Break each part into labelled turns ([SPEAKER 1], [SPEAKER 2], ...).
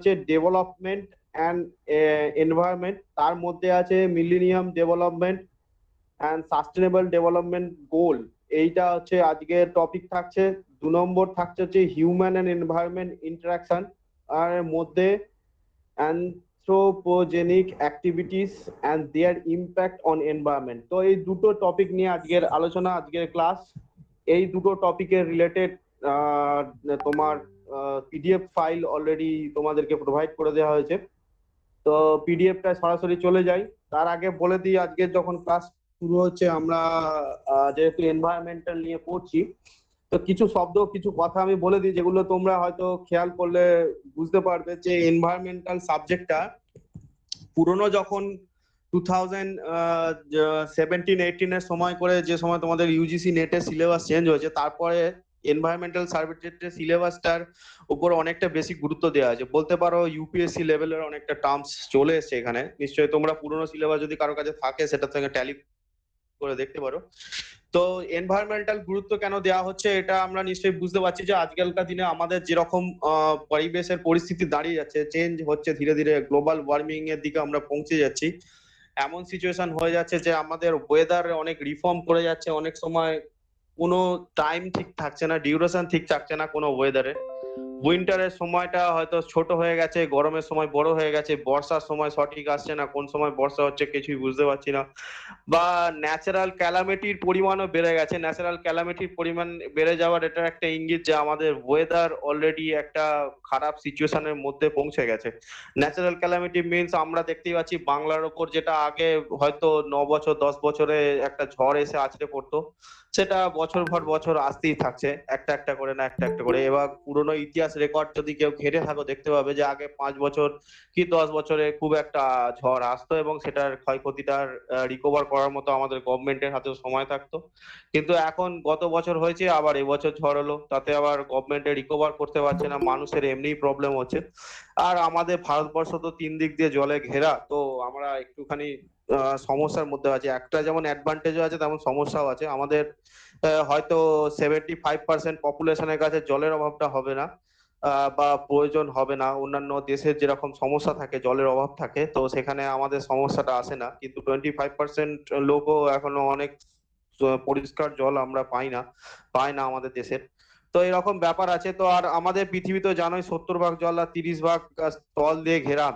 [SPEAKER 1] হচ্ছে development and environment, তার মধ্যে আছে millennium development and sustainable development goal. এইটা হচ্ছে আজকের টপিক থাকছে। 2 নম্বর থাকছে হচ্ছে হিউম্যান অ্যান্ড এনভায়রনমেন্ট ইন্টারাকশন আর মধ্যে anthropogenic activities and their impact on environment. তো এই দুটো টপিক নিয়ে আজকের আলোচনা, আজকের ক্লাস। এই দুটো টপিকের রিলেটেড তোমার পিডিএফ ফাইল অলরেডি তোমাদেরকে প্রোভাইড করে দেওয়া হয়েছে। তো পিডিএফটা সরাসরি চলে যাই। তার আগে বলে দিই, আজকে যখন ক্লাস শুরু হচ্ছে, আমরা যেহেতু এনভায়রনমেন্টাল নিয়ে পড়ছি, তো কিছু শব্দ কিছু কথা আমি বলে দিই, যেগুলো তোমরা হয়তো খেয়াল করলে বুঝতে পারবে যে এনভায়রনমেন্টাল সাবজেক্টটা পুরনো যখন 2017-18 সময় করে, যে সময় তোমাদের ইউজিসি নেটের সিলেবাস চেঞ্জ হয়েছে, তারপরে এনভায়রনমেন্টাল সাবজেক্টের সিলেবাসটার উপর অনেকটা বেশি গুরুত্ব দেওয়া আছে। বলতে পারো ইউপিএসসি লেভেলের অনেকটা টার্মস চলে এসেছে এখানে। নিশ্চয়ই তোমরা পুরনো সিলেবাস যদি কারো কাছে থাকে সেটা থেকে ট্যালি করে দেখতে পারো। তো এনভায়রনমেন্টাল গুরুত্ব কেন দেওয়া হচ্ছে এটা আমরা নিশ্চয়ই বুঝতে পারছি, যে আজকালকার দিনে আমাদের যেরকম পরিবেশের পরিস্থিতি দাঁড়িয়ে যাচ্ছে, চেঞ্জ হচ্ছে ধীরে ধীরে, গ্লোবাল ওয়ার্মিং এর দিকে আমরা পৌঁছে যাচ্ছি। এমন সিচুয়েশন হয়ে যাচ্ছে যে আমাদের ওয়েদার অনেক রিফর্ম করে যাচ্ছে। অনেক সময় কোনো টাইম ঠিক থাকছে না, ডিউরেশন ঠিক থাকছে না কোনো ওয়েদারে। উইন্টারের সময়টা হয়তো ছোট হয়ে গেছে, গরমের সময় বড় হয়ে গেছে, বর্ষার সময় সঠিক আসছে না, কোন সময় বর্ষা হচ্ছে কিছুই বুঝতে পারছি না। বা ন্যাচারাল ক্যালামিটির পরিমাণও বেড়ে গেছে। ন্যাচারাল ক্যালামিটির পরিমাণ বেড়ে যাওয়ার এটা একটা ইঙ্গিত যে আমাদের ওয়েদার অলরেডি একটা খারাপ সিচুয়েশনের মধ্যে পৌঁছে গেছে। ন্যাচারাল ক্যালামিটি মিনস আমরা দেখতেই পাচ্ছি বাংলার ওপর, যেটা আগে হয়তো 9 বছর 10 বছরে একটা ঝড় এসে আছড়ে পড়তো, সেটা বছর ভর বছর আসতেই থাকছে, একটা একটা করে না একটা একটা করে। এবার পুরোনো ইতিহাস রেকর্ড যদি কেউ ঘেটে থাকো, দেখতে পাবে যে আগে 5 বছর কি 10 বছরে খুব একটা ঝড় আসতো এবং সেটার ক্ষয়ক্ষতিটার রিকভার করার মতো আমাদের গভর্নমেন্টের হাতে সময় থাকতো। কিন্তু এখন গত বছর হয়েছে, আবার এবছর ঝড় হলো, তাতে আবার গভর্নমেন্টে রিকভার করতে পারছে না, মানুষের এমনিই প্রবলেম হচ্ছে। আর আমাদের ভারতবর্ষ তো 3 দিক দিয়ে জলে ঘেরা, তো আমরা একটুখানি সমস্যার মধ্যে আছে। একটা যেমন অ্যাডভান্টেজও আছে, তেমন সমস্যাও আছে। আমাদের হয়তো 75% পপুলেশনের কাছে জলের অভাবটা হবে না, বা প্রয়োজন হবে না। অন্যান্য দেশের যেরকম সমস্যা থাকে, জলের অভাব থাকে, তো সেখানে আমাদের সমস্যাটা আসে না। কিন্তু 25% লোকও এখনো অনেক পরিষ্কার জল আমরা পাই না আমাদের দেশের। তো এরকম ব্যাপার আছে। তো আর আমাদের পৃথিবী তো জানোই 70 ভাগ জল আর 30 ভাগ স্থল দিয়ে ঘেরা।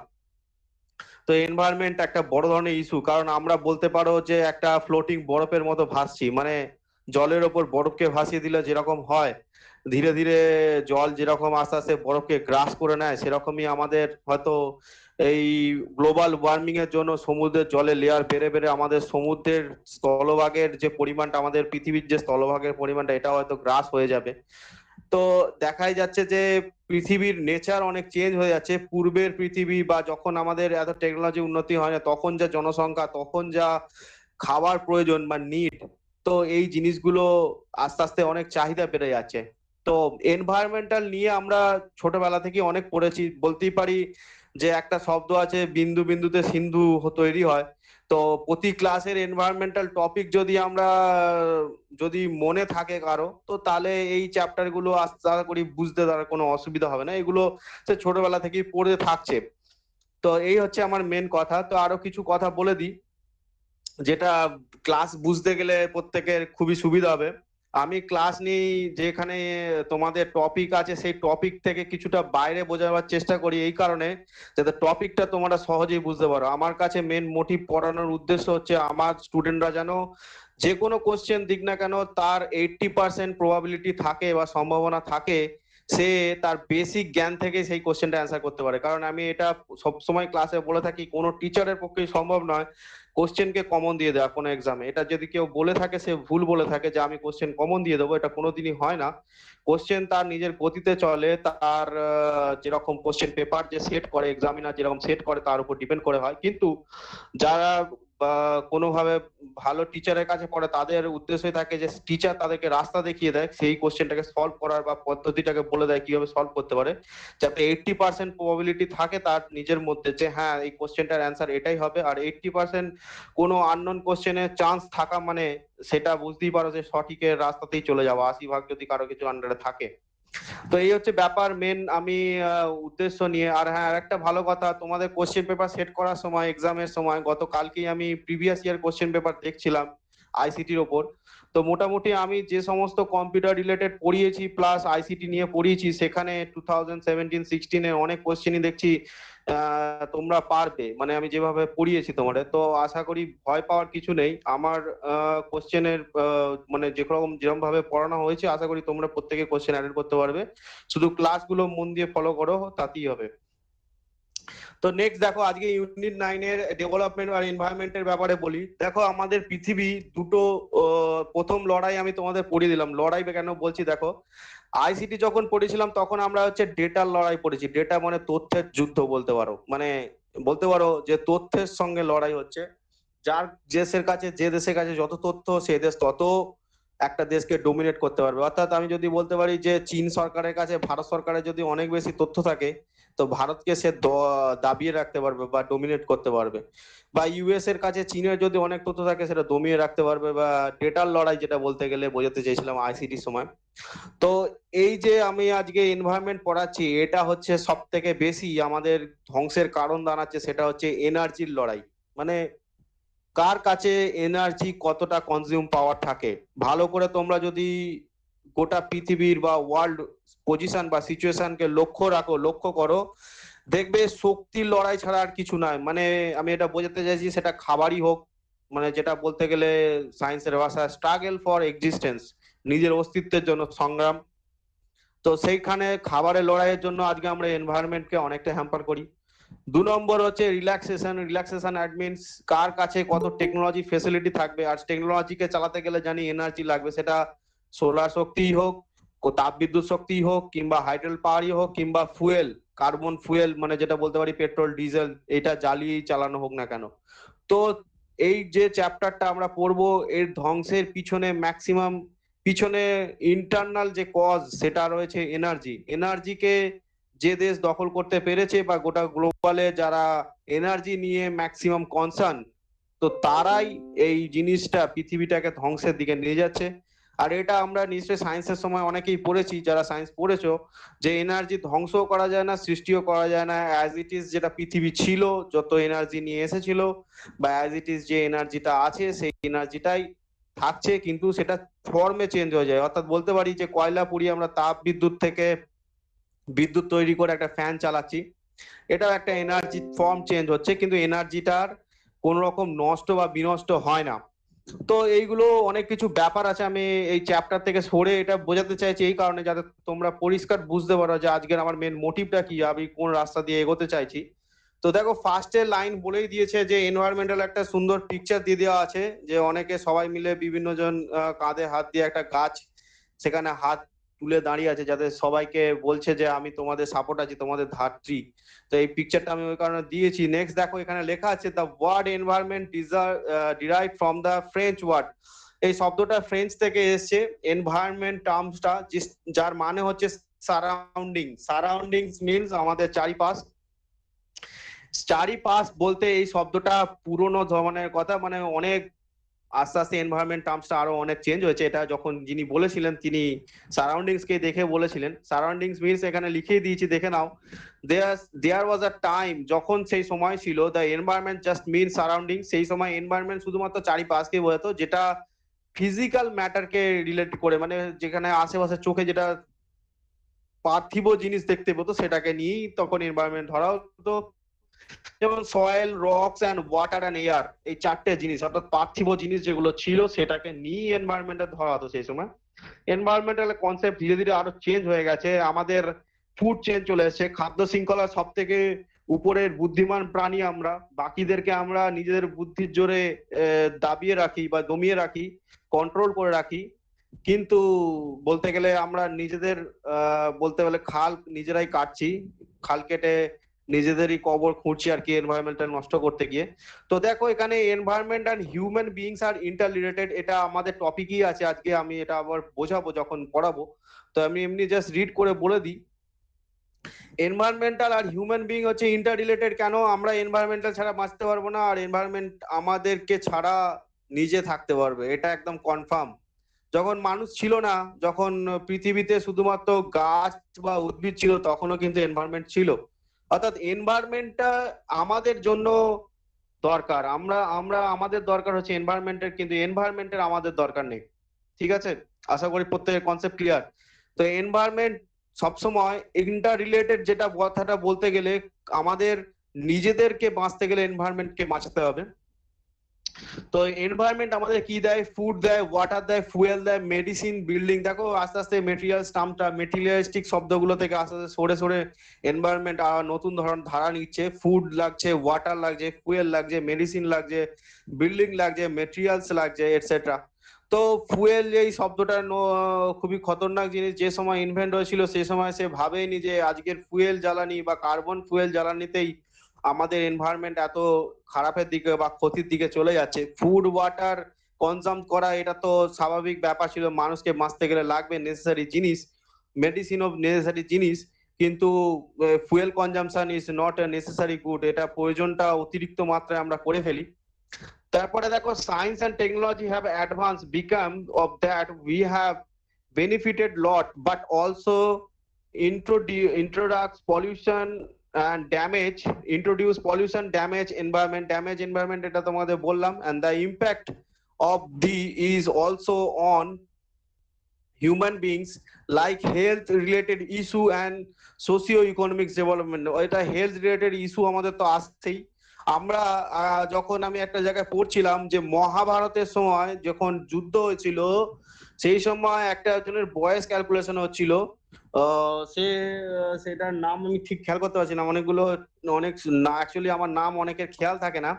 [SPEAKER 1] তো এনভায়রনমেন্ট একটা বড় ধরনের ইস্যু, কারণ আমরা বলতে পারো যে একটা ফ্লোটিং বরফের মতো ভাসছি। মানে জলের ওপর বরফকে ভাসিয়ে দিলে যেরকম হয়, ধীরে ধীরে জল যেরকম আস্তে আস্তে বরফকে গ্রাস করে নেয়, সেরকমই আমাদের হয়তো এই গ্লোবাল ওয়ার্মিং এর জন্য সমুদ্রের জলের লেয়ার বেড়ে বেড়ে আমাদের সমুদ্রের স্থলভাগের যে পরিমাণটা, আমাদের পৃথিবীর যে স্থলভাগের পরিমাণটা, এটা হয়তো গ্রাস হয়ে যাবে। তো দেখাই যাচ্ছে যে পৃথিবীর নেচার অনেক চেঞ্জ হয়ে যাচ্ছে। পূর্বের পৃথিবী বা যখন আমাদের এত টেকনোলজি উন্নতি হয় না, তখন যা জনসংখ্যা, তখন যা খাবার প্রয়োজন বা নিড, তো এই জিনিসগুলো আস্তে আস্তে অনেক চাহিদা বেড়ে যাচ্ছে। তো এনভায়রনমেন্টাল নিয়ে আমরা ছোটবেলা থেকে অনেক পড়েছি। বলতেই পারি যে একটা শব্দ আছে, বিন্দু বিন্দুতে সিন্ধু তৈরি হয়। তো প্রতি ক্লাসের এনভায়রনমেন্টাল টপিক যদি আমরা যদি মনে থাকে কারো, তো তাহলে এই চ্যাপ্টার গুলো আস্তে আস্তে করে বুঝতে তার কোনো অসুবিধা হবে না। এগুলো সে ছোটবেলা থেকেই পড়ে থাকছে। তো এই হচ্ছে আমার মেন কথা। তো আরো কিছু কথা বলে দিই, যেটা ক্লাস বুঝতে গেলে প্রত্যেকের খুবই সুবিধা হবে। আমি ক্লাস নিই যেখানে তোমাদের টপিক আছে, সেই টপিক থেকে কিছুটা বাইরে বোঝাবার চেষ্টা করি, এই কারণে যাতে টপিকটা তোমরা সহজেই বুঝতে পারো। আমার কাছে মেন মোটিভ পড়ানোর উদ্দেশ্য হচ্ছে আমার স্টুডেন্টরা যেন যে কোনো কোশ্চেন দিক না কেন, তার 80% প্রবাবিলিটি থাকে বা সম্ভাবনা থাকে সে তার বেসিক জ্ঞান থেকে সেই কোশ্চেনটা অ্যান্সার করতে পারে। কারণ আমি এটা সবসময় ক্লাসে বলে থাকি, কোনো টিচারের পক্ষেই সম্ভব নয় কোশ্চেনকে কমন দিয়ে দেওয়া কোনো এক্সামে। এটা যদি কেউ বলে থাকে, সে ভুল বলে থাকে যে আমি কোশ্চেন কমন দিয়ে দেবো, এটা কোনোদিনই হয় না। কোশ্চেন তার নিজের গতিতে চলে, তার যেরকম কোশ্চেন পেপার যে সেট করে, এক্সামিনার যেরকম সেট করে তার উপর ডিপেন্ড করে হয়। কিন্তু যারা কোনোভাবে ভালো টিচারের কাছে পড়ে, তাদের উদ্দেশ্যই থাকে যে টিচার তাদেরকে রাস্তা দেখিয়ে দেয়, সেই কোশ্চেনটাকে সলভ করার বা পদ্ধতিটাকে বলে দেয় কিভাবে সলভ করতে পারে, যাতে 80% প্রবাবিলিটি থাকে তার নিজের মধ্যে যে হ্যাঁ এই কোশ্চেনটার অ্যান্সার এটাই হবে। আর 80% কোনো আননোন কোশ্চেনের চান্স থাকা মানে সেটা বুঝতেই পারো যে সঠিকের রাস্তাতেই চলে যাওয়া। 80 ভাগ যদি কারো কিছু আন্ডারে থাকে। তো এই হচ্ছে ব্যাপার মেন আমি উদ্দেশ্য নিয়ে। আর হ্যাঁ, আরেকটা ভালো কথা, তোমাদের কোশ্চেন পেপার সেট করার সময়, এক্সামের সময়, গতকালকেই আমি প্রিভিয়াস ইয়ার কোশ্চেন পেপার দেখছিলাম আইসিটির ওপর। তো মোটামুটি আমি যে সমস্ত কম্পিউটার রিলেটেড পড়িয়েছি প্লাস আইসিটি নিয়ে পড়িয়েছি, সেখানে 2017-16 অনেক কোশ্চেনই দেখছি তোমরা পারবে, মানে আমি যেভাবে পড়িয়েছি তোমাদের। তো আশা করি ভয় পাওয়ার কিছু নেই। আমার কোশ্চেনের মানে যেরকম ভাবে পড়ানো হয়েছে, আশা করি তোমরা প্রত্যেকে কোশ্চেন অ্যাটেন্ড করতে পারবে। শুধু ক্লাসগুলো মন দিয়ে ফলো করো, তাতেই হবে। তো নেক্সট দেখো, আজকে ইউনিট 9 এর ডেভেলপমেন্ট আর এনভায়রনমেন্টের ব্যাপারে বলি। দেখো আমাদের পৃথিবী দুটো, প্রথম লড়াই আমি তোমাদের পড়িয়ে দিলাম। লড়াই কেন বলছি দেখো, আইসিটি যখন পড়েছিলাম তখন আমরা হচ্ছে ডেটার লড়াই পড়েছি। ডেটা মানে তথ্যের যুদ্ধ বলতে পারো, মানে বলতে পারো যে তথ্যের সঙ্গে লড়াই হচ্ছে। যার যে দেশের কাছে যত তথ্য, সে দেশ তত একটা দেশকে ডোমিনেট করতে পারবে। অর্থাৎ আমি যদি বলতে পারি যে চীন সরকারের কাছে ভারত সরকারের যদি অনেক বেশি তথ্য থাকে, তো ভারতকে সে দাবিয়ে রাখতে পারবে বা ডোমিনেট করতে পারবে। বা ইউএস এর কাছে চীনের যদি অনেক তথ্য থাকে, সেটা দমিয়ে রাখতে পারবে। বা ডেটার লড়াই যেটা বলতে গেলে বোঝাতে চেয়েছিলাম আইসিটির সময়। তো এই যে আমি আজকে এনভায়রনমেন্ট পড়াচ্ছি, এটা হচ্ছে সব থেকে বেশি আমাদের ধ্বংসের কারণ দাঁড়াচ্ছে, সেটা হচ্ছে এনার্জির লড়াই। মানে কার কাছে এনার্জি কতটা কনজিউম পাওয়ার থাকে। ভালো করে তোমরা যদি গোটা পৃথিবীর বা ওয়ার্ল্ড পজিশন বা সিচুয়েশনকে লক্ষ্য করো, দেখবে শক্তির লড়াই ছাড়া আর কিছু নয়। মানে আমি এটা বোঝাতে চাইছি, সেটা খাবারই হোক, মানে যেটা বলতে গেলে সায়েন্সের ভাষা স্ট্রাগল ফর এক্সিস্টেন্স, নিজের অস্তিত্বের জন্য সংগ্রাম। তো সেইখানে খাবারের লড়াইয়ের জন্য আজকে আমরা এনভায়রনমেন্টকে অনেকটা হ্যাম্পার করি। 2 নম্বর হচ্ছে রিল্যাক্সেশন। রিল্যাক্সেশন অ্যাড মিনস কার কাছে কত টেকনোলজি ফেসিলিটি থাকবে। আর টেকনোলজিকে চালাতে গেলে জানি এনার্জি লাগবে, সেটা সোলার শক্তি হোক, তাপবিদ্যুৎ শক্তি হোক, কিংবা হাইড্রোল পাওয়ারই হোক, কিংবা ফুয়েল, কার্বন ফুয়েল, মানে যেটা বলতে পারি পেট্রোল ডিজেল, এটা জ্বালিয়েই চালানো হোক না কেন। তো এই যে চ্যাপ্টারটা আমরা পড়বো, এর ধ্বংসের পিছনে ইন্টারনাল যে কজ, সেটা রয়েছে এনার্জি। এনার্জিকে যে দেশ দখল করতে পেরেছে বা গোটা গ্লোবালে যারা এনার্জি নিয়ে ম্যাক্সিমাম কনসার্ন, তো তারাই এই জিনিসটা পৃথিবীটাকে ধ্বংসের দিকে নিয়ে যাচ্ছে। আর এটা আমরা নিশ্চয়ই সায়েন্সের সময় অনেকেই পড়েছি, যারা সায়েন্স পড়েছো, যে এনার্জি ধ্বংসও করা যায় না, সৃষ্টিও করা যায় না। অ্যাজ ইট ইজ যেটা পৃথিবী ছিল, যত এনার্জি নিয়ে এসেছিল, বা অ্যাজ ইট ইজ যে এনার্জিটা আছে, সেই এনার্জিটাই থাকছে, কিন্তু সেটা ফর্মে চেঞ্জ হয়ে যায়। অর্থাৎ বলতে পারি যে কয়লা পুড়িয়ে আমরা তাপ বিদ্যুৎ থেকে বিদ্যুৎ তৈরি করে একটা ফ্যান চালাচ্ছি, এটাও একটা এনার্জি ফর্ম চেঞ্জ হচ্ছে, কিন্তু এনার্জিটার কোন রকম নষ্ট বা বিনষ্ট হয় না। তো এইগুলো অনেক কিছু ব্যাপার আছে, আমি এই চ্যাপ্টার থেকে সরে এটা বোঝাতে চাইছি এই কারণে, যাতে তোমরা পরিষ্কার বুঝতে পারো যে আজকের আমার মেন মোটিভটা কি, আমি কোন রাস্তা দিয়ে এগোতে চাইছি। তো দেখো, ফার্স্টের লাইন বলেই দিয়েছে যে এনভায়রনমেন্টাল একটা সুন্দর পিকচার দিয়ে দেওয়া আছে, যে অনেকে সবাই মিলে বিভিন্ন জন কাঁধে হাত দিয়ে একটা গাছ, সেখানে হাত তুলে দাঁড়িয়ে আছে, যাতে সবাইকে বলছে যে আমি তোমাদের সাপোর্ট আছি, তোমাদের ধাত্রী। তো এই পিকচারটা আমি ওই কারণে দিয়েছি। নেক্সট দেখো, এখানে লেখা আছে the word environment derive from the French word. এই শব্দটা ফ্রেঞ্চ থেকে এসেছে। এনভায়রনমেন্ট টার্মসটা, যার মানে হচ্ছে সারাউন্ডিং। সারাউন্ডিংস মিনস আমাদের চারিপাশ। চারিপাশ বলতে এই শব্দটা পুরোনো ধরনের কথা, মানে অনেক আস্তে আস্তে এনভায়রনমেন্ট টার্মসটা আরো অনেক চেঞ্জ হয়েছে। এটা যখন যিনি বলেছিলেন, তিনি সারাউন্ডিংস কে দেখে বলেছিলেন। সারাউন্ডিংস মিনস এখানে লিখে দিয়েছি, দেখে নাও। দেয়ার ওয়াজ আ টাইম, যখন সেই সময় ছিল, the environment just mean surrounding. সেই সময় এনভায়রনমেন্ট শুধুমাত্র চারিপাশকে বোঝাতো, যেটা ফিজিক্যাল ম্যাটারকে রিলেট করে, মানে যেখানে আশেপাশে চোখে যেটা পার্থিব জিনিস দেখতে পেতো, সেটাকে নিয়েই তখন এনভায়রনমেন্ট ধরা হতো। যেমন soil, rocks and water and air, এই চারটে জিনিস, অর্থাৎ পার্থিব জিনিস যেগুলো ছিল, সেটাকে নিয়ে এনভায়রনমেন্টে ধরা হতো সেই সময়। এনভায়রনমেন্টাল কনসেপ্ট ধীরে ধীরে আরো চেঞ্জ হয়ে গেছে। আমাদের ফুড চেঞ্জ চলে এসেছে। খাদ্য শৃঙ্খলার সব থেকে উপরের বুদ্ধিমান প্রাণী আমরা। বাকিদেরকে আমরা নিজেদের বুদ্ধির জোরে দাবিয়ে রাখি বা দমিয়ে রাখি, কন্ট্রোল করে রাখি। কিন্তু বলতে গেলে আমরা নিজেদের বলতে গেলে খাল নিজেরাই কাটছি। খাল কেটে নিজেদেরই কবর খুঁড়ছি আর কি, এনভায়রনমেন্টটা নষ্ট করতে গিয়ে। তো দেখো, এখানে এনভায়রনমেন্ট অ্যান্ড হিউম্যান বিইংস আর ইন্টার রিলেটেড, এটা আমাদের টপিকই আছে আজকে। আমি এটা আবার বোঝাবো যখন পড়াবো। তো আমি এমনি জাস্ট রিড করে বলে দিই। এনভায়রনমেন্টাল আর হিউম্যান বিইং হচ্ছে ইন্টার রিলেটেড। কেন? আমরা এনভায়রনমেন্টাল ছাড়া বাঁচতে পারবো না, আর এনভায়রনমেন্ট আমাদেরকে ছাড়া নিজে থাকতে পারবে, এটা একদম কনফার্ম। যখন মানুষ ছিল না, যখন পৃথিবীতে শুধুমাত্র গাছ বা উদ্ভিদ ছিল, তখনও কিন্তু এনভায়রনমেন্ট ছিল। অর্থাৎ এনভায়রনমেন্টটা আমাদের জন্য দরকার। আমরা আমরা আমাদের দরকার হচ্ছে এনভায়রনমেন্টের, কিন্তু এনভায়রনমেন্টের আমাদের দরকার নেই। ঠিক আছে? আশা করি প্রত্যেকের কনসেপ্ট ক্লিয়ার। তো এনভায়রনমেন্ট সবসময় ইন্টার রিলেটেড, যেটা কথাটা বলতে গেলে আমাদের নিজেদেরকে বাঁচতে গেলে এনভায়রনমেন্টকে বাঁচাতে হবে। তো এনভায়রনমেন্ট আমাদের কি দেয়? ফুড দেয়, ওয়াটার দেয়, ফুয়েল দেয়, মেডিসিন, বিল্ডিং। দেখো আস্তে আস্তে মেটেরিয়ালস টার্মটা, মেটেরিয়ালিস্টিক শব্দগুলো থেকে আস্তে আস্তে সরে সরে এনভায়রনমেন্ট নতুন ধরন ধারা নিচ্ছে। ফুড লাগছে, ওয়াটার লাগছে, ফুয়েল লাগছে, মেডিসিন লাগছে, বিল্ডিং লাগছে, মেটেরিয়ালস লাগছে, এটসেট্রা। তো ফুয়েল এই শব্দটা খুবই খতরনাক জিনিস। যে সময় ইনভেন্ট হয়েছিল সেই সময় সে ভাবেনি যে আজকের ফুয়েল জ্বালানি বা কার্বন ফুয়েল জ্বালানিতেই আমাদের এনভায়রনমেন্ট এত খারাপের দিকে বা ক্ষতির দিকে চলে যাচ্ছে। ফুড ওয়াটার কনজাম করা এটা তো স্বাভাবিক ব্যাপার ছিল, মানুষকে বাঁচতে গেলে লাগবে, নেসেসারি জিনিস, মেডিসিনও নেসেসারি জিনিস। কিন্তু fuel consumption is not a necessary good, এটা প্রয়োজনটা অতিরিক্ত মাত্রায় আমরা করে ফেলি। তারপরে দেখো science and technology have advance become of that we have benefited lot but also introduce pollution and damage, introduce pollution, damage environment, এটা তোমাদের বললাম। and the impact of the is also on human beings like health related issue and socio economic development। এটা health related issue আমাদের তো আসছেই। আমরা যখন আমি একটা জায়গায় পড়ছিলাম যে মহাভারতের সময় যখন যুদ্ধ হয়েছিল, সেই সময় একটা জনের বয়স ক্যালকুলেশন হচ্ছিল। সেটার নাম আমি ঠিক খেয়াল করতে পারছি না, অনেকগুলো অনেক না, অ্যাকচুয়ালি আমার নাম অনেকের খেয়াল থাকে না।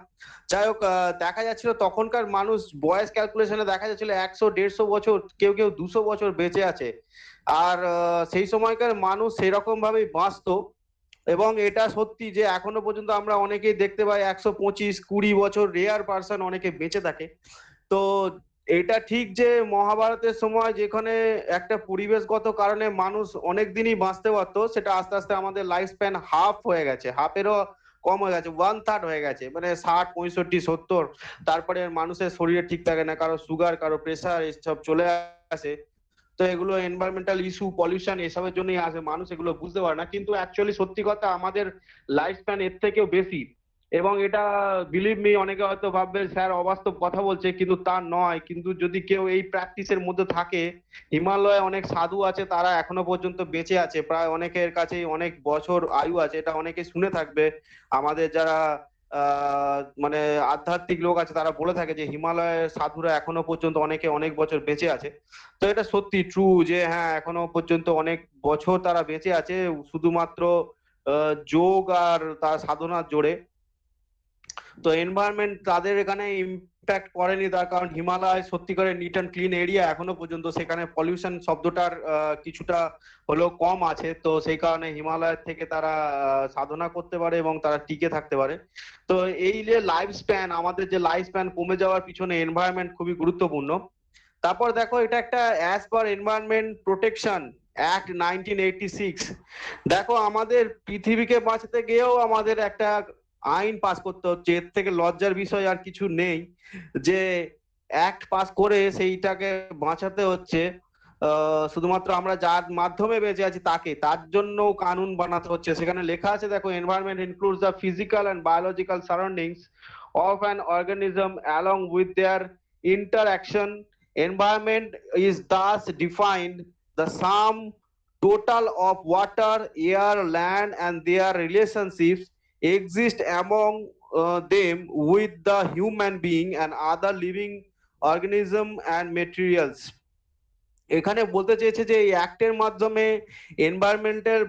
[SPEAKER 1] যাই হোক, দেখা যাচ্ছিল তখনকার মানুষ বয়স ক্যালকুলেশনে দেখা যাচ্ছিল 100-150 বছর, কেউ কেউ 200 বছর বেঁচে আছে। আর সেই সময়কার মানুষ সেরকম ভাবেই বাঁচতো। এবং এটা সত্যি যে এখনো পর্যন্ত আমরা অনেকেই দেখতে পাই 125-20 বছর, রেয়ার পার্সন অনেকে বেঁচে থাকে। তো এটা ঠিক যে মহাভারতের সময় যেখানে একটা পরিবেশগত কারণে মানুষ অনেক দিনই বাঁচতে পারতো, সেটা আস্তে আস্তে আমাদের লাইফ স্প্যান হাফ হয়ে গেছে, হাফেরও কম হয়ে গেছে, 1/3 হয়ে গেছে, মানে 60, 65, 70। তারপরে মানুষের শরীরে ঠিক থাকে না, কারো সুগার, কারো প্রেসার, এসব চলে আসে। তো এগুলো এনভায়রনমেন্টাল ইস্যু, পলিউশন, এসবের জন্যই আসে, মানুষ এগুলো বুঝতে পারে না। কিন্তু অ্যাকচুয়ালি সত্যি কথা, আমাদের লাইফ স্প্যান এর থেকেও বেশি। এবং এটা বিলিভ মি, অনেকে হয়তো ভাববে স্যার অবাস্তব কথা বলছে, কিন্তু তা নয়। কিন্তু যদি কেউ এই প্র্যাকটিসের মধ্যে থাকে, হিমালয়ে অনেক সাধু আছে, তারা এখনো পর্যন্ত বেঁচে আছে, প্রায় অনেকের কাছেই অনেক বছর আয়ু আছে, এটা অনেকে শুনে থাকবে। আমাদের যারা মানে আধ্যাত্মিক লোক আছে তারা বলে থাকে যে হিমালয়ের সাধুরা এখনো পর্যন্ত অনেকে অনেক বছর বেঁচে আছে। তো এটা সত্যি ট্রু যে হ্যাঁ, এখনো পর্যন্ত অনেক বছর তারা বেঁচে আছে, শুধুমাত্র যোগ আর তার সাধনার জোরে। তো এনভায়রনমেন্ট তাদের এখানে ইম্প্যাক্ট করেনি, তার কারণ হিমালয় সত্যিকারের নিট অ্যান্ড ক্লিন এরিয়া এখনো পর্যন্ত, সেখানে পলিউশন শব্দটার কিছুটা হলেও কম আছে। তো সেই কারণে হিমালয়ের থেকে তারা সাধনা করতে পারে এবং তারা টিকে থাকতে পারে। তো এই যে লাইফ স্প্যান, আমাদের যে লাইফ স্প্যান কমে যাওয়ার পিছনে এনভায়রনমেন্ট খুবই গুরুত্বপূর্ণ। তারপর দেখো, এটা একটা as per environment protection act 1986। দেখো আমাদের পৃথিবীকে বাঁচাতে গিয়েও আমাদের একটা আইন পাস করতে হচ্ছে, এর থেকে লজ্জার বিষয় আর কিছু নেই যে অ্যাক্ট পাস করে সেইটাকে বাঁচাতে হচ্ছে। শুধুমাত্র আমরা যার মাধ্যমে বেঁচে আছি তাকে, তার জন্য কানুন বানাতে হচ্ছে। সেখানে লেখা আছে দেখো, environment includes the physical and biological surroundings of an organism along with their interaction. Environment is thus defined the sum total of water, air, land and their relationships exist among them with the human being and other living organism and materials। এখানে বলতে চেয়েছে যে এই অ্যাক্টের মাধ্যমে এনভায়রনমেন্টের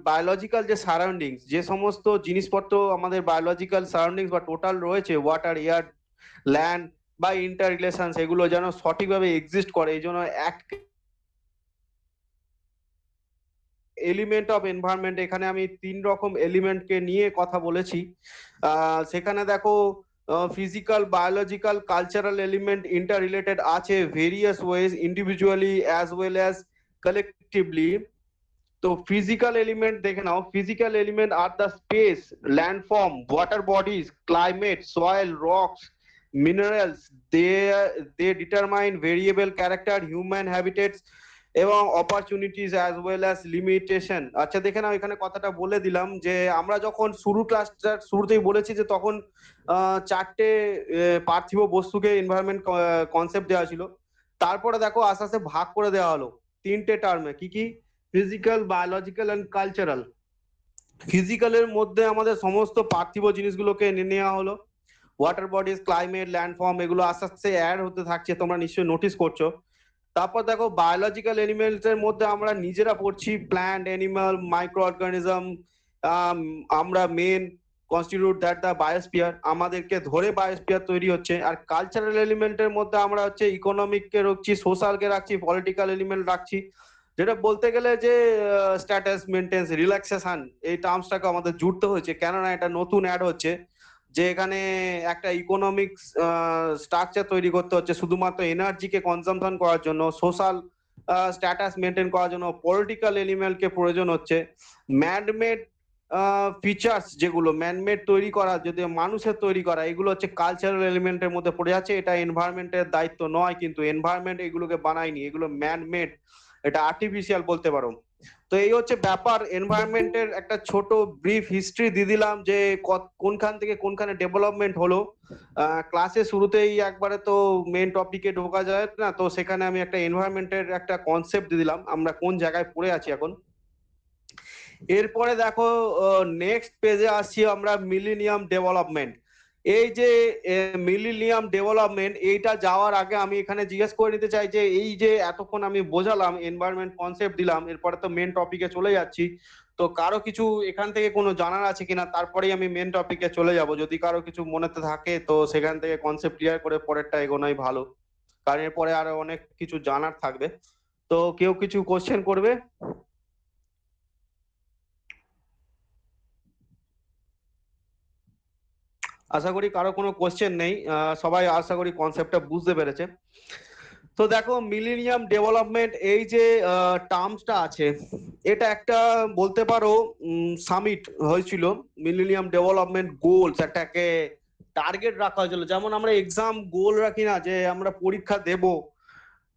[SPEAKER 1] biological যে surroundings, যে সমস্ত জিনিসপত্র আমাদের বায়োলজিক্যাল সারাউন্ডিংস বা টোটাল রয়েছে, ওয়াটার, এয়ার, ল্যান্ড বা ইন্টার রিলেশন, এগুলো যেন সঠিকভাবে এক্সিস্ট করে, এই জন্য অ্যাক্ট এলিমেন্ট অফ এনভায়রনমেন্ট। এখানে আমি 3 রকম এলিমেন্টকে নিয়ে কথা বলেছি। সেখানে দেখো physical, biological, cultural element interrelated আছে various ways, individually as well as collectively. তো ফিজিক্যাল এলিমেন্ট দেখে নাও। Physical element are the space, landform, water bodies, climate, soil, rocks, minerals, they they determine variable character, human habitats এবং opportunities as well as limitation. আচ্ছা দেখে নাও, এখানে কথাটা বলে দিলাম যে আমরা যখন ক্লাসটার শুরুতেই বলেছি যে তখন চারটে পার্থিব বস্তুকে এনভায়রনমেন্ট কনসেপ্ট দেওয়া ছিল। তারপরে দেখো আস্তে আস্তে ভাগ করে দেওয়া হলো তিনটে টার্মে, কি কি? Physical, biological and cultural. ফিজিক্যালের মধ্যে আমাদের সমস্ত পার্থিব জিনিসগুলোকে এনে নেওয়া হলো, ওয়াটার বডিজ, ক্লাইমেট, ল্যান্ডফর্ম, এগুলো আস্তে আস্তে অ্যাড হতে থাকছে, তোমরা নিশ্চয়ই নোটিস করছো। তারপর দেখো বায়োলজিক্যাল এলিমেন্টস এর মধ্যে আমরা নিজেরা পড়ছি প্ল্যান্ট, অ্যানিমাল, মাইক্রো অর্গানিজম। আমরা men constitute that the biosphere, আমাদেরকে ধরে বায়োস্ফিয়ার তৈরি হচ্ছে। আর কালচারাল এলিমেন্টের মধ্যে আমরা হচ্ছে ইকোনমিক কে রাখছি, সোশ্যাল কে রাখছি, পলিটিক্যাল এলিমেন্ট রাখছি। যেটা বলতে গেলে যে স্ট্যাটাস মেনটেন্স, রিল্যাক্সেশন, এই টার্মসটাকে আমাদের জুড়তে হয়েছে, কেননা এটা নতুন অ্যাড হচ্ছে যে এখানে একটা ইকোনমিক স্ট্রাকচার তৈরি করতে হচ্ছে শুধুমাত্র এনার্জিকে কনজাম্পশন করার জন্য, সোশ্যাল স্ট্যাটাস মেনটেন করার জন্য পলিটিক্যাল এলিমেন্টকে প্রয়োজন হচ্ছে। ম্যানমেড ফিচার্স, যেগুলো ম্যানমেড তৈরি করা, যদি মানুষের তৈরি করা, এগুলো হচ্ছে কালচারাল এলিমেন্টের মধ্যে পড়ে যাচ্ছে। এটা এনভায়রনমেন্টের দায়িত্ব নয়, কিন্তু এনভায়রনমেন্ট এগুলোকে বানায়নি, এগুলো ম্যানমেড, এটা আর্টিফিশিয়াল বলতে পারো। তো এই হচ্ছে ব্যাপার, এনভায়রনমেন্টের একটা ছোট ব্রিফ হিস্ট্রি দিয়ে দিলাম যে কোনখান থেকে কোনখানে ডেভেলপমেন্ট হলো। ক্লাসের শুরুতেই একবারে তো মেন টপিকে ঢোকা যায় না, তো সেখানে আমি একটা এনভায়রনমেন্টের একটা কনসেপ্ট দিয়ে দিলাম আমরা কোন জায়গায় পড়ে আছি এখন। এরপরে দেখো নেক্সট পেজে আসছি আমরা, মিলেনিয়াম ডেভেলপমেন্ট। এই যে মিলেনিয়াম ডেভেলপমেন্ট, এইটা যাওয়ার আগে আমি এখানে জিজ্ঞেস করে নিতে চাই যে এই যে এতক্ষণ আমি বোঝালাম এনভায়রনমেন্ট কনসেপ্ট দিলাম, এরপরে তো মেন টপিকে চলে যাচ্ছি। তো কারো কিছু এখান থেকে কোনো জানার আছে কিনা, তারপরেই আমি মেন টপিকে চলে যাব। যদি কারো কিছু মনেতে থাকে তো সেখান থেকে কনসেপ্ট ক্লিয়ার করে পরেরটা এগোনোই ভালো, কারণ এরপরে আরো অনেক কিছু জানার থাকবে। তো কেউ কিছু কোশ্চেন করবে? আশা করি কারো কোনো কোশ্চেন নেই, সবাই আশা করি কনসেপ্টটা বুঝতে পেরেছে। তো দেখো মিলেনিয়াম ডেভেলপমেন্ট, এই যে টার্মসটা আছে, এটা একটা বলতে পারো সামিট হয়েছিল। মিলেনিয়াম ডেভেলপমেন্ট গোলস, একটাকে টার্গেট রাখা হয়েছিল, যেমন আমরা এক্সাম গোল রাখি না, যে আমরা পরীক্ষা দেব,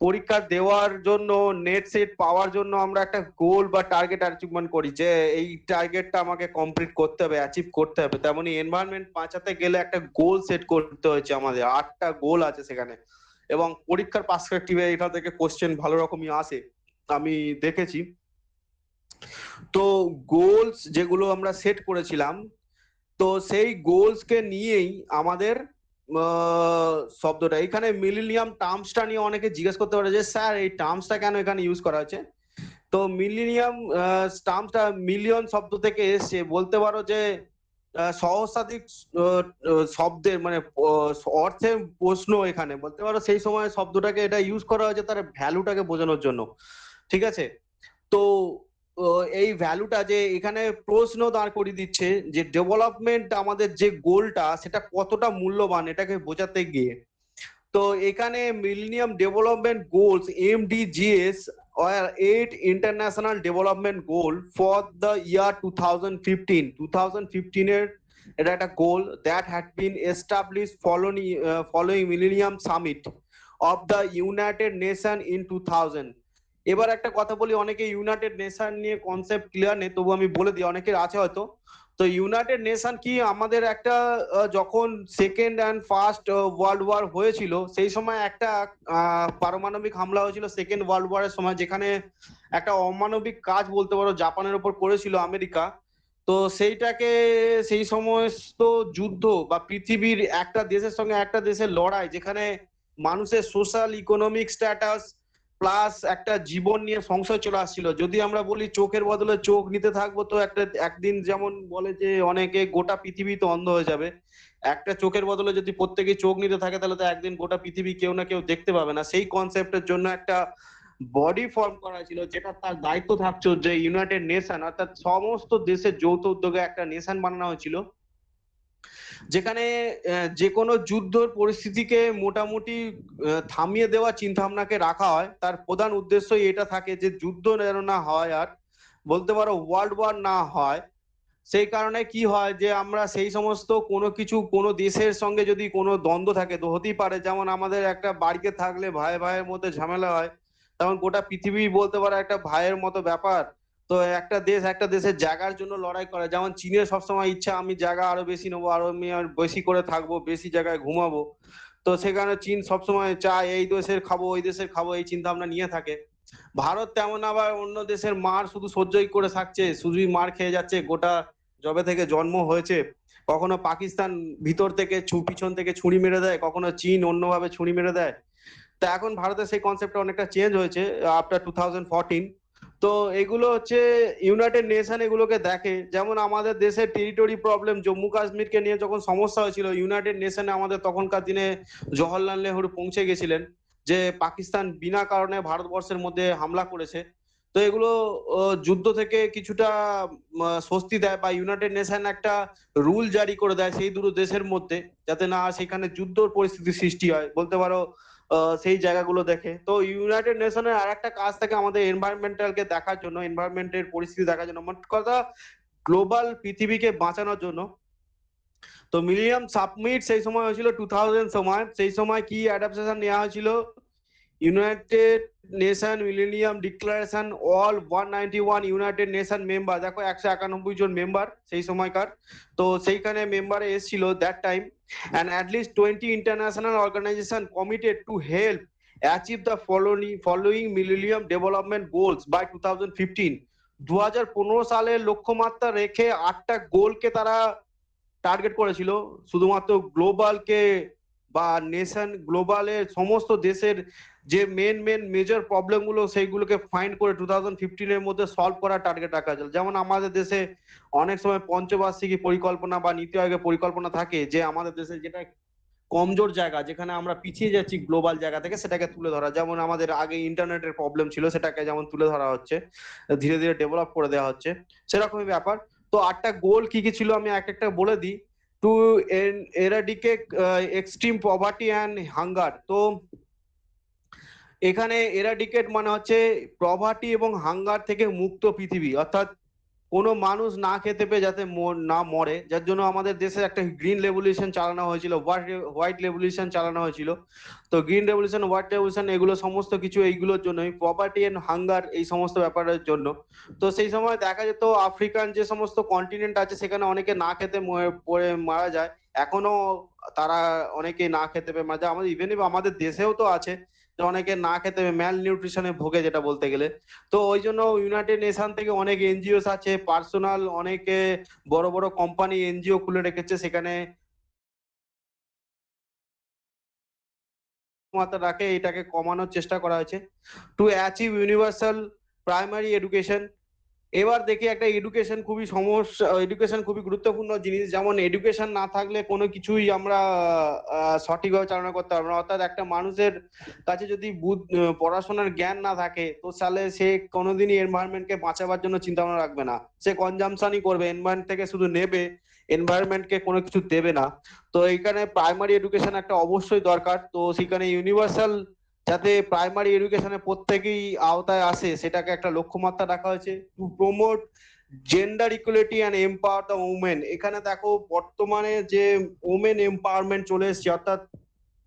[SPEAKER 1] পরীক্ষা দেওয়ার জন্য নেট সেট পাওয়ার জন্য আমরা একটা গোল বা টার্গেট অ্যাচিভমেন্ট করি, যে এই টার্গেটটা আমাকে কমপ্লিট করতে হবে, অ্যাচিভ করতে হবে। তেমনি এনভায়রনমেন্ট বাঁচাতে গেলে একটা গোল সেট করতে হয়েছে আমাদের, 8টা গোল আছে সেখানে। এবং পরীক্ষার পার্সপেক্টিভে এটা থেকে কোশ্চেন ভালো রকমই আসে, আমি দেখেছি। তো গোলস যেগুলো আমরা সেট করেছিলাম, তো সেই গোলস কে নিয়েই আমাদের শব্দটা, এখানে মিলেনিয়াম টার্মসটা নিয়ে অনেকে জিজ্ঞেস করতে পারে যে স্যার এই টার্মসটা কেন এখানে ইউজ করা হয়েছে। তো মিলেনিয়াম টার্মসটা মিলিয়ন শব্দ থেকে এসছে, বলতে পারো যে সহস্রাধিক শব্দের মানে অর্থে প্রশ্ন, এখানে বলতে পারো সেই সময় শব্দটাকে এটা ইউজ করা হয়েছে তার ভ্যালুটাকে বোঝানোর জন্য। ঠিক আছে? তো এই ভ্যালুটা যে এখানে প্রশ্ন দাঁড় করিয়ে দিচ্ছে যে ডেভেলপমেন্ট আমাদের যে গোলটা সেটা কতটা মূল্যবান, এটাকে বোঝাতে গিয়ে। তো এখানে millennium development goals MDGs or 8 international development goal for the year 2015, 2015 এর এটা একটা গোল that had been established following millennium summit of the United Nation in 2000। এবার একটা কথা বলি, অনেকে ইউনাইটেড নেশন নিয়ে কনসেপ্ট ক্লিয়ার নেই, তবু আমি বলে দিই, অনেকের আছে হয়তো। তো ইউনাইটেড নেশন কি, আমাদের একটা যখন second and first world war হয়েছিল সেই সময় একটা পারমাণবিক হামলা হয়েছিল সেকেন্ড ওয়ার্ল্ড ওয়ারের সময়, যেখানে একটা অমানবিক কাজ বলতে পারো জাপানের উপর করেছিল আমেরিকা। তো সেইটাকে, সেই সমস্ত যুদ্ধ বা পৃথিবীর একটা দেশের সঙ্গে একটা দেশের লড়াই, যেখানে মানুষের সোশ্যাল ইকোনমিক স্ট্যাটাস প্লাস একটা জীবন নিয়ে সংশয় চলে আসছিল। যদি আমরা বলি চোখের বদলে চোখ নিতে থাকবো, তো একটা একদিন যেমন বলে যে অনেকে গোটা পৃথিবী তো অন্ধ হয়ে যাবে, একটা চোখের বদলে যদি প্রত্যেকে চোখ নিতে থাকে তাহলে তো একদিন গোটা পৃথিবী কেউ না কেউ দেখতে পাবে না। সেই কনসেপ্টের জন্য একটা বডি ফর্ম করা ছিল, যেটা তার দায়িত্ব থাকছে যে ইউনাইটেড নেশন, অর্থাৎ সমস্ত দেশের যৌথ উদ্যোগে একটা নেশন বানানো হয়েছিল, যেখানে যে কোনো যুদ্ধর পরিস্থিতিকে মোটামুটি থামিয়ে দেওয়া চিন্তা ভাবনাকে রাখা হয়। তার প্রধান উদ্দেশ্যই এটা থাকে যে যুদ্ধ যেন না হয়, আর বলতে পারো ওয়ার্ল্ড ওয়ার না হয়, সেই কারণে কি হয় যে আমরা সেই সমস্ত কোনো কিছু কোনো দেশের সঙ্গে যদি কোনো দ্বন্দ্ব থাকে তো হতেই পারে, যেমন আমাদের একটা বাড়িতে থাকলে ভাই ভাইয়ের মধ্যে ঝামেলা হয়, তেমন গোটা পৃথিবী বলতে পারে একটা ভাইয়ের মতো ব্যাপার। তো একটা দেশ একটা দেশের জায়গার জন্য লড়াই করে, যেমন চীনের সবসময় ইচ্ছা আমি জায়গা আরো বেশি নেবো, আরো আমি আর বেশি করে থাকবো, বেশি জায়গায় ঘুমাবো। তো সেখানে চীন সবসময় চায় এই দেশের খাবো ওই দেশের খাবো, এই চিন্তা ভাবনা নিয়ে থাকে। ভারত তেমন আবার অন্য দেশের মার শুধু সহ্যই করে থাকছে, শুধুই মার খেয়ে যাচ্ছে গোটা যবে থেকে জন্ম হয়েছে। কখনো পাকিস্তান ভিতর থেকে পিছন থেকে ছুরি মেরে দেয়, কখনো চীন অন্যভাবে ছুরি মেরে দেয়। তা এখন ভারতের সেই কনসেপ্টটা অনেকটা চেঞ্জ হয়েছে আফটার 2014। তো এগুলো হচ্ছে ইউনাইটেড নেশন এগুলোকে দেখে, যেমন আমাদের দেশের টেরিটরি প্রবলেম জম্মু কাশ্মীরকে নিয়ে যখন সমস্যা হয়েছিল ইউনাইটেড নেশনে, আমাদের তখনকার দিনে জওহরলাল নেহরু পৌঁছে গেছিলেন যে পাকিস্তান বিনা কারণে ভারতবর্ষের মধ্যে হামলা করেছে। তো এগুলো যুদ্ধ থেকে কিছুটা স্বস্তি দেয়, বা ইউনাইটেড নেশন একটা রুল জারি করে দেয় সেই দুটো দেশের মধ্যে, যাতে না সেখানে যুদ্ধর পরিস্থিতি সৃষ্টি হয় বলতে পারো। সেই জায়গাগুলো দেখে। তো ইউনাইটেড নেশনের আর একটা কাজ থাকে আমাদের এনভায়রনমেন্টালকে দেখার জন্য, এনভায়রনমেন্টের পরিস্থিতি দেখার জন্য, মোট কথা গ্লোবাল পৃথিবীকে বাঁচানোর জন্য। তো মিলিনিয়াম সাবমিট সেই সময় হয়েছিল 2000 সময়, সেই সময় কি অ্যাডাপ্টেশন নেওয়া হয়েছিল, United nation millennium declaration, all 191 United nation member, দেখো 191 জন মেম্বার সেই সময়কার। তো সেইখানে মেম্বারে এসেছিল that time, and at least 20 international organization committed to help achieve the following millennium development goals by 2015। 2015 সালের লক্ষ্যমাত্রা রেখে 8টা গোলকে তারা টার্গেট করেছিল, শুধুমাত্র গ্লোবালকে বা নেশন গ্লোবালের সমস্ত দেশের যে মেন মেজর প্রবলেম গুলো সেইগুলোকে ফাইন্ড করে 2015 এর মধ্যে সলভ করার টার্গেট রাখা হয়েছিল। যেমন আমাদের দেশে অনেক সময় পঞ্চবার্ষিকী পরিকল্পনা বা নীতি আয়োগের পরিকল্পনা থাকে যে আমাদের দেশে যেটা কমজোর জায়গা, যেখানে আমরা পিছিয়ে যাচ্ছি গ্লোবাল জায়গা থেকে, সেটাকে তুলে ধরা। যেমন আমাদের আগে ইন্টারনেটের প্রবলেম ছিল, সেটাকে যেমন তুলে ধরা হচ্ছে, ধীরে ধীরে ডেভেলপ করে দেওয়া হচ্ছে, সেরকমই ব্যাপার। তো 8টা গোল কি কি ছিল আমি এক একটা বলে দিই। To eradicate extreme poverty and hunger. তো এখানে এরাডিকেট মানে হচ্ছে প্রভার্টি এবং হাঙ্গার থেকে মুক্ত পৃথিবী, অর্থাৎ কোনো মানুষ না খেতে পেয়ে যাতে না মরে, যার জন্য আমাদের দেশে একটা গ্রিন রেভলিউশন চালানো হয়েছিল, হোয়াইট রেভলিউশন চালানো হয়েছিল। তো গ্রিন রেভলিউশন, হোয়াইট রেভলিউশন এগুলো সমস্ত কিছু এইগুলোর জন্যই, পভার্টি এন্ড হাঙ্গার এই সমস্ত ব্যাপারের জন্য। তো সেই সময় দেখা যেত আফ্রিকান যে সমস্ত কন্টিনেন্ট আছে সেখানে অনেকে না খেতে পড়ে মারা যায়, এখনো তারা অনেকে না খেতে পেয়ে মারা যায়। আমাদের ইভেন আমাদের দেশেও তো আছে যে অনেকে না খেতে ম্যাল নিউট্রিশনে ভোগে, যেটা বলতে গেলে। তো ওই জন্য ইউনাইটেড নেশন থেকে অনেক এনজিও আছে, পার্সোনাল অনেকে বড় বড় কোম্পানি এনজিও খুলে রেখেছে, সেখানে মাত্রা রাখে এটাকে কমানোর চেষ্টা করা হয়েছে। To achieve universal primary education. এবার দেখি একটা এডুকেশন খুবই সমস্যা, এডুকেশন খুবই গুরুত্বপূর্ণ জিনিস, যেমন এডুকেশন না থাকলে কোনো কিছুই আমরা সঠিকভাবে চালনা করতে পারবো না। অর্থাৎ একটা মানুষের কাছে যদি পড়াশোনার জ্ঞান না থাকে তো তাহলে সে কোনোদিনই এনভায়রনমেন্টকে বাঁচাবার জন্য চিন্তা ভাবনা রাখবে না, সে কনজামশনই করবে, এনভায়রনমেন্ট থেকে শুধু নেবে, এনভায়রনমেন্টকে কোনো কিছু দেবে না। তো এইখানে প্রাইমারি এডুকেশন একটা অবশ্যই দরকার। তো সেখানে ইউনিভার্সাল যাতে প্রাইমারি এডুকেশনে প্রত্যেকেই আওতায় আসে সেটাকে একটা লক্ষ্যমাত্রা রাখা হয়েছে। To promote gender equality and empower the women. এখানে দেখো বর্তমানে যে ওমেন এম্পাওয়ারমেন্ট চলে এসেছে, অর্থাৎ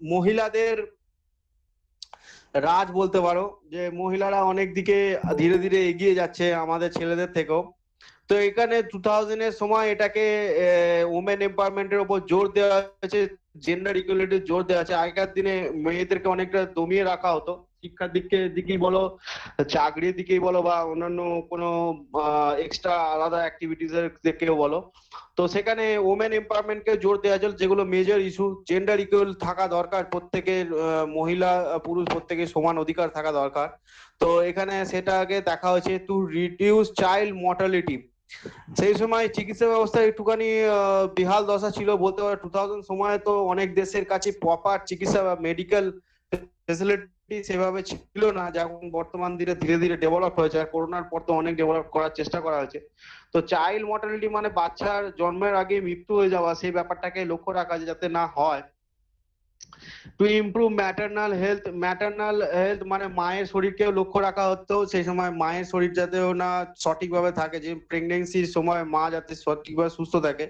[SPEAKER 1] মহিলাদের রাজ বলতে পারো, যে মহিলারা অনেক দিকে ধীরে ধীরে এগিয়ে যাচ্ছে আমাদের ছেলেদের থেকেও। তো এখানে 2000 এর সময় এটাকে ওমেন এম্পাওয়ারমেন্টের উপর জোর দেওয়া হয়েছে, জেন্ডার ইকুয়ালিটির জোর দেওয়া আছে। আগেকার দিনে মেয়েদেরকে অনেকটা দমিয়ে রাখা হতো, শিক্ষার দিকেই বলো, চাকরির দিকেই বলো, বা অন্যান্য কোনো এক্সট্রা আলাদা অ্যাক্টিভিটিস এর দিকেও বলো। তো সেখানে ওমেন এম্পাওয়ারমেন্টকে জোর দেওয়া হয়েছিল, যেগুলো মেজর ইস্যু, জেন্ডার ইকুয়াল থাকা দরকার, প্রত্যেকের মহিলা পুরুষ প্রত্যেকের সমান অধিকার থাকা দরকার। তো এখানে সেটাকে দেখা হয়েছে। To reduce child mortality. সেই সময় চিকিৎসা ব্যবস্থা একটুখানি বেহাল দশা ছিল বলতে পারো। 2000 সময় তো অনেক দেশের কাছে প্রপার চিকিৎসা বা মেডিকেল ফেসিলিটি সেভাবে ছিল না, যেমন বর্তমান দিনে ধীরে ধীরে ডেভেলপ হয়েছে, আর করোনার পর তো অনেক ডেভেলপ করার চেষ্টা করা হয়েছে। তো চাইল্ড মর্টালিটি মানে বাচ্চার জন্মের আগে মৃত্যু হয়ে যাওয়া, সেই ব্যাপারটাকে লক্ষ্য রাখা যাতে না হয়। টু ইমপ্রুভ ম্যাটার্নাল হেলথ মানে মায়ের শরীরকেও লক্ষ্য রাখা হতো সেই সময়, মায়ের শরীর যাতেও না সঠিকভাবে থাকে, যে প্রেগনেন্সির সময় মা যাতে সঠিকভাবে সুস্থ থাকে।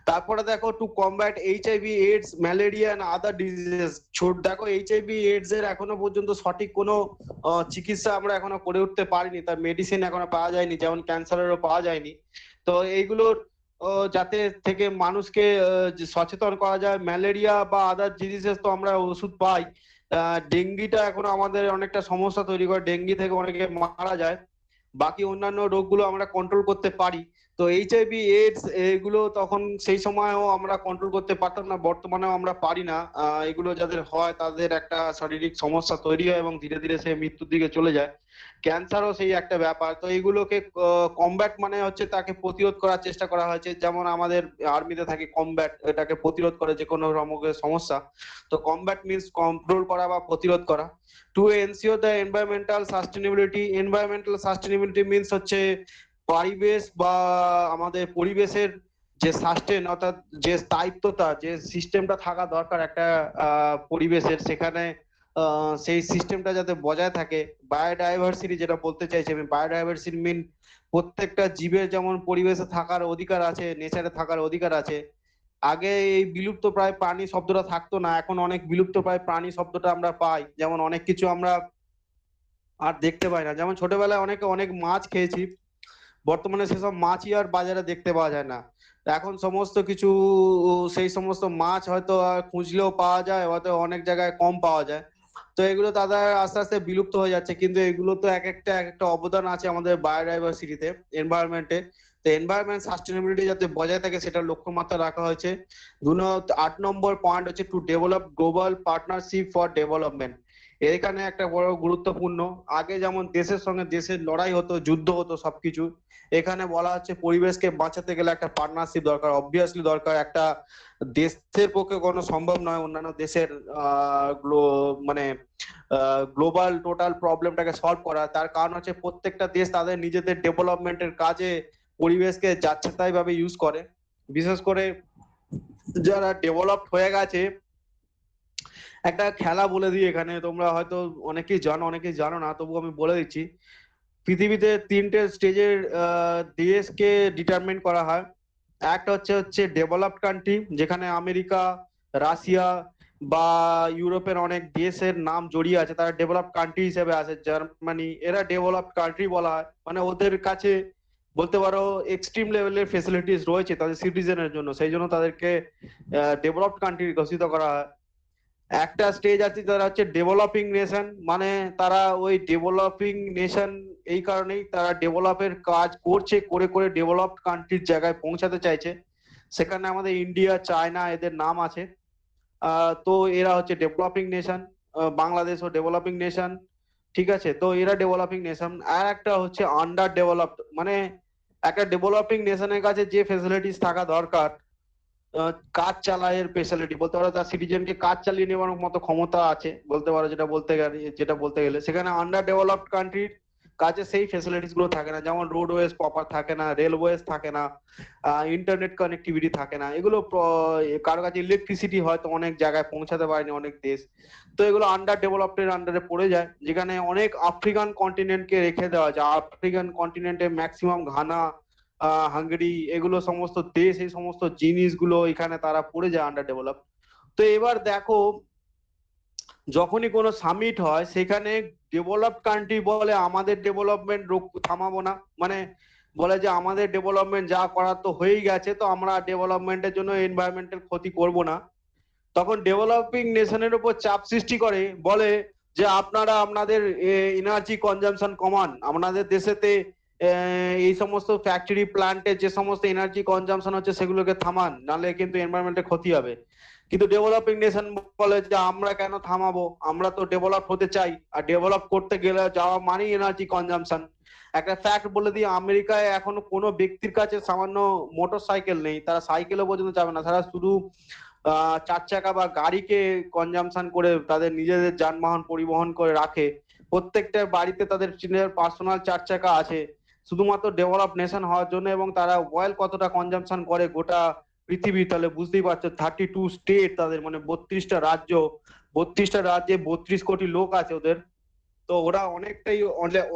[SPEAKER 1] তারপরে দেখো to combat HIV AIDS malaria and other diseases. ছোট দেখো এইচআইভি এইডস এর এখনো পর্যন্ত সঠিক কোনো চিকিৎসা আমরা এখনো করে উঠতে পারিনি, তার মেডিসিন এখনো পাওয়া যায়নি, যেমন ক্যান্সারেরও পাওয়া যায়নি। তো এইগুলোর যাতে থেকে মানুষকে যে সচেতন করা যায়। ম্যালেরিয়া বা আদার ডিজিজেস তো আমরা ওষুধ পাই। ডেঙ্গিটা এখনো আমাদের অনেকটা সমস্যা তৈরি করে, ডেঙ্গি থেকে অনেকে মারা যায়। বাকি অন্যান্য রোগগুলো আমরা কন্ট্রোল করতে পারি। তো এইচআইভি এইডস এগুলো তখন সেই সময়ও আমরা কন্ট্রোল করতে পারতাম না, বর্তমানেও আমরা পারি না। এগুলো যাদের হয় তাদের একটা শারীরিক সমস্যা তৈরি হয় এবং ধীরে ধীরে সে মৃত্যুর দিকে চলে যায়। ক্যান্সারও সেই একটা ব্যাপার। তো এইগুলোকে কমব্যাট মানে হচ্ছে তাকে প্রতিরোধ করার চেষ্টা করা হয়েছে, যেমন আমাদের আর্মিতে থাকে কমব্যাট, এটাকে প্রতিরোধ করে যে কোনো রকমের সমস্যা। তো কমব্যাট মিন্স কন্ট্রোল করা বা প্রতিরোধ করা। To ensure the environmental sustainability means হচ্ছে পরিবেশ বা আমাদের পরিবেশের যে সাস্টেন অর্থাৎ যে স্থায়িত্বতা, যে সিস্টেমটা থাকা দরকার একটা পরিবেশের, সেখানে সেই সিস্টেমটা যাতে বজায় থাকে। বায়োডাইভার্সিটি যেটা বলতে চাইছি আমি, বায়োডাইভার্সিটি মিন প্রত্যেকটা জীবের যেমন পরিবেশে থাকার অধিকার আছে, নেচারে থাকার অধিকার আছে। আগে এই বিলুপ্ত প্রায় প্রাণী শব্দটা থাকতো না, এখন অনেক বিলুপ্ত প্রায় প্রাণী শব্দটা আমরা পাই। যেমন অনেক কিছু আমরা আর দেখতে পাই না, যেমন ছোটবেলায় অনেকে অনেক মাছ খেয়েছি, বর্তমানে সেসব মাছই আর বাজারে দেখতে পাওয়া যায় না। এখন সমস্ত কিছু সেই সমস্ত মাছ হয়তো আর খুঁজলেও পাওয়া যায়, হয়তো অনেক জায়গায় কম পাওয়া যায়। তো এগুলো তাদের আস্তে আস্তে বিলুপ্ত হয়ে যাচ্ছে, কিন্তু এগুলো তো এক একটা অবদান আছে আমাদের বায়োডাইভার্সিটিতে, এনভায়রনমেন্টে। তো এনভায়রনমেন্ট সাস্টেনেবিলিটি যাতে বজায় থাকে সেটা লক্ষ্যমাত্রা রাখা হয়েছে। 8 নম্বর পয়েন্ট হচ্ছে to develop global partnership for development. এখানে একটা বড় গুরুত্বপূর্ণ। আগে যেমন দেশের সঙ্গে দেশের লড়াই হতো, যুদ্ধ হতো সবকিছু, এখানে বলা হচ্ছে পরিবেশকে বাঁচাতে গেলে একটা পার্টনারশিপ দরকার, অবভিয়াসলি দরকার। একটা দেশের পক্ষে কোনো সম্ভব নয় অন্যান্য দেশের মানে গ্লোবাল টোটাল প্রবলেমটাকে সলভ করা। তার কারণ হচ্ছে প্রত্যেকটা দেশ তাদের নিজেদের ডেভেলপমেন্টের কাজে পরিবেশকে যাচ্ছেতাই ভাবে ইউজ করে। বিশেষ করে যারা ডেভেলপড হয়ে গেছে, একটা খেলা বলে দিই এখানে, তোমরা হয়তো অনেকেই জানো অনেকেই জানো না, তবু আমি বলে দিচ্ছি। পৃথিবীতে 3টে স্টেজের দেশকে ডিটারমিন করা হয়। একটা হচ্ছে ডেভেলপড কান্ট্রি, যেখানে আমেরিকা, রাশিয়া বা ইউরোপের অনেক দেশের নাম জড়িয়ে আছে, তারা ডেভেলপড কান্ট্রি হিসেবে আছে। জার্মানি, এরা ডেভেলপড কান্ট্রি বলা হয়, মানে ওদের কাছে বলতে পারো এক্সট্রিম লেভেলের ফেসিলিটিস রয়েছে তাদের সিটিজেনের জন্য, সেই জন্য তাদেরকে ডেভেলপড কান্ট্রি ঘোষিত করা হয়। একটা স্টেজ আছে তারা হচ্ছে ডেভেলপিং নেশন, মানে তারা ওই ডেভেলপিং নেশন এই কারণেই তারা ডেভেলপের কাজ করছে, করে করে ডেভেলপড কান্ট্রির জায়গায় পৌঁছাতে চাইছে। সেখানে আমাদের ইন্ডিয়া, চায়না এদের নাম আছে। তো এরা হচ্ছে ডেভেলপিং নেশন। বাংলাদেশও ডেভেলপিং নেশন, ঠিক আছে। তো এরা ডেভেলপিং নেশন। আর একটা হচ্ছে আন্ডার ডেভেলপড, মানে একটা ডেভেলপিং নেশনের কাছে যে ফেসিলিটিস থাকা দরকার, কাজ চালায়ের স্পেশালিটি বলতে পারো, তার সিটিজেনকে কাজ চালিয়ে নেওয়ার মতো ক্ষমতা আছে বলতে পারো, যেটা বলতে গেলে সেখানে আন্ডার ডেভেলপড কান্ট্রির কাছে সেই ফেসিলিটিস গুলো থাকে না, যেমন রোডওয়েজ প্রপার থাকে না, রেলওয়েজ থাকে না, ইন্টারনেট কানেক্টিভিটি থাকে না, এগুলো কারো কাছে ইলেকট্রিসিটি হয়তো অনেক জায়গায় পৌঁছাতে পারেনি অনেক দেশ। তো এগুলো আন্ডার ডেভেলপডের আন্ডারে পড়ে যায়, যেখানে অনেক আফ্রিকান কন্টিনেন্টকে রেখে দেওয়া যায়। আফ্রিকান কন্টিনেন্টে ম্যাক্সিমাম ঘানা, হাঙ্গেরি, এগুলো সমস্ত দেশ, এই সমস্ত জিনিসগুলো এখানে তারা পড়ে যায় আন্ডার ডেভেলপ। তো এবার দেখো, যখনই কোনো সামিট হয় সেখানে ডেভেলপড কান্ট্রি বলে আমাদের ডেভেলপমেন্ট থামাবো না, মানে বলে যে আমাদের ডেভেলপমেন্ট যা করার তো হয়েই গেছে, তো আমরা ডেভেলপমেন্টের জন্য এনভায়রনমেন্টের ক্ষতি করব না। তখন ডেভেলপিং নেশনের উপর চাপ সৃষ্টি করে, বলে যে আপনারা আপনাদের এনার্জি কনজাম্পশন কমান, আপনাদের দেশেতে এই সমস্ত ফ্যাক্টরি প্ল্যান্টে যে সমস্ত এনার্জি কনজাম্পশন হচ্ছে সেগুলোকে থামান, নাহলে কিন্তু এনভায়রনমেন্টের ক্ষতি হবে। কিন্তু ডেভেলপিং নেশন বলে যে আমরা কেন থামাবো, আমরা তো ডেভেলপ হতে চাই, আর ডেভেলপ করতে গেলে যাওয়া মানেই এনার্জি কনজাম্পশন। একটা ফ্যাক্ট বলে দিই, আমেরিকায় এখনো কোনো ব্যক্তির কাছে সামান্য মোটর সাইকেল নেই, তারা সাইকেলও পর্যন্ত যাবে না, তারা শুধু 4 চাকা বা গাড়িকে কনজাম্পশন করে তাদের নিজেদের যানবাহন পরিবহন করে রাখে। প্রত্যেকটা বাড়িতে তাদের পার্সোনাল 4 চাকা আছে, শুধুমাত্র ডেভেলপ নেশন হওয়ার জন্য। এবং তারা অয়েল কতটা কনজাম্পশন করে গোটা পৃথিবী, তাহলে বুঝতেই পারছো 32 স্টেট তাদের, মানে 32টা রাজ্য, 32টা রাজ্যে 32 কোটি লোক আছে ওদের। তো ওরা অনেকটাই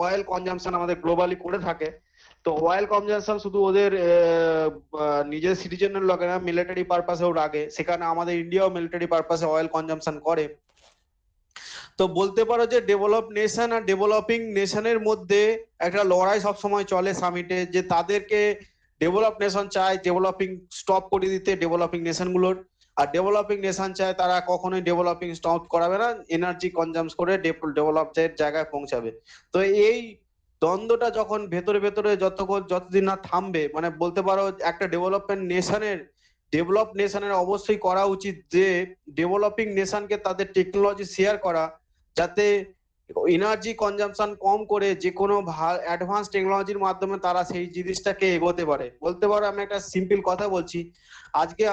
[SPEAKER 1] অয়েল কনজাম্পশন আমাদের গ্লোবালি করে থাকে। তো অয়েল কনজাম্পশন শুধু ওদের নিজের সিটিজেনের লাগে না, মিলিটারি পারপাসেও রাখে, সেখানে আমাদের ইন্ডিয়াও মিলিটারি পারপাসে অয়েল কনজাম্পশন করে। তো বলতে পারো যে ডেভেলপ নেশন আর ডেভেলপিং নেশনের মধ্যে একটা লড়াই সবসময় চলে সামিটে, যে তাদেরকে ডেভেলপ নেশন চায় ডেভেলপিং স্টপ করে দিতে ডেভেলপিং নেশন গুলোর, আর ডেভেলপিং নেশন চায় তারা কখনোই ডেভেলপিং স্টপ করাবে না, এনার্জি কনজাম্প করে ডেভেলপের জায়গায় পৌঁছাবে। তো এই দ্বন্দ্বটা যখন ভেতরে ভেতরে যতদিন না থামবে, মানে বলতে পারো একটা ডেভেলপ নেশনের অবশ্যই করা উচিত যে ডেভেলপিং নেশনকে তাদের টেকনোলজি শেয়ার করা, যাতে এনার্জি কনজাম্পশন কম করে যে কোনো অ্যাডভান্স টেকনোলজির মাধ্যমে তারা সেই জিনিসটাকে এগোতে পারে। বলতে পারো আমি একটা সিম্পল কথা বলছি, আজকে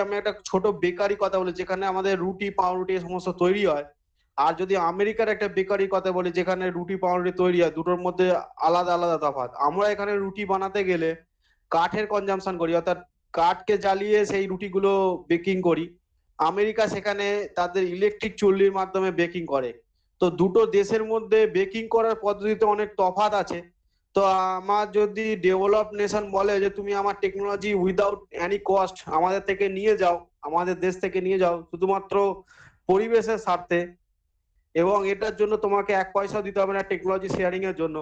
[SPEAKER 1] আমি একটা ছোট বেকারি কথা বলি যেখানে আমাদের রুটি পাউরুটি এই সমস্ত তৈরি হয়, আর যদি আমেরিকার একটা বেকারি কথা বলি যেখানে রুটি পাউরুটি তৈরি হয়, দুটোর মধ্যে আলাদা আলাদা তফাৎ। আমরা এখানে রুটি বানাতে গেলে কাঠের কনজাম্পশন করি, অর্থাৎ কাঠকে জ্বালিয়ে সেই রুটিগুলো বেকিং করি। আমেরিকা সেখানে তাদের ইলেকট্রিক চুল্লির মাধ্যমে বেকিং করে। তো দুটো দেশের মধ্যে বেকিং করার পদ্ধতিতে অনেক তফাৎ আছে। তো আমার যদি ডেভেলপ নেশন বলে যে তুমি আমার টেকনোলজি উইদাউট এনি কস্ট আমাদের থেকে নিয়ে যাও, আমাদের দেশ থেকে নিয়ে যাও শুধুমাত্র পরিবেশের স্বার্থে, এবং এটার জন্য তোমাকে 1 পয়সা দিতে হবে না টেকনোলজি শেয়ারিং এর জন্য,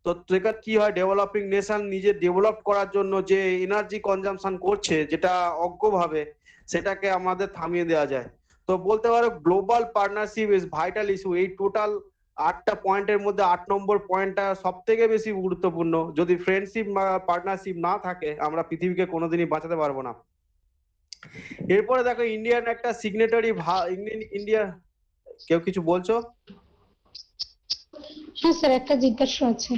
[SPEAKER 1] তো সেটা কি হয়, ডেভেলপিং নেশন নিজে ডেভেলপ করার জন্য যে এনার্জি কনজাম্পশন করছে যেটা অজ্ঞভাবে, সেটাকে আমাদের থামিয়ে দেওয়া যায়। তো বলতে পারো global partnership is vital issue. এই টোটাল 8টা পয়েন্টের মধ্যে 8 নম্বর পয়েন্টটা সব থেকে বেশি গুরুত্বপূর্ণ। যদি ফ্রেন্ডশিপ বা পার্টনারশিপ না থাকে আমরা পৃথিবীকে কোনোদিনই বাঁচাতে পারবো না। এরপরে দেখো ইন্ডিয়ান একটা সিগনেটারি ইন্ডিয়া, কেউ কিছু বলছো?
[SPEAKER 2] হ্যাঁ স্যার, একটা জিজ্ঞাসা আছে।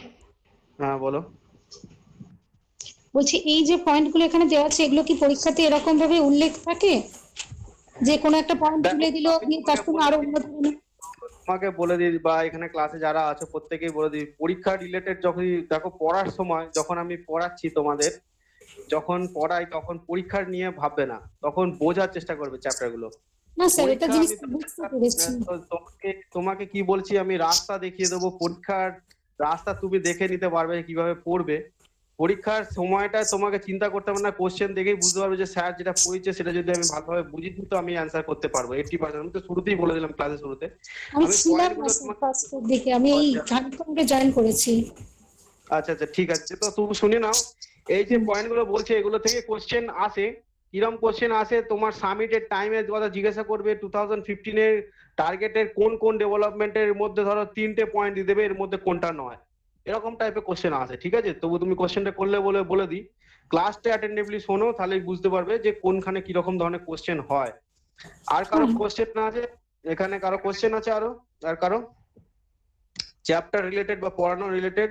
[SPEAKER 1] হ্যাঁ বলো।
[SPEAKER 2] বলছি এই যে পয়েন্টগুলো এখানে দেওয়া আছে এগুলো কি পরীক্ষাতে এরকম ভাবে উল্লেখ থাকে যে কোনো একটা পয়েন্ট
[SPEAKER 1] দেখো
[SPEAKER 2] তুলে দিল তার সঙ্গে আরো অন্য ধরনের?
[SPEAKER 1] তোমাকে বলে দিই, বা এখানে ক্লাসে যারা আছে প্রত্যেকেই বলে দিই, পরীক্ষা রিলেটেড যখন দেখো পড়ার সময় যখন আমি পড়াচ্ছি তোমাদের, যখন পড়াই তখন পরীক্ষার নিয়ে ভাববে না, তখন বোঝার চেষ্টা করবে চ্যাপ্টার গুলো।
[SPEAKER 2] না স্যার, এটা
[SPEAKER 1] পরীক্ষা
[SPEAKER 2] জিনিস
[SPEAKER 1] আমি
[SPEAKER 2] বুঝতে পেরেছি।
[SPEAKER 1] তোমাকে তোমাকে কি বলছি, আমি রাস্তা দেখিয়ে দেবো, পরীক্ষার রাস্তা তুমি দেখে নিতে পারবে কিভাবে পড়বে। পরীক্ষার সময়টা তোমাকে চিন্তা করতে হবে না, কোশ্চেন দেখেই বুঝতে পারবে যে স্যার যেটা পড়িয়েছে সেটা যদি আমি ভালোভাবে বুঝি তো আমি অ্যান্সার করতে পারবো 80%। আমি তো শুরুতেই বলে দিলাম ক্লাসের শুরুতে।
[SPEAKER 2] আমি
[SPEAKER 1] আমি
[SPEAKER 2] ছিলাম
[SPEAKER 1] পয়েন্ট
[SPEAKER 2] না
[SPEAKER 1] গুলো
[SPEAKER 2] স্যার
[SPEAKER 1] তোমাকে,
[SPEAKER 2] ফার্স্টের দিকে, আমি এই
[SPEAKER 1] আচ্ছা
[SPEAKER 2] খানিকক্ষণ জয়েন করেছি।
[SPEAKER 1] আচ্ছা আচ্ছা ঠিক আছে, তো তুমি শুনে নাও। এই যে পয়েন্ট গুলো বলছে এগুলো থেকে কোশ্চেন আসে। কিরম কোশ্চেন আসে, তোমার সামিটের টাইমের কথা জিজ্ঞাসা করবে, 2015-এর টার্গেটের কোন কোন ডেভেলপমেন্টের মধ্যে ধরো 3টে পয়েন্ট দিয়ে দেবে, এর মধ্যে কোনটা নয়, এরকম টাইপের কোশ্চেন আসে। ঠিক আছে, তবু তুমি কোশ্চেনটা করলে বলে বলে দিই, ক্লাসটা অ্যাটেন্টিভলি শোনো, তাহলেই বুঝতে পারবে যে কোনখানে কিরকম ধরনের কোশ্চেন হয়। আর কারো কোশ্চেন না আছে এখানে? কারো কোশ্চেন আছে আরো? আর কারো চ্যাপ্টার রিলেটেড বা পড়ানো রিলেটেড?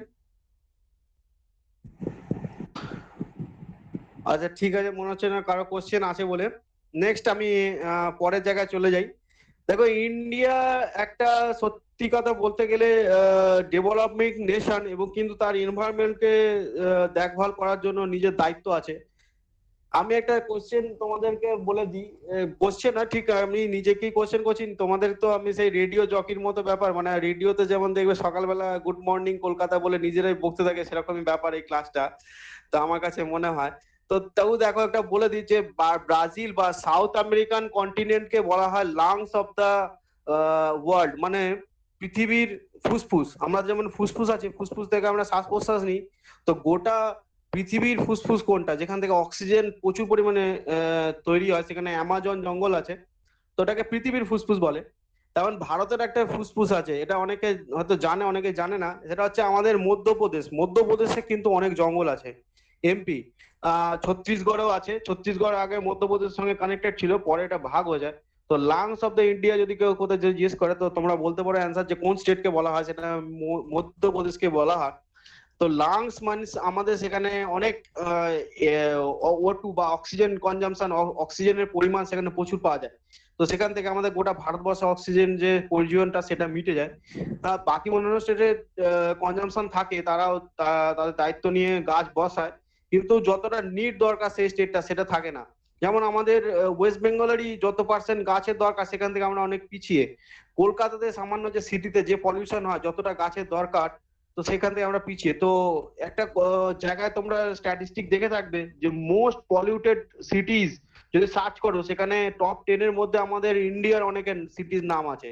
[SPEAKER 1] আচ্ছা ঠিক আছে, মনে হচ্ছে না কারো কোশ্চেন আছে বলে। নেক্সট আমি পরের জায়গায় চলে যাই। দেখো ইন্ডিয়া একটা সত্যি কথা বলতে গেলে ডেভেলপিং নেশন, এবং কিন্তু তার এনভায়রনমেন্টকে দেখভাল করার জন্য নিজের দায়িত্ব আছে। আমি একটা কোশ্চেন তোমাদেরকে বলে দিই, কোশ্চেন না ঠিক, আমি নিজেকেই কোশ্চেন করছি তোমাদের। তো আমি সেই রেডিও জকির মতো ব্যাপার, মানে রেডিওতে যেমন দেখবে সকালবেলা গুড মর্নিং কলকাতা বলে নিজেরাই বকতে থাকে, সেরকমই ব্যাপার এই ক্লাসটা, তো আমার কাছে মনে হয়। তো তাও দেখো একটা বলে দিই যে ব্রাজিল বা সাউথ আমেরিকান কন্টিনেন্টকে বলা হয় লাংস অফ দা ওয়ার্ল্ড, মানে পৃথিবীর ফুসফুস। আমরা যেমন ফুসফুস আছে, ফুসফুস থেকে আমরা শ্বাস প্রশ্বাস নিই, তো গোটা পৃথিবীর ফুসফুস কোনটা, যেখান থেকে অক্সিজেন প্রচুর পরিমাণে তৈরি হয়, সেখানে অ্যামাজন জঙ্গল আছে, তো ওটাকে পৃথিবীর ফুসফুস বলে। তেমন ভারতের একটা ফুসফুস আছে, এটা অনেকে হয়তো জানে অনেকে জানে না, সেটা হচ্ছে আমাদের মধ্যপ্রদেশ। মধ্যপ্রদেশে কিন্তু অনেক জঙ্গল আছে। এমপি, ছত্তিশগড়েও আছে, ছত্তিশগড় আগে মধ্যপ্রদেশের সঙ্গে কানেক্টেড ছিল, পরে এটা ভাগ হয়ে যায়। তো লাংস অফ দ্য ইন্ডিয়া যদি কেউ কোথাও জিজ্ঞেস করে, তো তোমরা বলতে পারো অ্যান্সার যে কোন স্টেটকে বলা হয়, সেটা মধ্যপ্রদেশকে বলা হয়। তো লাংস মানে আমাদের সেখানে অনেক O2 বা অক্সিজেন কনজাম্পশন, অক্সিজেনের পরিমাণ সেখানে প্রচুর পাওয়া যায়। তো সেখান থেকে আমাদের গোটা ভারতবর্ষে অক্সিজেন যে প্রয়োজনটা সেটা মিটে যায়। বাকি অন্যান্য স্টেটে কনজাম্পশন থাকে, তারাও তাদের দায়িত্ব নিয়ে গাছ বসায়, কিন্তু যতটা নিট দরকার সেই স্টেটটা সেটা থাকে না। যেমন আমাদের ওয়েস্ট বেঙ্গলেরই যত পার্সেন্ট গাছের দরকার সেখান থেকে আমরা অনেক পিছিয়ে। কলকাতাতে সামান্য যে সিটিতে যে পলিউশন হয় যতটা গাছের দরকার, তো সেখান থেকে আমরা পিছিয়ে। তো একটা জায়গায় তোমরা স্ট্যাটিস্টিক দেখে থাকবে যে মোস্ট পলিউটেড সিটিজ যদি সার্চ করো সেখানে টপ 10 এর মধ্যে আমাদের ইন্ডিয়ার অনেক সিটির নাম আছে।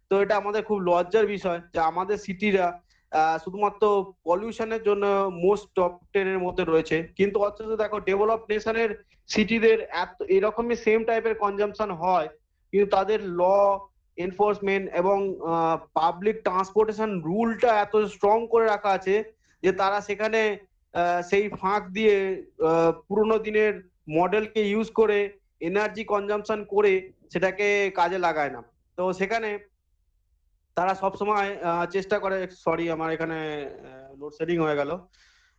[SPEAKER 1] তো এটা আমাদের খুব লজ্জার বিষয় যে আমাদের সিটিরা শুধুমাত্র পলিউশনের জন্য মোস্ট টপ 10 এর মধ্যে রয়েছে, কিন্তু অথচ দেখো ডেভেলপ নেশনের সিটিদের এত এরকমই সেম টাইপের কনজাম্পশন হয়, কিন্তু তাদের ল এনফোর্সমেন্ট এবং পাবলিক ট্রান্সপোর্টেশন রুলটা এত স্ট্রং করে রাখা আছে যে তারা সেখানে সেই ফাঁক দিয়ে পুরোনো দিনের মডেলকে ইউজ করে এনার্জি কনজাম্পশন করে সেটাকে কাজে লাগায় না। তো সেখানে তারা সব সময় চেষ্টা করে। সরি, আমার এখানে লোডশেডিং হয়ে গেল,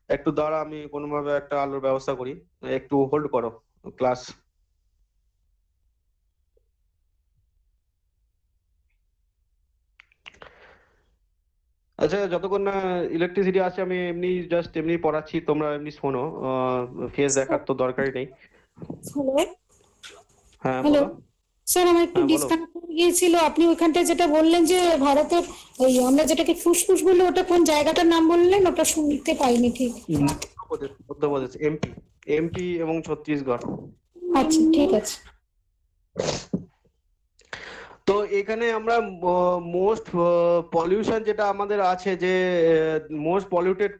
[SPEAKER 1] একটু দাঁড়া, আমি কোনোভাবে একটা আলোর ব্যবস্থা করি, একটু হোল্ড করো ক্লাস। আচ্ছা, যতক্ষণ না ইলেকট্রিসিটি আছে আমি এমনি জাস্ট এমনি পড়াচ্ছি, তোমরা এমনি শোনো, ফেস দেখার তো দরকারই নেই।
[SPEAKER 2] হ্যালো।
[SPEAKER 1] হ্যাঁ
[SPEAKER 2] হ্যালো
[SPEAKER 1] বলো।
[SPEAKER 2] স্যার, আমার একটু
[SPEAKER 1] হ্যাঁ বলো।
[SPEAKER 2] ডিসকানেক্ট হয়ে গিয়েছিল। আপনি ওইখানটা যেটা বললেন যে ভারতের ওই আমরা যেটাকে ফুসফুস বলি, ওটা কোন জায়গাটার নাম বললেন? ওটা শুনতে পাইনি ঠিক।
[SPEAKER 1] মধ্যপ্রদেশ, মধ্যপ্রদেশ, এমপি। এমপি এবং ছত্তিশগড়।
[SPEAKER 2] আচ্ছা, ঠিক আছে।
[SPEAKER 1] তো এখানে আমরা মোস্ট পলিউশন যেটা আমাদের আছে, যে মোস্ট পলিউটেড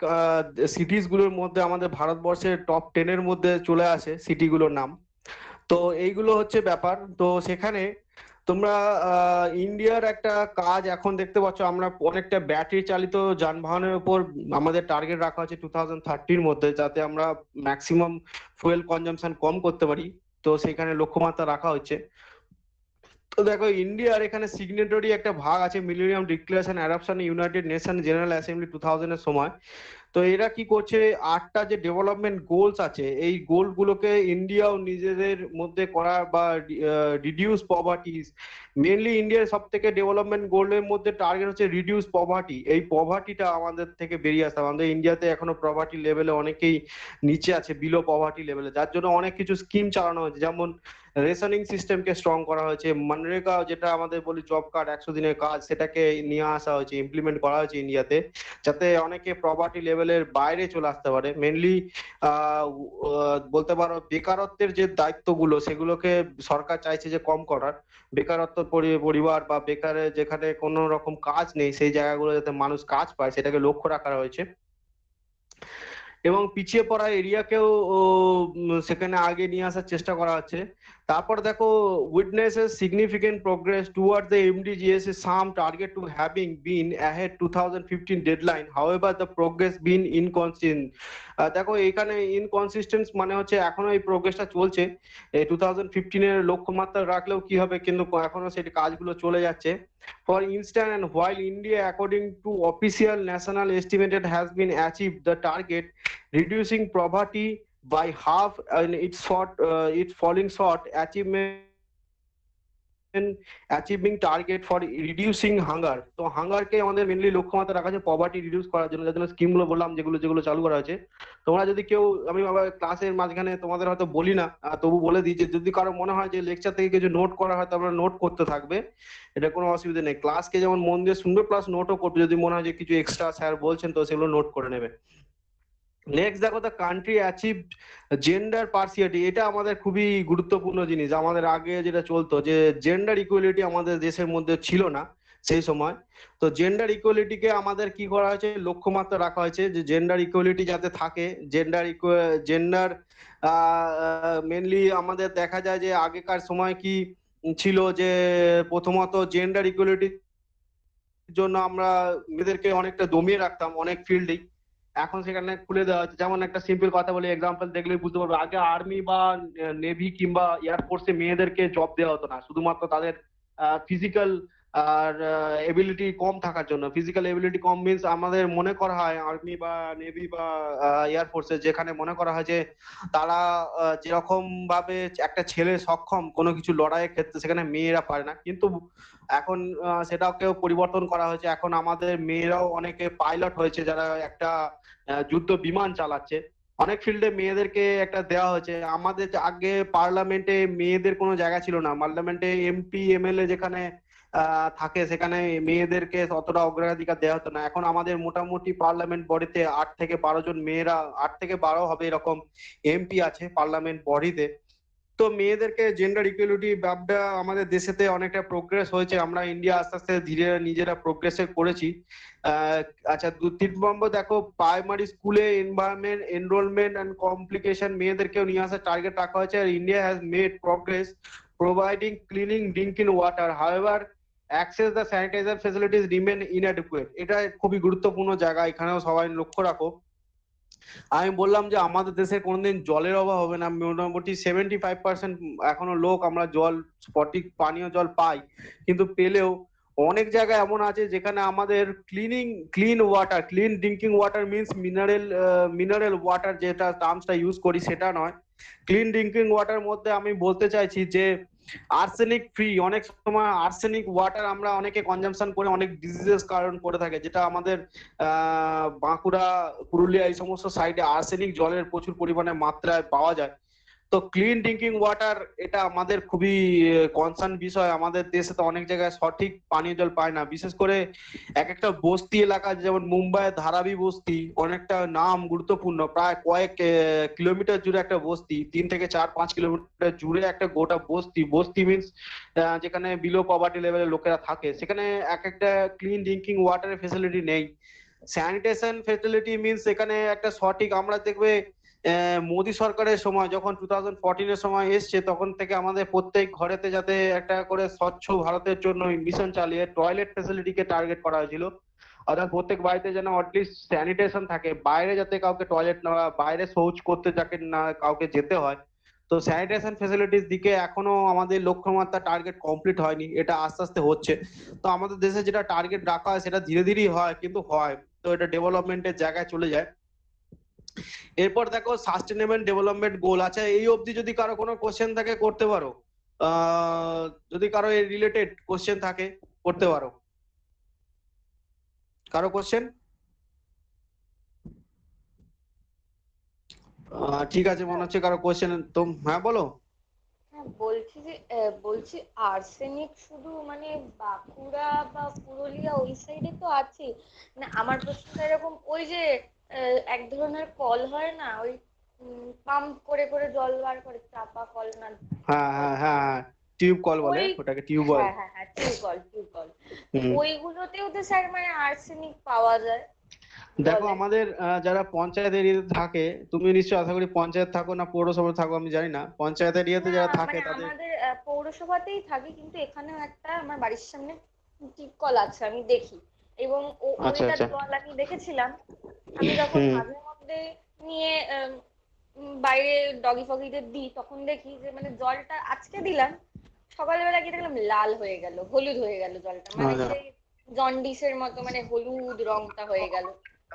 [SPEAKER 1] সিটিজ গুলোর মধ্যে আমাদের ভারতবর্ষের টপ 10 এর মধ্যে চলে আসে সিটিগুলোর নাম। তো এইগুলো হচ্ছে ব্যাপার। তো সেখানে তোমরা ইন্ডিয়ার একটা কাজ এখন দেখতে পাচ্ছ, আমরা অনেকটা ব্যাটারি চালিত যানবাহনের উপর আমাদের টার্গেট রাখা হচ্ছে 2030-র মধ্যে, যাতে আমরা ম্যাক্সিমাম ফুয়েল কনজাম্পশন কম করতে পারি। তো সেখানে লক্ষ্যমাত্রা রাখা হচ্ছে। তো দেখো, ইন্ডিয়ার এখানে সিগনেটরি একটা ভাগ আছে millennium declaration adoption United nation general assembly 2000 এর সময়। তো এরা কি করছে, 8টা যে ডেভেলপমেন্ট গোলস আছে এই গোল গুলোকে ইন্ডিয়াও নিজেদের মধ্যে করা, বা রিডিউস পভার্টিস। মেনলি ইন্ডিয়ার সব থেকে ডেভেলপমেন্ট গোলের মধ্যে টার্গেট হচ্ছে রিডিউস পভার্টি। এই পভার্টিটা আমাদের থেকে বেরিয়ে আসতে হবে। আমাদের ইন্ডিয়াতে এখনো পভার্টি লেভেলে অনেকেই নিচে আছে, বিলো পভার্টি লেভেলে, যার জন্য অনেক কিছু স্কিম চালানো হয়েছে। যেমন রেশনিং সিস্টেমকে স্ট্রং করা হয়েছে, মনরেগা যেটা আমাদের বলি জব কার্ড, 100 দিনের কাজ, সেটাকে নিয়ে আসা হয়েছে, ইমপ্লিমেন্ট করা হয়েছে ইন্ডিয়াতে, যাতে অনেকে প্রপার্টি লেভেলের বাইরে চলে আসতে পারে। মেনলি বলতে পারো বেকারত্বের যে দায়িত্বগুলো সেগুলোকে সরকার চাইছে যে কম করার। বেকারত্ব পরিবার বা বেকারের যেখানে কোনো রকম কাজ নেই সেই জায়গাগুলো যাতে মানুষ কাজ পায় সেটাকে লক্ষ্য রাখা হয়েছে। এবং পিছিয়ে পড়া এরিয়াকেও সেখানে আগে নিয়ে আসার চেষ্টা করা হচ্ছে। তারপর দেখো, witnesses significant progress toward the MDGs, some target to having been ahead 2015 deadline, however the progress been inconsistent। দেখো এখানে ইনকনসিস্টেন্স মানে হচ্ছে এখনো এই প্রোগ্রেসটা চলছে। এই 2015-এর লক্ষ্যমাত্রা রাখলেও কি হবে, কিন্তু এখনো সেই কাজগুলো চলে যাচ্ছে। For instance, and while India, according to official national estimated, has been achieved the target, reducing poverty by half, and it's falling short achieving target for reducing hunger। তো হাঙ্গারকে আমাদের মেনলি লক্ষ্যমাত্রা রাখা আছে পভার্টি রিডিউস করার জন্য, যার জন্য scheme গুলো বললাম যেগুলো যেগুলো চালু করা হয়েছে। তোমরা যদি কেউ, আমি আবার ক্লাসের মাঝখানে তোমাদের হয়তো বলি না, তবু বলে দিই যে যদি কারো মনে হয় যে লেকচার থেকে কিছু নোট করা হয়, তোমরা নোট করতে থাকবে, এটা কোনো অসুবিধা নেই। ক্লাসকে যেমন মন দিয়ে শুনবে প্লাস নোটও করবে, যদি মনে হয় যে কিছু এক্সট্রা স্যার বলছেন তো সেগুলো নোট করে নেবে। নেক্সট দেখো, the country achieve gender partiality. এটা আমাদের খুবই গুরুত্বপূর্ণ জিনিস। আমাদের আগে যেটা চলতো যে জেন্ডার ইকুয়ালিটি আমাদের দেশের মধ্যে ছিল না সেই সময়। তো জেন্ডার ইকুয়ালিটিকে আমাদের কি করা হয়েছে, লক্ষ্যমাত্রা রাখা হয়েছে যে জেন্ডার ইকুয়ালিটি যাতে থাকে। জেন্ডার মেনলি আমাদের দেখা যায় যে আগেকার সময় কি ছিল, যে প্রথমত জেন্ডার ইকুয়ালিটির জন্য আমরা মেয়েদেরকে অনেকটা দমিয়ে রাখতাম অনেক ফিল্ডেই। এখন সেখানে খুলে দেওয়া হচ্ছে। যেমন একটা সিম্পল কথা বলি, এক্সাম্পল দেখলেই বুঝতে পারবে। আগে আর্মি বা নেভি কিংবা এয়ারফোর্সে মেয়েদেরকে জব দেওয়া হতো না, শুধুমাত্র তাদের ফিজিক্যাল আর এবিলিটি কম থাকার জন্য। ফিজিক্যাল এবিলিটি কম মিন্স আমাদের মনে করা হয় আর্মি বা নেভি বা এয়ারফোর্সে, যেখানে মনে করা হয় যে তারা যেরকম ভাবে একটা ছেলে সক্ষম কোনো কিছু লড়াইয়ের ক্ষেত্রে, সেখানে মেয়েরা পারে না। কিন্তু এখন সেটাকেও পরিবর্তন করা হয়েছে। এখন আমাদের মেয়েরাও অনেকে পাইলট হয়েছে, যারা একটা যুদ্ধ বিমান চালাচ্ছে। অনেক ফিল্ডে মেয়েদেরকে একটা দেওয়া হয়েছে। আমাদের আগে পার্লামেন্টে মেয়েদের কোনো জায়গা ছিল না, পার্লামেন্টে এমপি এমএলএ যেখানে থাকে সেখানে মেয়েদেরকে অতটা অগ্রাধিকার দেওয়া হতো না। এখন আমাদের মোটামুটি পার্লামেন্ট বডিতে 8 থেকে 12 জন মেয়েরা, 8 থেকে 12 হবে এরকম এমপি আছে পার্লামেন্ট বডিতে। তো মেয়েদেরকে জেন্ডার ইকুয়ালিটি ব্যাপারটা আমাদের দেশেতে অনেকটা প্রোগ্রেস হয়েছে, আমরা ইন্ডিয়া আস্তে আস্তে ধীরে নিজেরা প্রোগ্রেস করেছি। আহ, আচ্ছা 3 নম্বর দেখো, প্রাইমারি স্কুলে এনভায়রনমেন্ট এনরোলমেন্ট এন্ড কমপ্লিকেশন মেয়েদেরকেও নিয়ে আসার টার্গেট রাখা হয়েছে। আর India has made progress providing cleaning drinking water, however access the sanitiser facilities remain inadequate. এটা খুবই গুরুত্বপূর্ণ জায়গা, এখানেও সবাই লক্ষ্য রাখো। আমি বললাম যে আমাদের দেশে কোনোদিন জলের অভাব হবে না, মোটামুটি 75% এখনো লোক আমরা জল, সঠিক পানীয় জল পাই, কিন্তু পেলেও অনেক জায়গা এমন আছে যেখানে আমাদের clean water, clean drinking water means mineral water যেটা টার্মসটা ইউজ করি সেটা নয়। ক্লিন ড্রিঙ্কিং ওয়াটার মধ্যে আমি বলতে চাইছি যে আর্সেনিক ফ্রি, অনেক সময় আর্সেনিক ওয়াটার আমরা অনেকে কনজাম্পশন করে অনেক ডিজিজেস কারণ করে থাকে, যেটা আমাদের বাঁকুড়া পুরুলিয়া এই সমস্ত সাইডে আর্সেনিক জলের প্রচুর পরিমাণে মাত্রায় পাওয়া যায়। তো ক্লিন ড্রিঙ্কিং ওয়াটার এটা আমাদের খুবই কনসার্ন বিষয়। আমাদের দেশে তো অনেক জায়গায় সঠিক পানীয় জল পায় না, বিশেষ করে এক একটা বস্তি এলাকা, যেমন মুম্বাইয়ের ধারাবি বস্তি অনেকটা নাম গুরুত্বপূর্ণ, প্রায় কয়েক কিলোমিটার জুড়ে একটা বস্তি, 3 থেকে 4-5 কিলোমিটার জুড়ে একটা গোটা বস্তি। বস্তি মিনস যেখানে বিলো পভার্টি লেভেলের লোকেরা থাকে, সেখানে এক একটা ক্লিন ড্রিঙ্কিং ওয়াটারের ফেসিলিটি নেই। স্যানিটেশন ফেসিলিটি মিনস এখানে একটা সঠিক, আমরা দেখবে মোদী সরকারের সময় যখন 2014-এর সময় এসছে, তখন থেকে আমাদের প্রত্যেক ঘরেতে যাতে একটা করে স্বচ্ছ ভারতের জন্য মিশন চালিয়ে টয়লেট ফেসিলিটিকে টার্গেট করা হয়েছিল। অর্থাৎ প্রত্যেক বাড়িতে যেন অ্যাটলিস্ট স্যানিটেশন থাকে, বাইরে যাতে কাউকে টয়লেট না, বাইরে শৌচ করতে যাকে না কাউকে যেতে হয়। তো স্যানিটেশন ফেসিলিটির দিকে এখনো আমাদের লক্ষ্যমাত্রা টার্গেট কমপ্লিট হয়নি, এটা আস্তে আস্তে হচ্ছে। তো আমাদের দেশে যেটা টার্গেট রাখা হয় সেটা ধীরে ধীরেই হয়, কিন্তু হয়, তো এটা ডেভেলপমেন্টের জায়গায় চলে যায়। এরপর দেখো সাস্টেনেবল ডেভেলপমেন্ট গোল আছে, এই অবধি যদি কারো কোনো কোশ্চেন থাকে করতে পারো। যদি কারো এর রিলেটেড কোশ্চেন থাকে করতে পারো। কারো কোশ্চেন? ঠিক আছে, মনে হচ্ছে কারো কোশ্চেন। তো হ্যাঁ বলো।
[SPEAKER 3] হ্যাঁ বলছি যে বলছি আর্সেনিক শুধু মানে বাঁকুড়া বা পুরুলিয়া ওই সাইডে তো আছে, মানে আমার প্রশ্নটা এরকম, ওই যে এক ধরনের কল হয় না, ওই পাম্প করে করে জল বার করে, চাপা কল না
[SPEAKER 1] হ্যাঁ
[SPEAKER 3] কল,
[SPEAKER 1] হ্যাঁ হ্যাঁ হ্যাঁ, টিউব কল বলে
[SPEAKER 3] ওই
[SPEAKER 1] ওটাকে, টিউবওয়েল।
[SPEAKER 3] হ্যাঁ হ্যাঁ হ্যাঁ টিউবকল টিউবকল,
[SPEAKER 1] হুম।
[SPEAKER 3] ওইগুলোতেও তো স্যার মানে আর্সেনিক পাওয়া যায়
[SPEAKER 1] দেখো
[SPEAKER 3] জলে।
[SPEAKER 1] আমাদের যারা পঞ্চায়েত এরিয়াতে থাকে, তুমি নিশ্চয়ই আশা করি পঞ্চায়েত থাকো না পৌরসভা থাকো আমি জানি না, পঞ্চায়েত এরিয়াতে
[SPEAKER 3] না
[SPEAKER 1] যারা থাকে
[SPEAKER 3] মানে
[SPEAKER 1] তাদের।
[SPEAKER 3] আমাদের পৌরসভাতেই থাকি, কিন্তু এখানেও একটা আমার বাড়ির সামনে টিপকল আছে আমি দেখি, এবং
[SPEAKER 1] আচ্ছা
[SPEAKER 3] ওইটার
[SPEAKER 1] আচ্ছা।
[SPEAKER 3] জল আমি দেখেছিলাম। আমি যখন
[SPEAKER 1] হুম।
[SPEAKER 3] মাঝে মধ্যে নিয়ে বাইরে ডগি ফগিদের দিই, তখন দেখি যে মানে জলটা আজকে দিলাম, সকালবেলা গিয়ে দেখলাম লাল হয়ে গেল, হলুদ হয়ে গেল জলটা, মানে
[SPEAKER 1] আচ্ছা।
[SPEAKER 3] সেই জন্ডিসের মতো মানে হলুদ রংটা হয়ে গেল।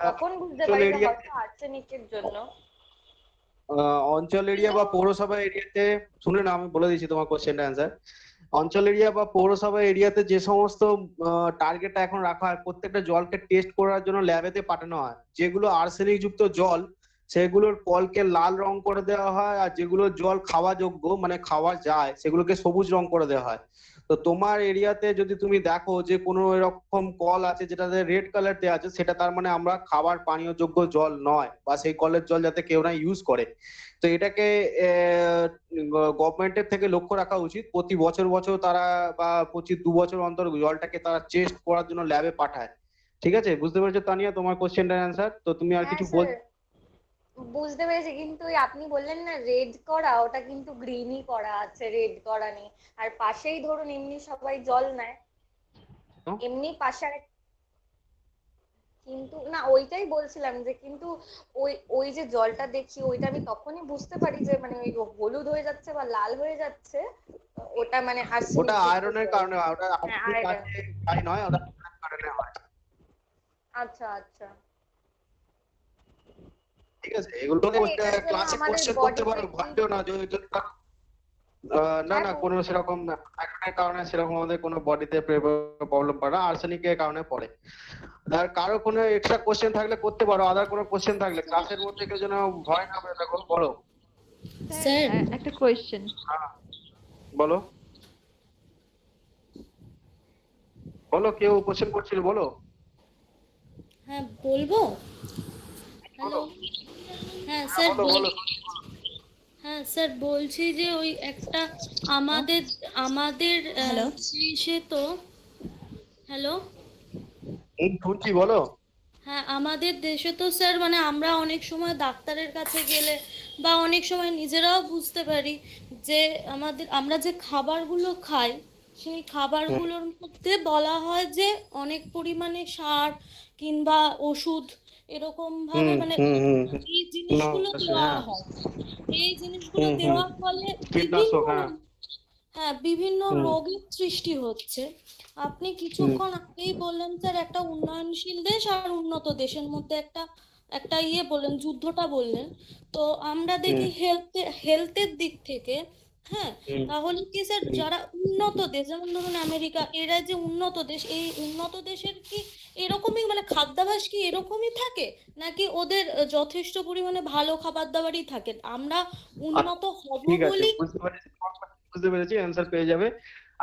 [SPEAKER 3] তখন বুঝতে
[SPEAKER 1] অঞ্চল
[SPEAKER 3] পারি যে
[SPEAKER 1] এরিয়া,
[SPEAKER 3] হয়তো আর্সেনিকের জন্য।
[SPEAKER 1] অঞ্চল এরিয়া বা পৌরসভা এরিয়াতে, শুনে না আমি বলে দিচ্ছি তোমার কোশ্চেনটা অ্যান্সার। অঞ্চল এরিয়া বা পৌরসভা এরিয়াতে যে সমস্ত টার্গেটটা এখন রাখা হয়, প্রত্যেকটা জলকে টেস্ট করার জন্য ল্যাবেতে পাঠানো হয়। যেগুলো আর্সেনিক যুক্ত জল সেগুলোর কলকে লাল রং করে দেওয়া হয়, আর যেগুলো জল খাওয়া যোগ্য মানে খাওয়া যায় সেগুলোকে সবুজ রং করে দেওয়া হয়। তো তোমার এরিয়াতে যদি তুমি দেখো যে কোনো এরকম কল আছে যেটাতে রেড কালার দেওয়া আছে, সেটা তার মানে আমরা খাবার পানীয় যোগ্য জল নয়, বা সেই কলের জল যাতে কেউ না ইউজ করে। তো এটাকে গভর্নমেন্টের থেকে লক্ষ্য রাখা উচিত, প্রতি বছর বছর তারা বা প্রতি 2 বছর অন্তর জলটাকে তারা টেস্ট করার জন্য ল্যাবে পাঠায়। ঠিক আছে, বুঝতে পেরেছো তানিয়া তোমার কোশ্চেনটার অ্যান্সার? তো তুমি আর
[SPEAKER 3] হ্যাঁ
[SPEAKER 1] কিছু বল।
[SPEAKER 3] স্যার বুঝতে পেরেছি, কিন্তু ওই আপনি বললেন না রেড করা, ওটা কিন্তু গ্রিনই করা আছে, রেড করা নেই। আর পাশেই ধরুন এমনি সবাই জল নেয়, এমনি পাশে কিন্তু না ওইটাই বলছিলাম যে কিন্তু ওই ওই যে জলটা দেখি ওইটা আমি তখনই বুঝতে পারি যে মানে ওই হলুদ হয়ে যাচ্ছে বা লাল হয়ে যাচ্ছে, ওটা মানে
[SPEAKER 1] ওটা
[SPEAKER 3] আর্সেনিক যুক্ত
[SPEAKER 1] আয়রনের
[SPEAKER 3] জল।
[SPEAKER 1] কারণে হয়, ওটা
[SPEAKER 3] হ্যাঁ
[SPEAKER 1] আর্সেনিক
[SPEAKER 3] আয়রন।
[SPEAKER 1] আছে তাই নয়, ওটা আয়রনের কারণে হয়।
[SPEAKER 3] আচ্ছা আচ্ছা।
[SPEAKER 1] ঠিক আছে, এগুলো
[SPEAKER 3] স্যার এটার জন্য
[SPEAKER 1] ক্লাসে
[SPEAKER 3] আমাদের
[SPEAKER 1] কোশ্চেন করতে
[SPEAKER 3] বডিতে
[SPEAKER 1] পারো,
[SPEAKER 3] কি?
[SPEAKER 1] ভাববেও না যে না
[SPEAKER 3] হ্যাঁ
[SPEAKER 1] না কোনো সেরকম না, একটা কার্বনের কারণে সেরকম আমাদের কোনো বডিতে প্রবলেম পড়ে না, আর্সেনিকের কারণে পড়ে। আর কারো কোনো এক্সট্রা কোশ্চেন থাকলে করতে পারো, আদার কোনো কোশ্চেন থাকলে ক্লাসের মধ্যে কেউ যেন ভয় না পেয়ে থাকো, বলো।
[SPEAKER 4] স্যার
[SPEAKER 2] স্যার
[SPEAKER 4] একটা কোয়েশ্চেন।
[SPEAKER 1] হ্যাঁ বলো বলো, কেউ কোশ্চেন করছিল, বলো।
[SPEAKER 2] হ্যাঁ বলবো। হ্যালো। হ্যাঁ স্যার
[SPEAKER 1] বলো বলো।
[SPEAKER 2] হ্যাঁ স্যার বলছি যে ওই একটা আমাদের আমাদের
[SPEAKER 4] হ্যালো।
[SPEAKER 2] দেশে তো হ্যালো
[SPEAKER 1] শুনছি, বলো।
[SPEAKER 2] হ্যাঁ আমাদের দেশে তো স্যার মানে আমরা অনেক সময় ডাক্তারের কাছে গেলে বা অনেক সময় নিজেরাও বুঝতে পারি যে আমরা যে খাবারগুলো খাই সেই খাবারগুলোর মধ্যে বলা হয় যে অনেক পরিমাণে সার কিংবা ওষুধ এরকম ভাবে মানে এই জিনিসগুলো দেওয়া হয়। এই জিনিসগুলো দেওয়ার ফলে
[SPEAKER 1] কীটনাশক,
[SPEAKER 2] বিভিন্ন
[SPEAKER 1] হ্যাঁ।
[SPEAKER 2] বিভিন্ন রোগের সৃষ্টি হচ্ছে। আপনি কিছুক্ষণ আগেই বললেন স্যার একটা উন্নয়নশীল দেশ আর উন্নত দেশের মধ্যে একটা একটা বললেন, যুদ্ধটা বললেন। তো আমরা দেখি হেলথের দিক থেকে, হ্যাঁ, তাহলে কি স্যার যারা উন্নত দেশ যেমন ধরুন আমেরিকা, এরা যে উন্নত দেশ, এই উন্নত দেশের কি এরকমই মানে খাদ্যাভ্যাস কি এরকমই থাকে নাকি ওদের যথেষ্ট পরিমাণে ভালো খাবার দাবারই থাকে? আমরা উন্নত হব
[SPEAKER 1] ঠিক আছে,
[SPEAKER 2] বলেই
[SPEAKER 1] বুঝতে পেরেছি, অ্যান্সার পেয়ে যাবে।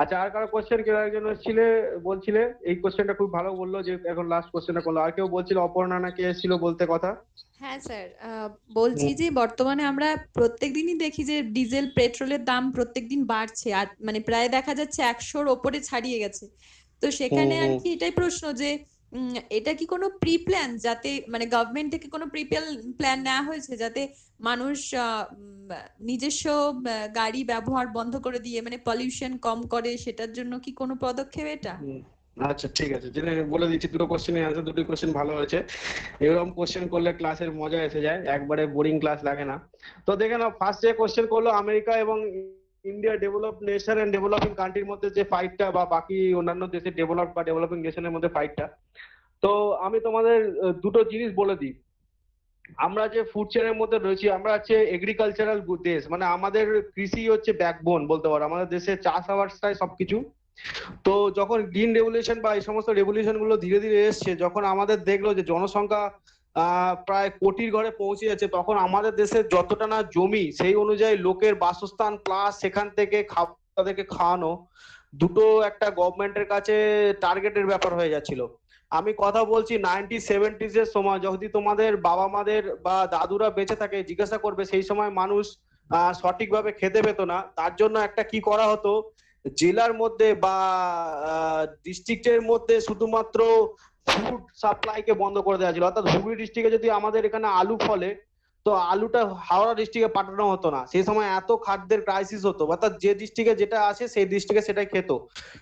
[SPEAKER 1] আচ্ছা, আর কারো কোশ্চেন, কেউ একজন এসেছিলে বলছিলে, এই কোশ্চেনটা খুব ভালো বললো যে এখন লাস্ট কোশ্চেনটা করলো। আর কেউ বলছিল অপর্ণা না কে এসেছিল বলতে কথা।
[SPEAKER 4] হ্যাঁ স্যার, বলছি যে বর্তমানে আমরা প্রত্যেকদিনই দেখি যে ডিজেল পেট্রোলের দাম প্রত্যেকদিন বাড়ছে, আর মানে প্রায় দেখা যাচ্ছে 100-র ওপরে ছাড়িয়ে গেছে। তো সেখানে আর কি এটাই প্রশ্ন যে এটা কি কোনো প্রি প্ল্যান, যাতে মানে গভর্নমেন্ট থেকে কোনো প্রি প্ল্যান নেওয়া হয়েছে যাতে মানুষ নিজস্ব গাড়ি ব্যবহার বন্ধ করে দিয়ে মানে পলিউশন কম করে, সেটার জন্য কি কোনো পদক্ষেপ এটা?
[SPEAKER 1] আচ্ছা ঠিক আছে, জেনে বলে দিচ্ছি। দুটো কোশ্চেনের অ্যান্সার, দুটো কোশ্চেন ভালো হয়েছে। এরকম কোশ্চেন করলে ক্লাসের মজা এসে যায়, একবারে বোরিং ক্লাস লাগে না। তো দেখে নাও, ফার্স্ট যে কোশ্চেন করলো আমেরিকা এবং India, developed nation and developing কান্ট্রির মধ্যে যে ফাইটটা, বা বাকি অন্যান্য দেশের ডেভেলপড বা ডেভেলপিং নেশনের মধ্যে ফাইটটা। তো আমি তোমাদের দুটো জিনিস বলে দিই। আমরা যে ফুড চেনের মধ্যে রয়েছি, আমরা হচ্ছে এগ্রিকালচারাল দেশ, মানে আমাদের কৃষি হচ্ছে ব্যাকবোন বলতে পারো। আমাদের দেশে চাষাবাদটাই সবকিছু। তো যখন গ্রিন রেভলিউশন বা এই সমস্ত রেভলিউশন গুলো ধীরে ধীরে এসছে, যখন আমাদের দেখলো যে জনসংখ্যা প্রায় কোটির ঘরে পৌঁছে যাচ্ছে, তখন আমাদের দেশের যতটা না জমি, সেই অনুযায়ী লোকের বাসস্থান প্লাস সেখান থেকে তাদেরকে খাওয়ানো, দুটো একটা গভর্নমেন্টের কাছে টার্গেটের ব্যাপার হয়ে যাচ্ছিল। আমি কথা বলছি 1970s এর সময়, যদি তোমাদের বাবা মাদের বা দাদুরা বেঁচে থাকে, জিজ্ঞাসা করবে সেই সময় মানুষ সঠিকভাবে খেতে পেত না। তার জন্য একটা কি করা হতো, জেলার মধ্যে বা ডিস্ট্রিক্টের মধ্যে শুধুমাত্র ফুড সাপ্লাইকে বন্ধ করে দেওয়া ছিল। অর্থাৎ হুগলি ডিস্ট্রিক্টে যদি আমাদের এখানে আলু ফলে, তো আলুটা হাওড়া ডিস্ট্রিক্টে পাঠানো হতো না। সেই সময় এত খাদ্যের ক্রাইসিস হতো, অর্থাৎ যে ডিস্ট্রিক্টে যেটা আছে সেই ডিস্ট্রিক্টে সেটাই খেত।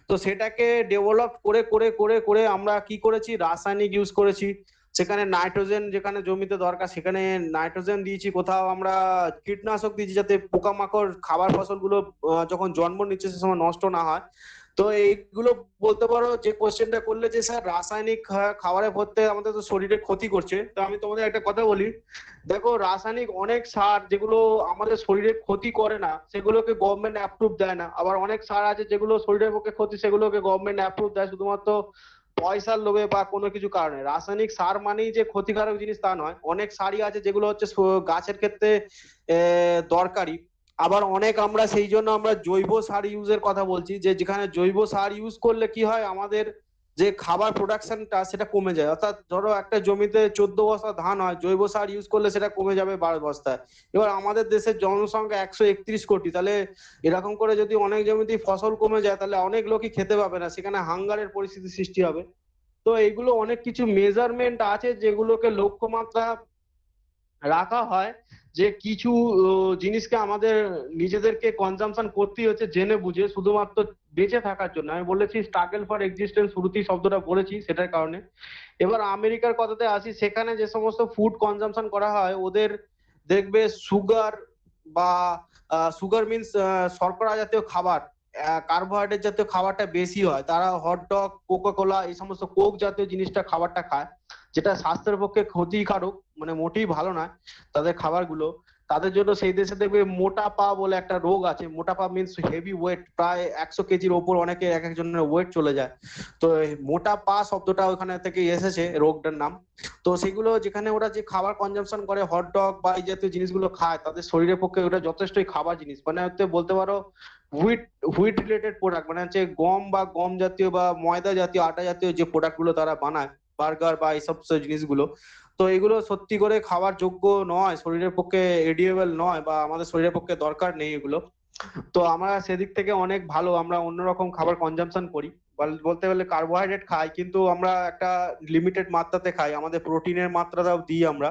[SPEAKER 1] তো সেটাকে ডেভেলপ করে করে করে করে আমরা কি করেছি, রাসায়নিক ইউজ করেছি। সেখানে নাইট্রোজেন যেখানে জমিতে দরকার সেখানে নাইট্রোজেন দিয়েছি, কোথাও আমরা কীটনাশক দিয়েছি যাতে পোকামাকড় খাবার ফসলগুলো যখন জন্ম নিচ্ছে সে সময় নষ্ট না হয়। তো এইগুলো বলতে পারো যে কোশ্চেনটা করলে যে স্যার রাসায়নিক খাবারে ভর্তি আমাদের তো শরীরে ক্ষতি করছে। তো আমি তোমাদের একটা কথা বলি, দেখো রাসায়নিক অনেক সার যেগুলো আমাদের শরীরে ক্ষতি করে না, সেগুলোকে গভর্নমেন্ট অ্যাপ্রুভ দেয় না। আবার অনেক সার আছে যেগুলো শরীরের পক্ষে ক্ষতি, সেগুলোকে গভর্নমেন্ট অ্যাপ্রুভ দেয় শুধুমাত্র পয়সার লোভে বা কোনো কিছু কারণে। রাসায়নিক সার মানেই যে ক্ষতিকারক জিনিস তা নয়। অনেক সারই আছে যেগুলো হচ্ছে গাছের ক্ষেত্রে দরকারি। আবার অনেক আমরা সেই জন্য আমরা জৈব সার ইউজের কথা বলছি, যে যেখানে জৈব সার ইউজ করলে কি হয়, আমাদের যে খাবার প্রোডাকশনটা সেটা কমে যায়। অর্থাৎ ধরো একটা জমিতে 14 বস্তা ধান হয়, জৈব সার ইউজ করলে সেটা কমে যাবে 12 বস্তায়। এবার আমাদের দেশের জনসংখ্যা 131 কোটি, তাহলে এরকম করে যদি অনেক জমিতে ফসল কমে যায়, তাহলে অনেক লোকই খেতে পাবে না, সেখানে হাঙ্গারের পরিস্থিতি সৃষ্টি হবে। তো এইগুলো অনেক কিছু মেজারমেন্ট আছে যেগুলোকে লক্ষ্যমাত্রা রাখা হয়, যে কিছু জিনিসকে আমাদের নিজেদেরকে কনজাম্পশন করতেই হচ্ছে জেনে বুঝে, শুধুমাত্র বেঁচে থাকার জন্য। আমি বলেছি স্ট্রাগল ফর এক্সিস্টেন্স, শুরুতেই শব্দটা বলেছি সেটার কারণে। এবার আমেরিকার কথাতে আসি, সেখানে যে সমস্ত ফুড কনজাম্পশন করা হয়, ওদের দেখবে সুগার বা সুগার মিনস শর্করা জাতীয় খাবার, কার্বোহাইড্রেট জাতীয় খাবারটা বেশি হয়। তারা হটডগ, কোকা কোলা, এই সমস্ত কোক জাতীয় জিনিসটা খাবারটা খায়, যেটা স্বাস্থ্যের পক্ষে ক্ষতিকারক, মানে মোটেই ভালো নয় তাদের খাবারগুলো। তাদের জন্য সেই দেশে দেখবে মোটা পা বলে একটা রোগ আছে। মোটা পা মিন্স হেভি ওয়েট, প্রায় 100 কেজির ওপর অনেকে এক একজনের ওয়েট চলে যায়। তো এই মোটা পা শব্দটা ওখানে থেকে এসেছে রোগটার নাম। তো সেগুলো যেখানে ওরা যে খাবার কনজাম্পশন করে, হট ডগ বা এই জাতীয় জিনিসগুলো খায়, তাদের শরীরের পক্ষে ওটা যথেষ্টই খাবার জিনিস। মানে হচ্ছে বলতে পারো হুইট হুইট রিলেটেড প্রোডাক্ট, মানে হচ্ছে গম বা গম জাতীয় বা ময়দা জাতীয় আটা জাতীয় যে প্রোডাক্ট গুলো তারা বানায়, বার্গার বা এইসব জিনিসগুলো। তো এগুলো সত্যি করে খাওয়ার যোগ্য নয়, শরীরের পক্ষে এডিয়েবল নয়, বা আমাদের শরীরের পক্ষে দরকার নেই এগুলো। তো আমরা সেদিক থেকে অনেক ভালো, আমরা অন্যরকম খাবার কনজাম্পশন করি। বলতে গেলে কার্বোহাইড্রেট খাই, কিন্তু আমরা একটা লিমিটেড মাত্রাতে খাই, আমাদের প্রোটিনের মাত্রাটাও দিই আমরা।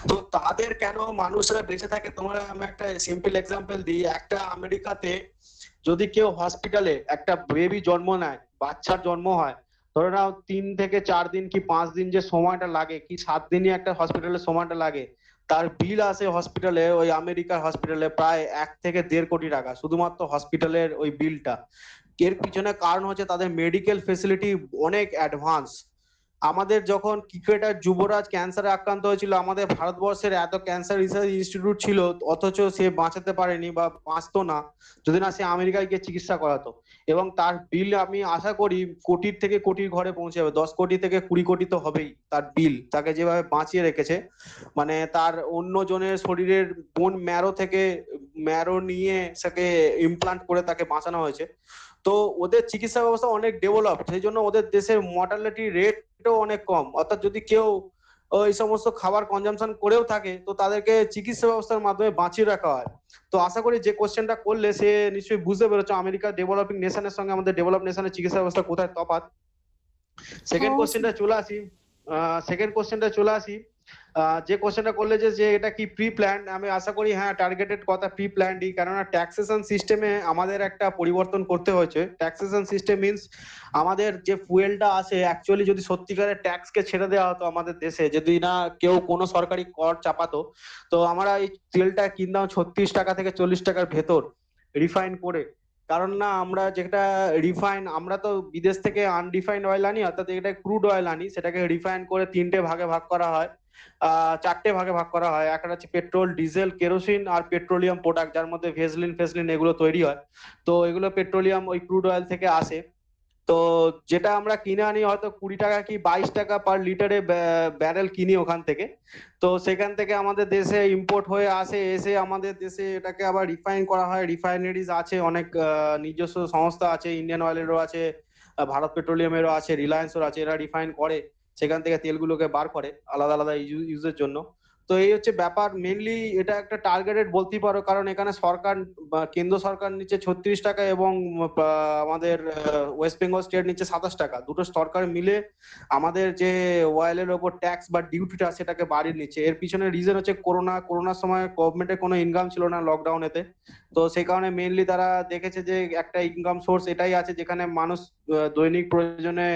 [SPEAKER 1] তো তাদের কেন মানুষরা বেঁচে থাকে, তোমরা আমি একটা সিম্পল এক্সাম্পল দিই। একটা আমেরিকাতে যদি কেউ হসপিটালে একটা বেবি জন্ম নেয়, বাচ্চার জন্ম হয়, ধরে নাও 3 থেকে 4 দিন কি 5 দিন যে সময়টা লাগে, কি 7 দিনই একটা হসপিটালে সময়টা লাগে, তার বিল আসে হসপিটালে, ওই আমেরিকার হসপিটালে প্রায় 1 থেকে 1.5 কোটি টাকা, শুধুমাত্র হসপিটালের ওই বিলটা। এর পিছনে কারণ হচ্ছে তাদের মেডিকেল ফেসিলিটি অনেক অ্যাডভান্স। আমাদের যখন ক্রিকেটার যুবরাজ ক্যান্সারে আক্রান্ত হয়েছিল, আমাদের ভারতবর্ষের এত ক্যান্সার রিসার্চ ইনস্টিটিউট ছিল, অথচ সে বাঁচাতে পারেনি বা বাঁচতো না যদি না সে আমেরিকায় গিয়ে চিকিৎসা করাতো। এবং তার বিল আমি আশা করি কোটির থেকে কোটির ঘরে পৌঁছে যাবে, 10 কোটি থেকে 20 কোটি তো হবেই তার বিল, তাকে যেভাবে বাঁচিয়ে রেখেছে। মানে তার অন্য জনের শরীরের বোন ম্যারো থেকে ম্যারো নিয়ে তাকে ইমপ্লান্ট করে তাকে বাঁচানো হয়েছে। তো ওদের চিকিৎসা ব্যবস্থা অনেক ডেভেলপ, সেই জন্য ওদের দেশের মর্টালিটি রেটও অনেক কম। অর্থাৎ যদি কেউ এই সমস্ত খাবার কনজাম্পশন করেও থাকে, তো তাদেরকে চিকিৎসা ব্যবস্থার মাধ্যমে বাঁচিয়ে রাখা হয়। তো আশা করি যে কোশ্চেনটা করলে সে নিশ্চয়ই বুঝতে পেরেছো আমেরিকা ডেভেলপিং নেশনের সঙ্গে আমাদের ডেভেলপ নেশনের চিকিৎসা ব্যবস্থা কোথায় তফাৎ। সেকেন্ড
[SPEAKER 2] হ্যাঁ
[SPEAKER 1] কোশ্চেনটা চলে আসি। যে কোশ্চেনটা করলে যে এটা কি প্রি প্ল্যান, আমি আশা করি হ্যাঁ টার্গেটেড কথা প্রি প্ল্যান্ডই। কেননা ট্যাক্সেশন সিস্টেমে আমাদের একটা পরিবর্তন করতে হয়েছে। ট্যাক্সেশন সিস্টেম মিন্স আমাদের যে ফুয়েলটা আসে, অ্যাকচুয়ালি যদি সত্যিকারের ট্যাক্সকে ছেড়ে দেওয়া হতো আমাদের দেশে, যদি না কেউ কোনো সরকারি কর চাপাতো, তো আমরা এই তেলটা কিনতাম 36 টাকা থেকে 40 টাকার ভেতর রিফাইন করে। কারণ না আমরা যেটা রিফাইন, আমরা তো বিদেশ থেকে আনরিফাইন্ড অয়েল আনি, অর্থাৎ এটা ক্রুড অয়েল আনি, সেটাকে রিফাইন করে 3টে ভাগে ভাগ করা হয়, 4টে ভাগে ভাগ করা হয়। একটা হচ্ছে পেট্রোল, ডিজেল, কেরোসিন আর পেট্রোলিয়াম প্রোডাক্ট, যার মধ্যে ভেসলিন ফেসলিন এগুলো তৈরি হয়। তো এগুলো পেট্রোলিয়াম ওই ক্রুড অয়েল থেকে আসে। তো যেটা আমরা কিনে আনি হয়তো 20 টাকা কি 22 টাকা পার লিটারে ব্যারেল কিনি ওখান থেকে। তো সেখান থেকে আমাদের দেশে ইম্পোর্ট হয়ে আসে, এসে আমাদের দেশে এটাকে আবার রিফাইন করা হয়। রিফাইনারিজ আছে অনেক, নিজস্ব সংস্থা আছে, ইন্ডিয়ান অয়েলেরও আছে, ভারত পেট্রোলিয়ামেরও আছে, রিলায়েন্সেরও আছে, এরা রিফাইন করে সেখান থেকে তেলগুলোকে বার করে আলাদা আলাদা ইউজের জন্য। তো এই হচ্ছে ব্যাপার, মেনলি এটা একটা টার্গেটেড বলতেই পারো, কারণ এখানে সরকার কেন্দ্র সরকার নিচ্ছে 36 টাকা এবং আমাদের ওয়েস্ট বেঙ্গল স্টেট নিচ্ছে 27 টাকা, দুটো সরকার মিলে আমাদের যে অয়েলের ওপর ট্যাক্স বা ডিউটিটা সেটাকে বাড়িয়ে নিচ্ছে। এর পিছনে রিজন হচ্ছে করোনার সময় গভর্নমেন্টের কোনো ইনকাম ছিল না লকডাউনেতে। তো সেই কারণে মেইনলি তারা দেখেছে যে একটা ইনকাম সোর্স এটাই আছে যেখানে মানুষ দৈনিক প্রয়োজনে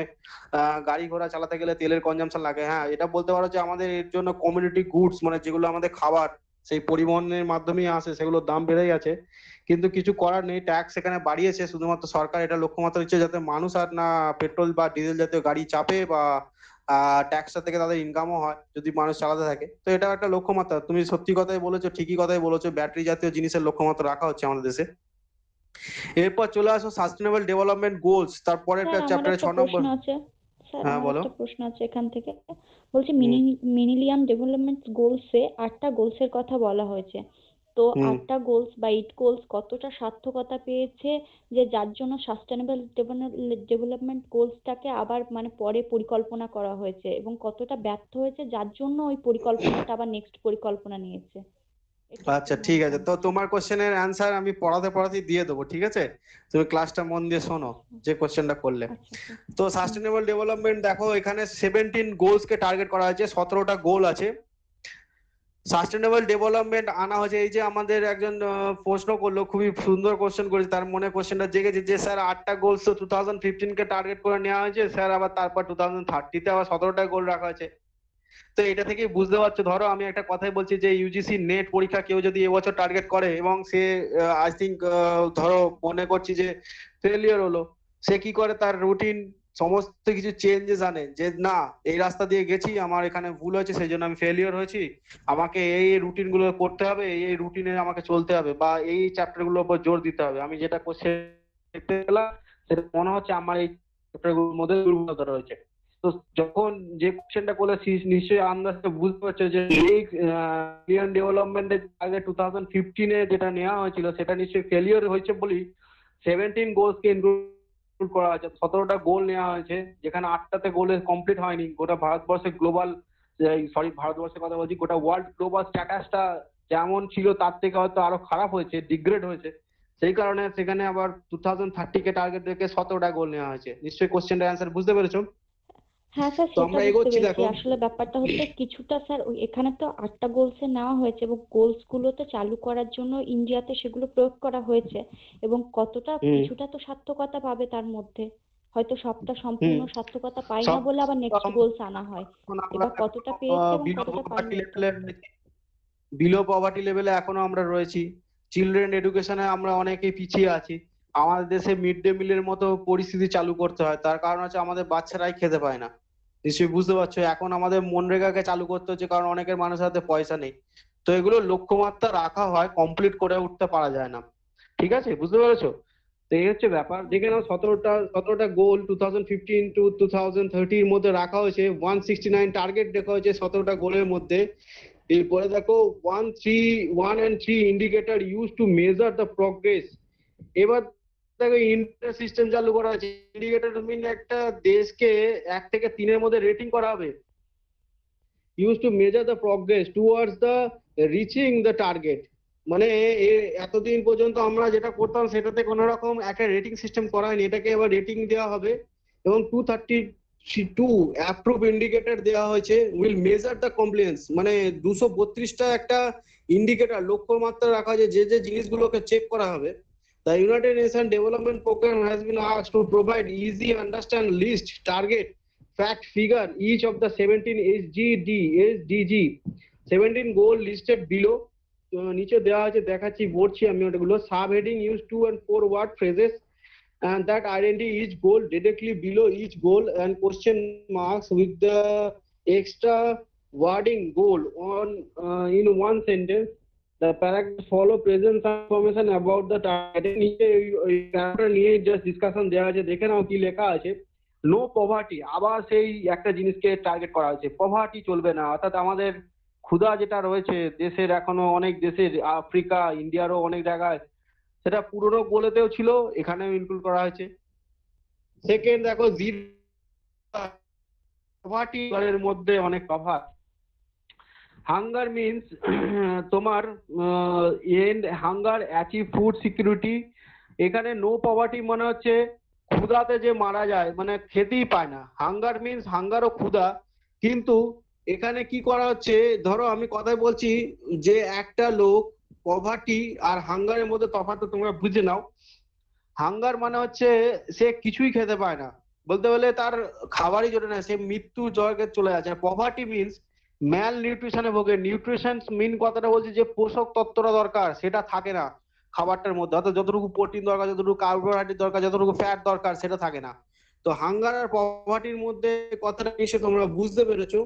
[SPEAKER 1] গাড়ি ঘোড়া চালাতে গেলে তেলের কনজাম্পশন লাগে। হ্যাঁ, এটা বলতে পারো যে আমাদের এর জন্য কমিউনিটি গুডস, মানে যেগুলো আমাদের খাবার সেই পরিবহনের মাধ্যমেই আসে, সেগুলোর দাম বেড়ে গেছে। কিন্তু কিছু করার নেই, ট্যাক্স এখানে বাড়িয়েছে শুধুমাত্র সরকার এটা লক্ষ্যমাত্রা দিচ্ছে যাতে মানুষ আর না পেট্রোল বা ডিজেল জাতীয় গাড়ি চাপে, বা ট্যাক্সটা থেকে তাদের ইনকামও হয় যদি মানুষ চালাতে থাকে। তো এটা একটা লক্ষ্যমাত্রা, তুমি সত্যি কথাই বলেছো, ঠিকই কথাই বলেছো, ব্যাটারি জাতীয় জিনিসের লক্ষ্যমাত্রা রাখা হচ্ছে আমাদের দেশে। এরপর চলে আসো সাস্টেনেবল ডেভেলপমেন্ট গোলস, তারপরে
[SPEAKER 5] স্যার
[SPEAKER 1] একটা
[SPEAKER 5] আমার
[SPEAKER 1] চ্যাপ্টারে
[SPEAKER 5] একটা
[SPEAKER 1] 6
[SPEAKER 5] প্রশ্ন
[SPEAKER 1] নম্বর।
[SPEAKER 5] আছে। স্যার
[SPEAKER 1] হ্যাঁ
[SPEAKER 5] আমার
[SPEAKER 1] বলো।
[SPEAKER 5] একটা প্রশ্ন আছে এখান থেকে। বলছি
[SPEAKER 1] হুম
[SPEAKER 5] মিলেনিয়াম ডেভেলপমেন্ট গোলসে 8টা গোলসের কথা বলা হয়েছে। তো
[SPEAKER 1] হুম
[SPEAKER 5] 8টা গোলস বা 8 গোলস কতটা সার্থকতা পেয়েছে, যে যার জন্য সাস্টেনেবল ডেভেলপমেন্ট গোলসটাকে আবার মানে পরে পরিকল্পনা করা হয়েছে, এবং কতটা ব্যর্থ হয়েছে যার জন্য ওই পরিকল্পনাটা আবার নেক্সট পরিকল্পনা নিয়েছে, একটু
[SPEAKER 1] আচ্ছা
[SPEAKER 5] মানে
[SPEAKER 1] ঠিক আছে, তো
[SPEAKER 5] জানতে চাই।
[SPEAKER 1] তোমার কোশ্চেনের অ্যান্সার আমি পড়াতে পড়াতেই দিয়ে দেবো, ঠিক আছে? তুমি ক্লাসটা মন দিয়ে শোনো যে কোশ্চেনটা করলে।
[SPEAKER 5] আচ্ছা স্যার।
[SPEAKER 1] তো
[SPEAKER 5] হুম।
[SPEAKER 1] সাস্টেনেবল ডেভেলপমেন্ট দেখো এখানে 17 গোলস কে টার্গেট করা হয়েছে, 17টা গোল আছে। সাস্টেনেবল ডেভেলপমেন্ট আনা হয়েছে, এই যে আমাদের একজন প্রশ্ন করলো, খুবই সুন্দর কোশ্চেন করেছে, তার মনে কোশ্চেনটা জেগেছে যে স্যার 8টা গোলস তো 2015 কে টার্গেট করে নেওয়া হয়েছে স্যার, আবার তারপর 2030 তে আবার 17টা গোল রাখা হয়েছে। তো এটা থেকে বুঝতে পারছো, ধরো আমি একটা কথাই বলছি যে ইউজিসি নেট পরীক্ষা কেউ যদি এবছর টার্গেট করে এবং সে আই থিঙ্ক ধরো মনে করছি যে ফেলিয়ার হলো, সে কি করে তার রুটিন সমস্ত কিছু চেঞ্জেস আনে, যে না এই রাস্তা দিয়ে গেছি, আমার এখানে ভুল হয়েছে, সেই জন্য আমি ফেলিওর হয়েছি, আমাকে এই রুটিন গুলো করতে হবে, এই রুটিনে আমাকে চলতে হবে, বা এই চ্যাপ্টার গুলোর উপর জোর দিতে হবে। আমি যেটা কোশ্চেন দেখতে পেলাম সেটা মনে হচ্ছে আমার এই চ্যাপ্টার গুলোর মধ্যে দুর্বলতা রয়েছে। তো যখন যে কোশ্চেনটা করলে নিশ্চয়ই আন্দাজটা বুঝতে পারছো যে এই মিলিয়ন ডেভেলপমেন্টের আগে 2015-এ যেটা নেওয়া হয়েছিল সেটা নিশ্চয়ই ফেলিওর হয়েছে বলেই 17 গোলসকে ইনক্লুড করা হয়েছে। 17টা গোল নেওয়া হয়েছে, যেখানে 8টাতে গোলে কমপ্লিট হয়নি। গোটা ভারতবর্ষের গ্লোবাল, ভারতবর্ষের কথা বলছি, গোটা ওয়ার্ল্ড গ্লোবাল স্ট্যাটাসটা যেমন ছিল তার থেকে হয়তো আরো খারাপ হয়েছে, ডিগ্রেড হয়েছে। সেই কারণে সেখানে আবার 2030-কে টার্গেট রেখে 17টা গোল নেওয়া হয়েছে। নিশ্চয়ই কোশ্চেনটার অ্যান্সার বুঝতে পেরেছো?
[SPEAKER 5] হ্যাঁ স্যার,
[SPEAKER 1] তো
[SPEAKER 5] সেটা
[SPEAKER 1] আমরা
[SPEAKER 5] বুঝতে
[SPEAKER 1] এগোচ্ছি,
[SPEAKER 5] পেরেছি।
[SPEAKER 1] দেখো।
[SPEAKER 5] আসলে ব্যাপারটা হচ্ছে কিছুটা স্যার, এখানে তো 8টা গোলস নেওয়া হয়েছে এবং গোলস গুলো তো চালু করার জন্য ইন্ডিয়াতে সেগুলো প্রয়োগ করা হয়েছে, এবং কতটা কিছুটা তো সার্থকতা পাবে তার মধ্যে, হয়তো সবটা সম্পূর্ণ সার্থকতা পায় না বলে আবার নেক্সট গোলস আনা হয়।
[SPEAKER 1] এখন আমরা
[SPEAKER 5] এবার কতটা পেয়েছে এবং
[SPEAKER 1] বিলো
[SPEAKER 5] কতটা
[SPEAKER 1] পভার্টি
[SPEAKER 5] পায়নি
[SPEAKER 1] লেভেলে এখনো আমরা রয়েছি। চিলড্রেন এডুকেশনে আমরা অনেকেই পিছিয়ে আছি। আমাদের দেশে মিড ডে মিলের মতো পরিস্থিতি চালু করতে হয়, তার কারণ হচ্ছে আমাদের বাচ্চারাই খেতে পায় না। নিশ্চয়ই বুঝতে পারছো, এখন আমাদের মনরেগাকে চালু করতে হচ্ছে, কারণ অনেকের মানুষের হাতে পয়সা নেই। তো এগুলো লক্ষ্যমাত্রা রাখা হয়, কমপ্লিট করে উঠতে পারা যায় না। ঠিক আছে, বুঝতে পেরেছো? তো এই হচ্ছে ব্যাপার। দেখে নাও, 17টা গোল 2015 to 2030 এর মধ্যে রাখা হয়েছে। 169 টার্গেট দেখা হয়েছে 17টা গোলের মধ্যে। এরপরে দেখো 1 and 3 indicator use to measure the progress. এবার দেখো ইন্টার সিস্টেম চালু করা হয়েছে। ইন্ডিকেটর মিন একটা দেশকে 1 থেকে 3 এর মধ্যে রেটিং করা হবে। Use to measure the progress towards the reaching the target. মানে এতদিন পর্যন্ত আমরা যেটা করতাম সেটাতে কোনো রকম একটা রেটিং সিস্টেম করা হয়নি, এটাকে এবার রেটিং দেওয়া হবে। এবং 232 অ্যাপ্রুভ ইন্ডিকেটর দেওয়া হয়েছে, উইল মেজার দ্য কমপ্লিয়েন্স। মানে 232টা একটা ইন্ডিকেটর লক্ষ্যমাত্রা রাখা হয়েছে, যে যে জিনিসগুলোকে চেক করা হবে। The United Nations Development Program has been asked to provide easy understand list, target, fact, figure each of the 17 SDG 17 goal listed below. নিচে দেওয়া আছে, দেখাচ্ছি, পড়ছি আমি ওটাগুলো। Sub heading use 2 and 4 word phrases and that identify each goal directly below each goal, and question marks with the extra wording goal on in one sentence. The paragraph follow present information about the target. নিচে character নিয়ে just discussion দেওয়া আছে, দেখে নাও কি লেখা আছে। No poverty, আবার সেই একটা জিনিসকে টার্গেট করা হয়েছে, পভার্টি চলবে না। অর্থাৎ আমাদের ক্ষুধা যেটা রয়েছে দেশের, এখনো অনেক দেশের, আফ্রিকা, ইন্ডিয়ারও অনেক জায়গায়, সেটা পুরনো গোলেতেও ছিল, এখানেও ইনক্লুড করা হয়েছে। সেকেন্ড দেখো, পভার্টি এর মধ্যে অনেক তফাৎ। হাঙ্গার মিনস তোমার and hunger achieve food security. এখানে নো পভার্টি মানে হচ্ছে ক্ষুধাতে যে মারা যায়, মানে খেতেই পায় না। হাঙ্গার মিনস হাঙ্গার ও ক্ষুধা। কিন্তু এখানে কি করা হচ্ছে, ধরো আমি কথাই বলছি যে একটা লোক পভার্টি আর হাঙ্গারের মধ্যে তফাৎটা তোমরা বুঝে নাও। হাঙ্গার মানে হচ্ছে সে কিছুই খেতে পায় না, বলতে গেলে তার খাবারই জোটে না, সে মৃত্যু জয়কে চলে যাচ্ছে। পভার্টি মিনস ম্যাল নিউট্রিশনে ভোগে। নিউট্রিশন মিন কথাটা বলছে যে পোষক তত্ত্বটা দরকার সেটা থাকে না খাবারটার মধ্যে, অর্থাৎ যতটুকু প্রোটিন দরকার, যতটুকু কার্বোহাইড্রেট দরকার, যতটুকু ফ্যাট দরকার, সেটা থাকে না। তো হাঙ্গার আর পভার্টির মধ্যে কথাটা নিশ্চয়ই তোমরা বুঝতে পেরেছো।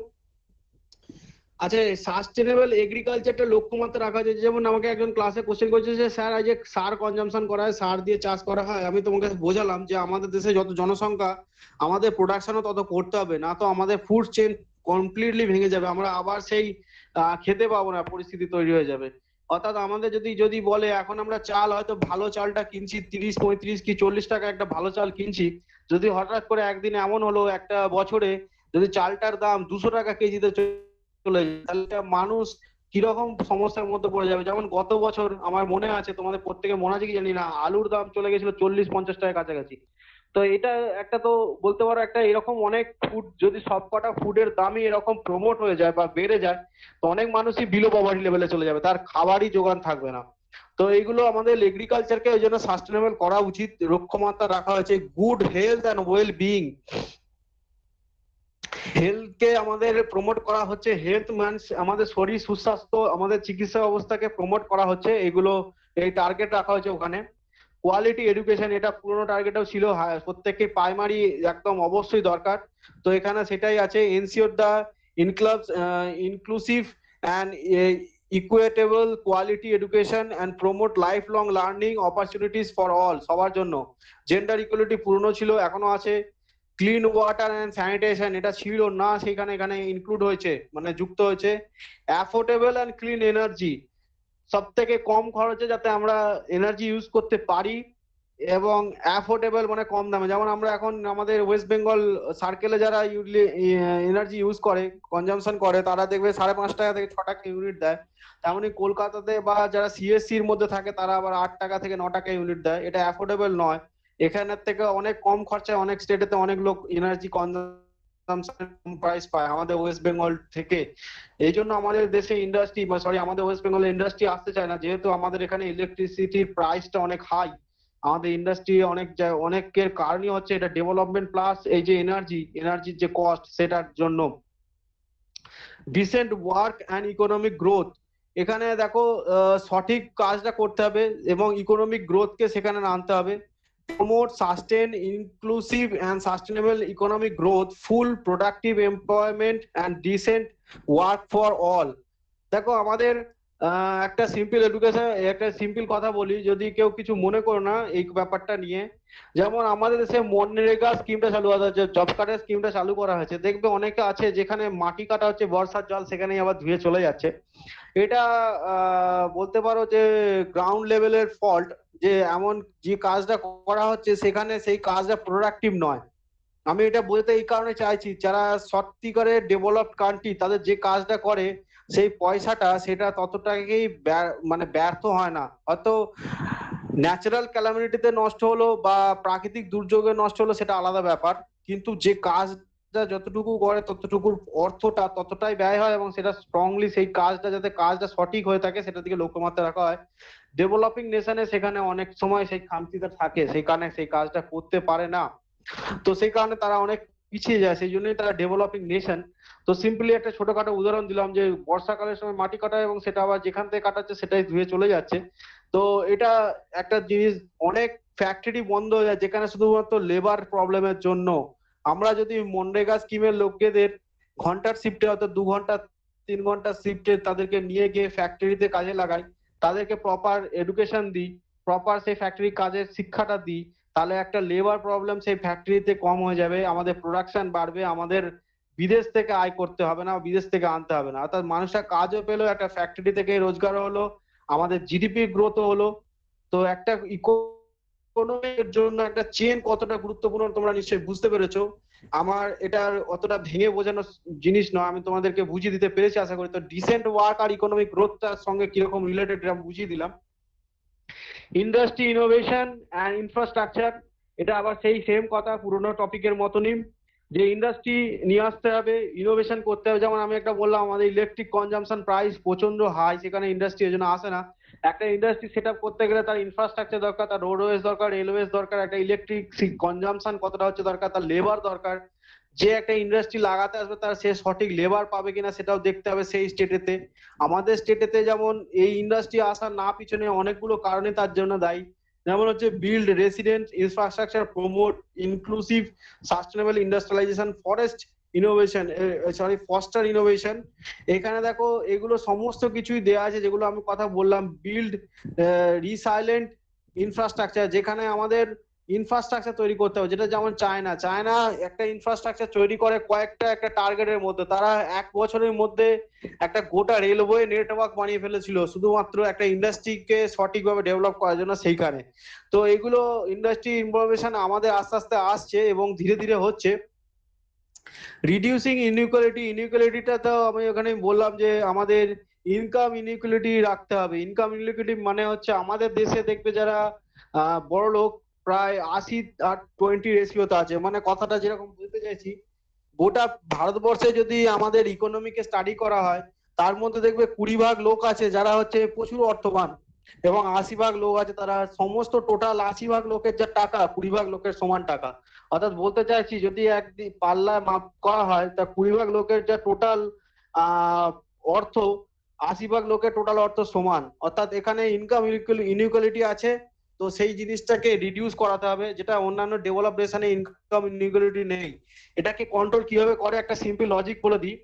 [SPEAKER 1] আচ্ছা, সাস্টেনেবল এগ্রিকালচারটা লক্ষ্যমাত্রা রাখা যায়। যেমন আমাকে একজন ক্লাসে কোশ্চেন করেছে যে স্যার, আজ যে সার কনজাম্পশন করা হয়, সার দিয়ে চাষ করা হয়, আমি তোমাকে বোঝালাম যে আমাদের দেশে যত জনসংখ্যা, আমাদের প্রোডাকশনও তত করতে হবে, না তো আমাদের ফুড চেইন কমপ্লিটলি ভেঙে যাবে, আমরা আবার সেই খেতে পাবো না পরিস্থিতি তৈরি হয়ে যাবে। অর্থাৎ আমাদের যদি বলে এখন আমরা চাল, হয়তো ভালো চালটা কিনছি 30, 35 কি 40 টাকা একটা ভালো চাল কিনছি, যদি হঠাৎ করে একদিন এমন হলো একটা বছরে যদি চালটার দাম 200 টাকা কেজিতে চলে যায়, তাহলে মানুষ কিরকম সমস্যার মধ্যে পড়ে যাবে। যেমন গত বছর আমার মনে আছে, তোমাদের প্রত্যেকে মনে আছে কি জানি না, আলুর দাম চলে গেছিল 40-50 টাকার কাছাকাছি। তো এটা একটা, তো বলতে পারো একটা এরকম অনেক ফুড, যদি সবকটা ফুডের দামই এরকম প্রমোট হয়ে যায় বা বেড়ে যায়, তো অনেক মানুষই বিলো পভার্টি লেভেলে চলে যাবে, তার খাবারই যোগান থাকবে না। তো এইগুলো আমাদের এগ্রিকালচারকে ওই জন্য সাস্টেনেবল করা উচিত। লক্ষ্যমাত্রা রাখা হয়েছে good health and well being. হেলথকে আমাদের প্রমোট করা হচ্ছে। হেলথ মানে আমাদের শরীর সুস্বাস্থ্য, আমাদের চিকিৎসা অবস্থাকে প্রমোট করা হচ্ছে, এগুলো এই টার্গেট রাখা হয়েছে ওখানে। কোয়ালিটি এডুকেশন, এটা পুরোনো টার্গেটও ছিল, প্রত্যেককে প্রাইমারি একদম অবশ্যই দরকার। তো এখানে সেটাই আছে, ensure the inclusive and equitable quality education and promote life long learning opportunities for all, সবার জন্য। জেন্ডার ইকুয়ালিটি পুরনো ছিল, এখনো আছে। ক্লিন ওয়াটার অ্যান্ড স্যানিটেশন, এটা ছিল না, সেখানে এখানে ইনক্লুড হয়েছে, মানে যুক্ত হয়েছে। অ্যাফোর্ডেবল অ্যান্ড ক্লিন এনার্জি, সব থেকে কম খরচে যাতে আমরা এনার্জি ইউজ করতে পারি, এবং অ্যাফোর্ডেবল মানে কম দামে। যেমন আমরা এখন আমাদের ওয়েস্ট বেঙ্গল সার্কেলে যারা এনার্জি ইউজ করে, কনজাম্পশন করে, তারা দেখবে 5.5 টাকা থেকে 6 টাকা ইউনিট দেয়। তেমনই কলকাতাতে বা যারা সিএসসির মধ্যে থাকে তারা আবার 8 টাকা থেকে 9 টাকা ইউনিট দেয়। এটা অ্যাফোর্ডেবল নয়। এখানের থেকে অনেক কম খরচায় অনেক স্টেটেতে অনেক লোক এনার্জি কনজাম্পশন প্রাইস পায় আমাদের ওয়েস্ট বেঙ্গল থেকে। এই জন্য আমাদের দেশে ইন্ডাস্ট্রি, আমাদের ওয়েস্ট বেঙ্গলে ইন্ডাস্ট্রি আসতে চায় না, যেহেতু আমাদের এখানে ইলেকট্রিসিটির প্রাইসটা অনেক হাই। আমাদের ইন্ডাস্ট্রি অনেকের কারণই হচ্ছে এটা ডেভেলপমেন্ট প্লাস এই যে এনার্জির যে কস্ট, সেটার জন্য। Decent work and economic growth, এখানে দেখো সঠিক কাজটা করতে হবে এবং ইকোনমিক গ্রোথকে সেখানে আনতে হবে। Promote sustain inclusive and sustainable economic growth, full productive employment and dissent work for all. দেখো আমাদের একটা সিম্পল কথা বলি, যদি কেউ কিছু মনে করো না এই ব্যাপারটা নিয়ে। যেমন আমাদের দেশে মনরেগা স্কিমটা চালু হয়েছে, জব কার্ডের স্কিমটা চালু করা হয়েছে। দেখবে অনেকে আছে যেখানে মাটি কাটা হচ্ছে, বর্ষার জল সেখানেই আবার ধুয়ে চলে যাচ্ছে। এটা বলতে পারো যে গ্রাউন্ড লেভেলের ফল্ট, যে এমন যে কাজটা করা হচ্ছে সেখানে সেই কাজটা প্রোডাক্টিভ নয়। আমি এটা বলতে এই কারণে চাইছি, যারা সত্যিকারের ডেভেলপড কান্ট্রি তাদের যে কাজটা করে সেই পয়সাটা সেটা ততটাকেই মানে ব্যর্থ হয় না। হয়তো ন্যাচারাল ক্যালামিটিতে নষ্ট হলো বা প্রাকৃতিক দুর্যোগে নষ্ট হলো সেটা আলাদা ব্যাপার, কিন্তু যে কাজটা যতটুকু করে ততটুকুর অর্থটা ততটাই ব্যয় হয়, এবং সেটা স্ট্রংলি সেই কাজটা যাতে কাজটা সঠিক হয়ে থাকে সেটার দিকে লক্ষ্যমাত্রা রাখা হয়। ডেভেলপিং নেশনে সেখানে অনেক সময় সেই খামতিটা থাকে, সেই কারণে সেই কাজটা করতে পারে না। তো সেই কারণে তারা অনেক পিছিয়ে যায়, সেই জন্যই তারা ডেভেলপিং নেশন। তো সিম্পলি একটা ছোটখাটো উদাহরণ দিলাম যে বর্ষাকালের সময় মাটি কাটায় এবং সেটা আবার যেখান থেকে কাটাচ্ছে সেটাই ধুয়ে চলে যাচ্ছে। তো এটা একটা জিনিস, অনেক ফ্যাক্টরি বন্ধ হয়ে যায় যেখানে শুধুমাত্র লেবার প্রবলেমের জন্য। আমরা যদি মনরেগা স্কিমের লোকেদের ঘন্টার শিফটে, হয়তো 2 ঘন্টা 3 ঘন্টা শিফটে তাদেরকে নিয়ে গিয়ে ফ্যাক্টরিতে কাজে লাগাই, তাদেরকে প্রপার এডুকেশন দিই, প্রপার সেই ফ্যাক্টরি কাজের শিক্ষাটা দিই, তাহলে একটা লেবার প্রবলেম সেই ফ্যাক্টরিতে কম হয়ে যাবে, আমাদের প্রোডাকশন বাড়বে, আমাদের বিদেশ থেকে আয় করতে হবে না, বিদেশ থেকে আনতে হবে না। অর্থাৎ মানুষরা কাজও পেলো, একটা ফ্যাক্টরি থেকে রোজগারও হলো, আমাদের জিডিপি গ্রোথও হলো। তো একটা ইকোনমির জন্য একটা চেন কতটা গুরুত্বপূর্ণ তোমরা নিশ্চয়ই বুঝতে পেরেছো। আমার এটার অতটা ভেঙে বোঝানো জিনিস নয়, আমি তোমাদেরকে বুঝিয়ে দিতে পেরেছি আশা করি। তো ডিসেন্ট ওয়ার্ক আর ইকোনমিক গ্রোথটার সঙ্গে কিরকম রিলেটেড এটা বুঝিয়ে দিলাম। ইন্ডাস্ট্রি ইনোভেশন অ্যান্ড ইনফ্রাস্ট্রাকচার, এটা আবার সেই সেম কথা, পুরোনো টপিকের মতনই, যে ইন্ডাস্ট্রি নিয়ে আসতে হবে, ইনোভেশন করতে হবে। যেমন আমি একটা বললাম আমাদের ইলেকট্রিক কনজাম্পশন প্রাইস প্রচন্ড হাই, সেখানে ইন্ডাস্ট্রি এর জন্য আসে না। একটা ইন্ডাস্ট্রি সেট আপ করতে গেলে তার ইনফ্রাস্ট্রাকচার দরকার, তার রোডওয়েজ দরকার, রেলওয়েজ দরকার, একটা ইলেকট্রিক কনজাম্পশন কতটা হচ্ছে দরকার, তার লেবার দরকার। যে একটা ইন্ডাস্ট্রি লাগাতে আসবে তার সে সঠিক লেবার পাবে কিনা সেটাও দেখতে হবে সেই স্টেটেতে। আমাদের স্টেটেতে যেমন এই ইন্ডাস্ট্রি আসার না পিছনে অনেকগুলো কারণে তার জন্য দায়ী। যেমন হচ্ছে build resident infrastructure, promote inclusive sustainable industrialization, forest innovation, foster innovation. এখানে দেখো এগুলো সমস্ত কিছুই দেওয়া আছে যেগুলো আমি কথা বললাম। বিল্ড রিসাইলেন্ট ইনফ্রাস্ট্রাকচার, যেখানে আমাদের ইনফ্রাস্ট্রাকচার তৈরি করতে হবে, যেটা যেমন চায়না একটা ইনফ্রাস্ট্রাকচার তৈরি করে একটা টার্গেটের মধ্যে। তারা 1 বছরের মধ্যে একটা গোটা রেলওয়ে নেটওয়ার্ক বানিয়ে ফেলেছিল শুধুমাত্র একটা ইন্ডাস্ট্রিকে সঠিকভাবে ডেভেলপ করার জন্য সেইখানে। তো এগুলো ইন্ডাস্ট্রি ইনফরমেশন আমাদের আস্তে আস্তে আসছে এবং ধীরে ধীরে হচ্ছে। রিডিউসিং ইনইকুয়ালিটিটা তো আমি ওখানে বললাম যে আমাদের ইনকাম ইনইকুয়ালিটি রাখতে হবে। ইনকাম ইনইকুয়ালিটি মানে হচ্ছে আমাদের দেশে দেখবে যারা বড় লোক প্রায় 80-20 রেশিওতে আছে। মানে কথাটা যেরকম বলতে চাইছি, গোটা ভারতবর্ষে যদি আমাদের ইকোনমিকে স্টাডি করা হয় তার মধ্যে দেখবে 20 ভাগ লোক আছে যারা হচ্ছে প্রচুর অর্থবান, এবং 80 ভাগ লোক আছে তারা সমস্ত টোটাল 80 ভাগ লোকের যা টাকা 20 ভাগ লোকের সমান টাকা। অর্থাৎ বলতে চাইছি যদি পাল্লায় মাপ করা হয় তা 20 ভাগ লোকের যা টোটাল অর্থ 80 ভাগ লোকের টোটাল অর্থ সমান। অর্থাৎ এখানে ইনকাম ইনইকুয়ালিটি আছে। তো সেই জিনিসটাকে রিডিউস করাতে হবে, যেটা অন্যান্য ডেভেলপ নেশনে ইনকাম ইনইকুয়ালিটি নেই। এটাকে কন্ট্রোল কিভাবে করে একটা সিম্পল লজিক বলে দিই।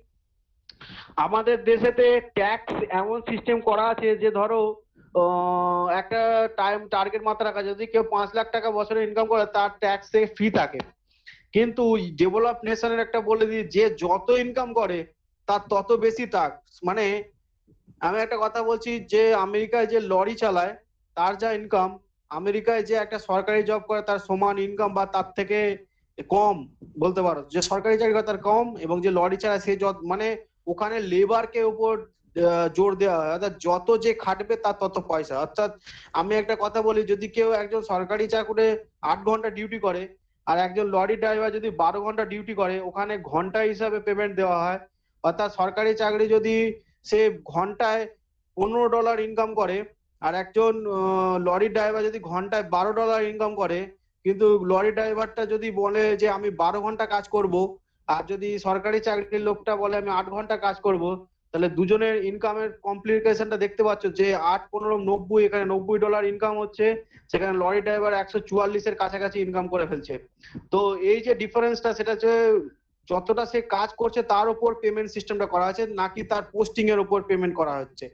[SPEAKER 1] আমাদের দেশেতে ট্যাক্স এমন সিস্টেম করা আছে যে ধরো একটা টার্গেট মাত্রা রাখা, যদি কেউ 5 লাখ টাকা বছরে ইনকাম করে তার ট্যাক্সে ফ্রি থাকে। কিন্তু ডেভেলপ নেশনের একটা বলে দিই, যে যত ইনকাম করে তার তত বেশি ট্যাক্স। মানে আমি একটা কথা বলছি, যে আমেরিকায় যে লরি চালায় তার যা ইনকাম, আমেরিকায় যে একটা সরকারি জব করে তার সমান ইনকাম বা তার থেকে কম বলতে পারো। যে সরকারি চাকরি করে তার কম, এবং যে লরি চালায় সে মানে ওখানে লেবারকে উপর জোর দেওয়া হয়, অর্থাৎ যত যে খাটবে তার তত পয়সা। অর্থাৎ আমি একটা কথা বলি, যদি কেউ একজন সরকারি চাকরি 8 ঘন্টা ডিউটি করে আর একজন লরি ড্রাইভার যদি 12 ঘন্টা ডিউটি করে, ওখানে ঘন্টা হিসাবে পেমেন্ট দেওয়া হয়। অর্থাৎ সরকারি চাকরি যদি সে ঘন্টায় $15 ইনকাম করে, আর একজন লরি ড্রাইভার যদি ঘন্টায় $12 ইনকাম করে, কিন্তু লরি ড্রাইভারটা যদি বলে যে আমি 12 ঘন্টা কাজ করব, আর যদি সরকারি চাকরির লোকটা বলে আমি 8 ঘন্টা কাজ করব, তাহলে দুজনের ইনকামের কমপ্লিকেশনটা দেখতে পাচ্ছ, যে 8 15 90, এখানে $90 ইনকাম হচ্ছে, সেখানে লরি ড্রাইভার 144 এর কাছাকাছি ইনকাম করে ফেলছে। তো এই যে ডিফারেন্সটা, সেটা হচ্ছে যতটা সে কাজ করছে তার উপর পেমেন্ট সিস্টেমটা করা আছে, নাকি তার পোস্টিং এর উপর পেমেন্ট করা হচ্ছে।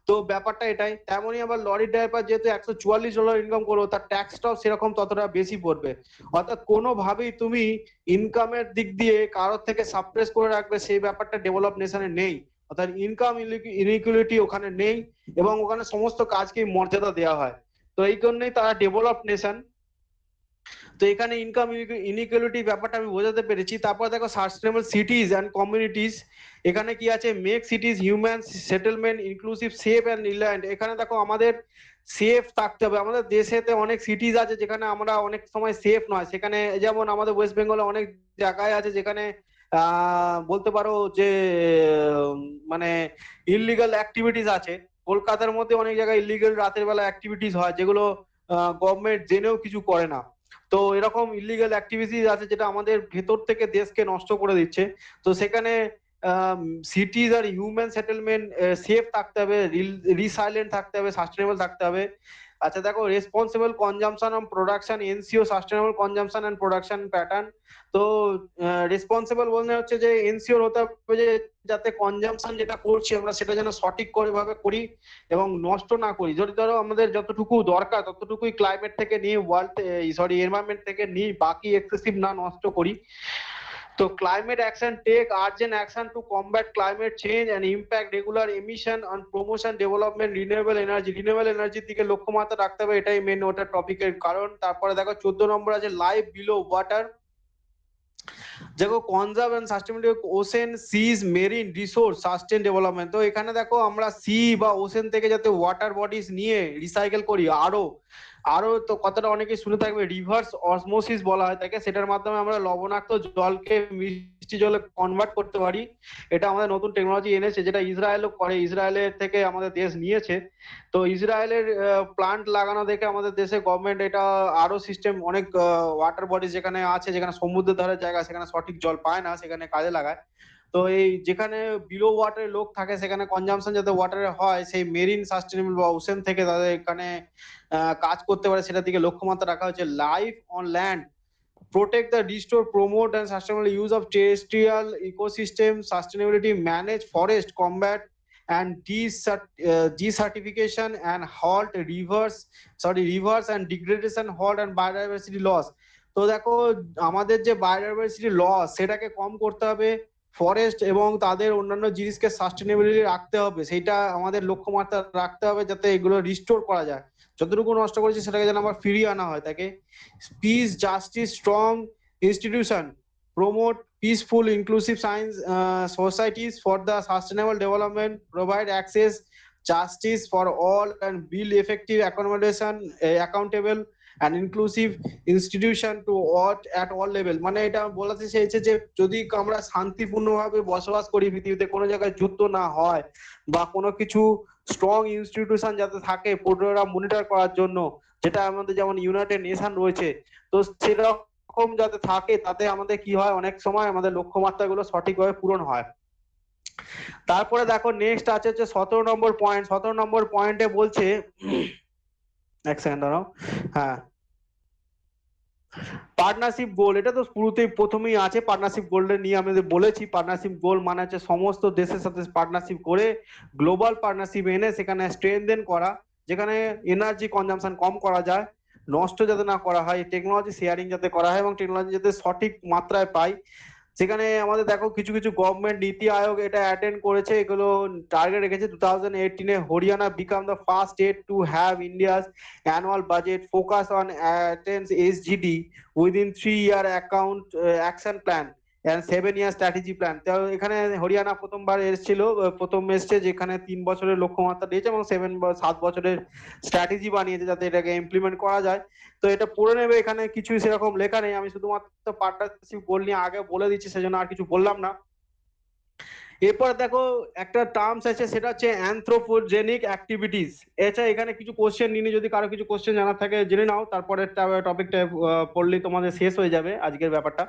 [SPEAKER 1] তো ব্যাপারটা এটাই। তেমনই আবার লরি ড্রাইভার যেহেতু $144 ইনকাম করবো, তার ট্যাক্সটাও সেরকম ততটা বেশি পড়বে। অর্থাৎ কোনোভাবেই তুমি ইনকামের দিক দিয়ে কারোর থেকে সাপ্রেস করে রাখবে সেই ব্যাপারটা ডেভেলপ নেশনে নেই। অর্থাৎ ইনকাম ইনইকুয়ালিটি ওখানে নেই, এবং ওখানে সমস্ত কাজকেই মর্যাদা দেওয়া হয়। তো এই জন্যই তারা ডেভেলপ নেশন। তো এখানে ইনকাম ইনইকুয়ালিটি ব্যাপারটা আমি বোঝাতে পেরেছি। তারপর দেখো সাস্টেনেবল সিটিজ এন্ড কমিউনিটিজ, এখানে কি আছে, make cities human settlement inclusive safe and reliant. এখানে দেখো আমাদের সেফ থাকতে হবে। আমাদের দেশেতে অনেক সিটিজ আছে যেখানে আমরা অনেক সময় সেফ নয়, সেখানে যেমন আমাদের ওয়েস্ট বেঙ্গলে অনেক জায়গায় আছে যেখানে বলতে পারো যে মানে ইললিগাল অ্যাক্টিভিটিস আছে। কলকাতার মধ্যে অনেক জায়গায় ইললিগাল রাতের বেলা অ্যাক্টিভিটিস হয়, যেগুলো গভর্নমেন্ট জেনেও কিছু করে না। তো এরকম ইলিগাল অ্যাক্টিভিটিস আছে যেটা আমাদের ভেতর থেকে দেশকে নষ্ট করে দিচ্ছে। তো সেখানে সিটিজ আর হিউম্যান সেটেলমেন্ট সেফ থাকতে হবে, রিসাইলেন্ট থাকতে হবে, সাস্টেনেবল থাকতে হবে। আচ্ছা দেখো, responsible consumption and production NCO sustainable consumption and production pattern. তো রেসপন্সিবল বলতে হচ্ছে যে এনসিওর হতে হবে যে যাতে কনজাম্পশন যেটা করছি আমরা সেটা যেন সঠিক ভাবে করি এবং নষ্ট না করি। যদি ধরো আমাদের যতটুকু দরকার ততটুকুই ক্লাইমেট থেকে নিয়ে এনভায়রনমেন্ট থেকে নিয়ে বাকি এক্সেসিভ না নষ্ট করি। তো climate action, take urgent action to combat climate change and impact regular emission on promotion development renewable এনার্জির দিকে লক্ষ্যমাত্রা রাখতে হবে। এটাই মেন ওটার টপিকের কারণ। তারপরে দেখো 14 নম্বর আছে লাইফ বিলো ওয়াটার। দেখো conserve and sustainability ocean seas marine resource sustain development. তো এখানে দেখো আমরা সি বা ওশেন থেকে যাতে ওয়াটার বডিজ নিয়ে রিসাইকেল করি, আরো তো কথাটা অনেকে শুনে থাকবে, রিভার্স অসমোসিস বলা হয় তাকে, সেটার মাধ্যমে আমরা লবণাক্ত জলকে মিষ্টি জলে কনভার্ট করতে পারি। এটা আমাদের নতুন টেকনোলজি এনেছে, যেটা ইসরায়েলও করে, ইসরায়েলের থেকে আমাদের দেশ নিয়েছে। তো ইসরায়েলের প্লান্ট লাগানো দেখে আমাদের দেশে গভর্নমেন্ট এটা আরো সিস্টেম, অনেক ওয়াটার বডিজ যেখানে আছে, যেখানে সমুদ্রের ধারে জায়গা, সেখানে সঠিক জল পায় না, সেখানে কাজে লাগায়। তো এই যেখানে বিলো ওয়াটারে লোক থাকে সেখানে কনজাম্পশন যাতে ওয়াটারে হয়, সেই মেরিন সাস্টেনেবল বা ওশেন থেকে তাদের এখানে কাজ করতে পারে, সেটার দিকে লক্ষ্যমাত্রা রাখা হচ্ছে। Life on land, protect the restore promote and sustainable use of terrestrial ecosystem, sustainability, manage forest, combat and desertification and halt rivers and degradation, halt and biodiversity loss. তো দেখো আমাদের যে বায়োডাইভার্সিটি লস সেটাকে কম করতে হবে, ফরেস্ট এবং তাদের অন্যান্য জিনিসকে সাস্টেনেবিলিটি রাখতে হবে, সেটা আমাদের লক্ষ্যমাত্রা রাখতে হবে যাতে এগুলো রিস্টোর করা যায়। যতটুকু নষ্ট করেছে সেটাকে যেন আবার ফিরিয়ে আনা হয় তাকে। Piece justice strong institution, promote peaceful inclusive science societies for the sustainable development, provide access justice for all and build effective accommodation, accountable and inclusive institution to all at all level। মানে এটা বলতে চাইছে যে যদি আমরা শান্তিপূর্ণভাবে বসবাস করি পৃথিবীতে, কোনো জায়গায় যুদ্ধ না হয় বা কোনো কিছু স্ট্রং ইনস্টিটিউশন যাতে থাকে পুরোটা মনিটর করার জন্য, যেটা আমাদের যেমন ইউনাইটেড নেশন রয়েছে, তো সেরকম যাতে থাকে, তাতে আমাদের কি হয়, অনেক সময় আমাদের লক্ষ্যমাত্রা গুলো সঠিকভাবে পূরণ হয়। তারপরে দেখো নেক্সট আছে হচ্ছে 17 নম্বর পয়েন্ট। 17 নম্বর পয়েন্টে বলছে এক সেকেন্ড দাঁড়াও। হ্যাঁ, পার্টনারশিপ গোল, এটা তো শুরুতেই প্রথমেই আছে। পার্টনারশিপ গোল্ডে নিয়ে আমি বলেছি, পার্টনারশিপ গোল মানে হচ্ছে সমস্ত দেশের সাথে পার্টনারশিপ করে গ্লোবাল পার্টনারশিপ এনে সেখানে স্ট্রেনদেন করা, যেখানে এনার্জি কনজাম্পশন কম করা যায়, নষ্ট যাতে না করা হয়, টেকনোলজি শেয়ারিং যাতে করা হয় এবং টেকনোলজি যাতে সঠিক মাত্রায় পাই। সেখানে আমাদের দেখো কিছু কিছু গভর্নমেন্ট নীতি আয়োগ এটা অ্যাটেন্ড করেছে, এগুলো টার্গেট রেখেছে 2018 Haryana become the first state to have India's annual budget focus on attends SGD within 3 year account action plan and 7 year strategy plan. তো এখানে হরিয়ানা প্রথমবার এসেছিল, প্রথম এসছে যেখানে 3 বছরের লক্ষ্যমাত্রা দিয়েছে এবং 7 বছরের স্ট্র্যাটেজি বানিয়েছে যাতে এটাকে ইমপ্লিমেন্ট করা যায়। তো এটা পড়ে নেবে, এখানে কিছুই সেরকম লেখা নেই, আমি শুধুমাত্র পার্টনারশিপ গোল নিয়ে আগে বলে দিচ্ছি, সেজন্য আর কিছু বললাম না। এরপর দেখো একটা টার্মস আছে, সেটা হচ্ছে অ্যানথ্রোপোজেনিক অ্যাক্টিভিটিস। এছাড়া এখানে কিছু কোশ্চেন নিয়ে, যদি কারো কিছু কোশ্চেন জানা থাকে জেনে নাও, তারপরে টপিকটা পড়লেই তোমাদের শেষ হয়ে যাবে আজকের ব্যাপারটা।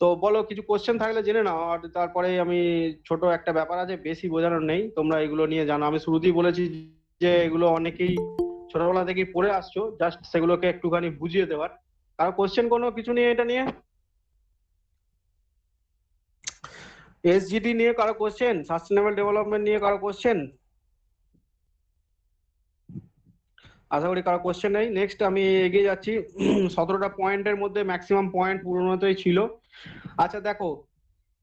[SPEAKER 1] তো বলো, কিছু কোশ্চেন থাকলে জেনে নাও, আর তারপরে আমি ছোট একটা ব্যাপার আছে, বেশি বোঝানোর নেই, তোমরা এগুলো নিয়ে জানো। আমি শুরুতেই বলেছি যে এগুলো অনেকেই ছোটবেলা থেকেই পড়ে আসছো, জাস্ট সেগুলোকে একটুখানি বুঝিয়ে দেওয়ার। কারো কোশ্চেন কোনো কিছু নিয়ে, এটা নিয়ে এসজিডি নিয়ে কারো কোশ্চেন, সাস্টেনেবল ডেভেলপমেন্ট নিয়ে কারো কোশ্চেন? আশা করি কারো কোশ্চেন নেই। নেক্সট আমি এগিয়ে যাচ্ছি। 17টা পয়েন্টের মধ্যে ম্যাক্সিমাম পয়েন্ট পুরোনোতেই ছিল। আচ্ছা দেখো,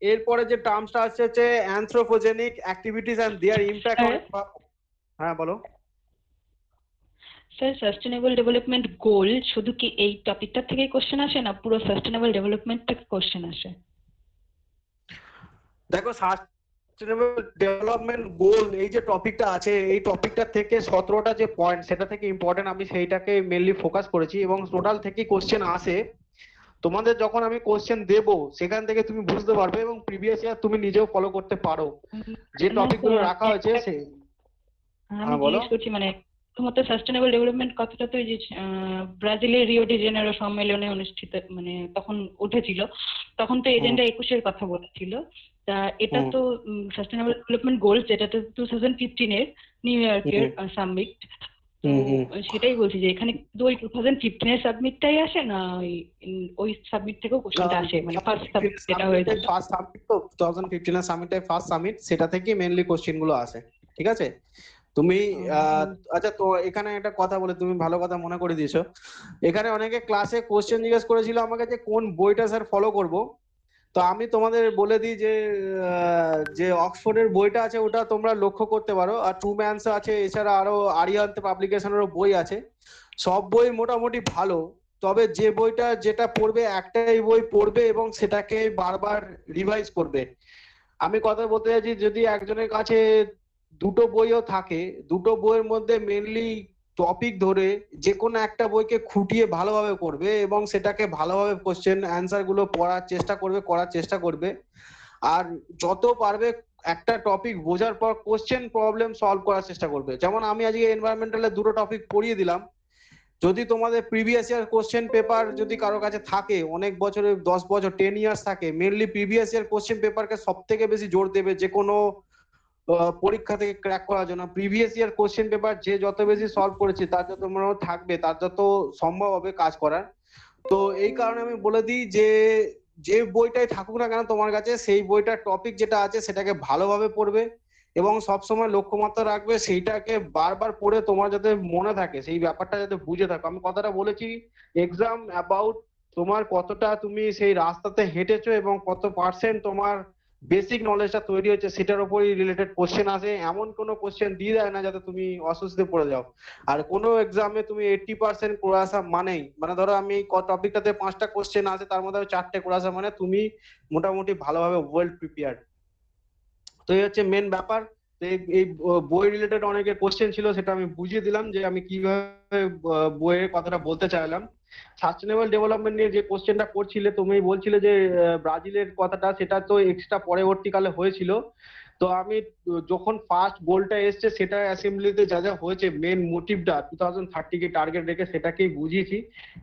[SPEAKER 1] এরপরে যে টার্মসটা আসছে হচ্ছে anthropogenic activities and their impact on. হ্যাঁ বলো।
[SPEAKER 6] স্যার, সাস্টেনেবল ডেভেলপমেন্ট গোল শুধু কি এই টপিকটা থেকে কোশ্চেন আসে, না পুরো সাস্টেনেবল ডেভেলপমেন্ট থেকে কোশ্চেন আসে?
[SPEAKER 1] দেখো, সাস্টেনেবল ডেভেলপমেন্ট গোল এই যে টপিকটা আছে, এই টপিকটা থেকে 17টা যে পয়েন্ট সেটা থেকে ইম্পর্টেন্ট, আমি সেইটাকে মেনলি ফোকাস করেছি এবং টোটাল থেকে কোশ্চেন আসে। তোমাদের যখন আমি কোশ্চেন দেব সেখান থেকে তুমি বুঝতে পারবে এবং প্রিভিয়াস ইয়ার তুমি নিজেও ফলো করতে পারো যে টপিক গুলো রাখা হয়েছে।
[SPEAKER 6] আমি জিজ্ঞেস করছি মানে প্রথমত সাস্টেনেবল ডেভেলপমেন্ট কথাটা তো এই যে ব্রাজিলের রিও ডি জেনেরো সম্মেলনে অনুষ্ঠিত মানে তখন উঠেছিল, তখন তো এজেন্ডা 21-এর কথা বলেছিল। তা এটা তো সাস্টেনেবল ডেভেলপমেন্ট গোলস, যেটা তো 2015-এর নিউ ইয়র্কের সামিট। তো সেটাই বলছি যে এখানে শুধু ওই 2015-এর সাবমিটটাই আসে, না ওই সাবমিট থেকেও কোশ্চেনটা আসে, মানে ফার্স্ট সাবমিট যেটা হয়েছে?
[SPEAKER 1] ফার্স্ট সামিট তো 2015 এর সামিটের ফার্স্ট সামিট, সেটা থেকে মেইনলি কোশ্চেন গুলো আসে। ঠিক আছে, তুমি আচ্ছা, তো এখানে একটা কথা বলে, তুমি ভালো কথা মনে করে দিয়েছো। এখানে অনেকে ক্লাসে কোশ্চেন জিজ্ঞেস করেছিল আমাকে যে কোন বইটা স্যার ফলো করব। তো আমি তোমাদের বলে দিই যে যে অক্সফোর্ডের বইটা আছে ওটা তোমরা লক্ষ্য করতে পারো, আর টু ম্যানস আছে, এছাড়া আরো আরিয়ান্তে পাবলিকেশনেরও বই আছে। সব বই মোটামুটি ভালো, তবে যে বইটা যেটা পড়বে একটাই বই পড়বে এবং সেটাকে বারবার রিভাইজ করবে। আমি কথা বলতে চাইছি, যদি একজনের কাছে দুটো বইও থাকে, দুটো বইয়ের মধ্যে মেনলি টপিক ধরে যে কোনো একটা বইকে খুঁটিয়ে ভালোভাবে পড়বে এবং সেটাকে ভালোভাবে কোশ্চেন অ্যান্সার গুলো করার চেষ্টা করবে। আর যত পারবে একটা টপিক বোঝার পর কোশ্চেন প্রবলেম সলভ করার চেষ্টা করবে। যেমন আমি আজকে এনভায়রনমেন্টালে দুটো টপিক পড়িয়ে দিলাম। যদি তোমাদের প্রিভিয়াস ইয়ার কোশ্চেন পেপার যদি কারো কাছে থাকে, অনেক বছরের 10 বছর 10 ইয়ার্স থাকে, মেনলি প্রিভিয়াস ইয়ার কোশ্চেন পেপারকে সব থেকে বেশি জোর দেবে যে কোনো পরীক্ষা থেকে ক্র্যাক করার জন্য। প্রিভিয়াস ইয়ার কোশ্চেন পেপার যে যত বেশি সলভ করেছে তার যত মনে থাকবে, তার যত সম্ভব হবে কাজ করার। তো এই কারণে আমি বলে দিই যে যে বইটাই থাকুক না কেন তোমার কাছে, সেই বইটার টপিক যেটা আছে সেটাকে ভালোভাবে পড়বে এবং সবসময় লক্ষ্যমাত্রা রাখবে সেইটাকে বারবার পড়ে তোমার যাতে মনে থাকে, সেই ব্যাপারটা যাতে বুঝে থাকো। আমি কথাটা বলেছি এক্সাম অ্যাবাউট তোমার কতটা তুমি সেই রাস্তাতে হেঁটেছো এবং কত পার্সেন্ট তোমার বেসিক নলেজটা তৈরি হচ্ছে সেটার উপরই রিলেটেড কোশ্চেন আসে। এমন কোনো কোশ্চেন দিয়ে দেয় না যাতে তুমি অস্বস্তিতে পড়ে যাও। আর কোনো এক্সামে তুমি 80% করে আসা মানেই, মানে ধরো আমি টপিকটাতে 5টা কোশ্চেন আছে, তার মধ্যে 4টে করে আসা মানে তুমি মোটামুটি ভালোভাবে ওয়েল প্রিপেয়ার্ড। তো এই হচ্ছে মেন ব্যাপার। এই বই রিলেটেড অনেকের কোশ্চেন ছিল, সেটা আমি বুঝিয়ে দিলাম যে আমি কিভাবে বইয়ের কথাটা বলতে চাইলাম। সাস্টেনেবল ডেভেলপমেন্ট নিয়ে যে কোশ্চেনটা করছিলে, তুমি বলছিলে যে ব্রাজিলের কথাটা, সেটা তো এক্সট্রা পরবর্তীকালে হয়েছিল। তো আমি যখন ফার্স্ট গোলটা এসছে সেটা অ্যাসেম্বলিতে যা যা হয়েছে, মেন মোটিভটা 2030 কে টার্গেট রেখে সেটাকেই বুঝিয়েছি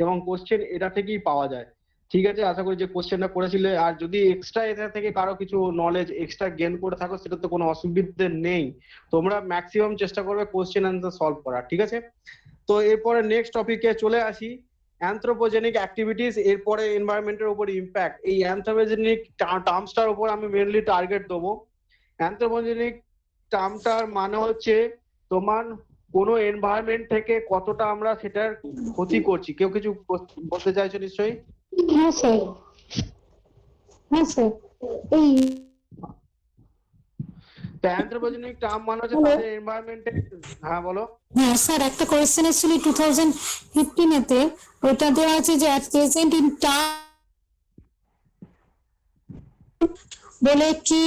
[SPEAKER 1] এবং কোশ্চেন এটা থেকেই পাওয়া যায়। ঠিক আছে, আশা করি যে কোশ্চেনটা করেছিলে। আর যদি এক্সট্রা এটা থেকে কারো কিছু নলেজ এক্সট্রা গেইন করে থাকো, সেটা তো কোনো অসুবিধে নেই, তোমরা ম্যাক্সিমাম চেষ্টা করবে কোশ্চেন অ্যান্সার সলভ করার। ঠিক আছে, তো এরপরে নেক্সট টপিকে চলে আসি, অ্যানথ্রোপোজেনিক অ্যাক্টিভিটিস, এরপরে এনভায়রনমেন্টের উপর ইম্প্যাক্ট। এই অ্যানথ্রোপোজেনিক টার্মসটার উপর আমি মেনলি টার্গেট দেবো। অ্যানথ্রোপোজেনিক টার্মটার মানে হচ্ছে তোমার কোনো এনভায়রনমেন্ট থেকে কতটা আমরা সেটার ক্ষতি করছি। কেউ কিছু বলতে চাইছো নিশ্চয়ই?
[SPEAKER 7] হ্যাঁ স্যার, হ্যাঁ স্যার, এই
[SPEAKER 1] তো অ্যানথ্রোপোজেনিক টার্ম মানে হচ্ছে তাদের এনভায়রনমেন্টে। হ্যাঁ বলো।
[SPEAKER 7] হ্যাঁ স্যার, একটা কোয়েশ্চেন এসেছিল 2015 তে, ওটা দেওয়া আছে যে অ্যাট প্রেজেন্ট ইন টার্ম বলে কি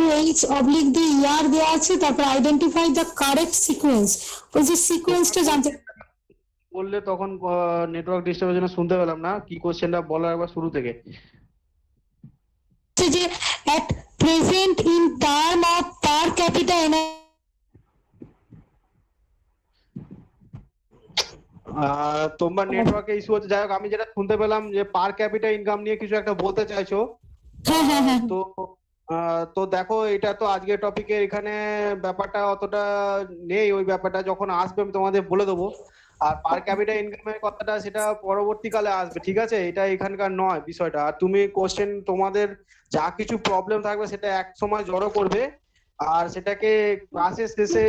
[SPEAKER 7] WH/the ইয়ার দেওয়া আছে, তারপর আইডেন্টিফাই দ্য কারেক্ট সিকোয়েন্স। ওই যে সিকোয়েন্সটা জানতে
[SPEAKER 1] বললে তখন নেটওয়ার্ক ডিস্টার্বের জন্য শুনতে পেলাম না, কি কোশ্চেনটা বলো একবার শুরু থেকে।
[SPEAKER 7] যে at present in term of per capital
[SPEAKER 1] তোমার নেটওয়ার্কে ইস্যু হচ্ছে, যাই হোক আমি যেটা শুনতে পেলাম যে পার ক্যাপিটা ইনকাম নিয়ে কিছু একটা বলতে চাইছো।
[SPEAKER 7] হ্যাঁ
[SPEAKER 1] তো তো দেখো, এটা তো আজকের টপিকের এখানে ব্যাপারটা অতটা নেই, ওই ব্যাপারটা যখন আসবে আমি তোমাদের বলে দেবো। আর পার ক্যাপিটা ইনকামের কথাটা সেটা পরবর্তীকালে আসবে, ঠিক আছে? এটা এখানকার নয় বিষয়টা। আর তুমি কোশ্চেন তোমাদের যা কিছু প্রবলেম থাকবে সেটা এক সময় জড়ো করবে, আর সেটাকে ক্লাসের শেষে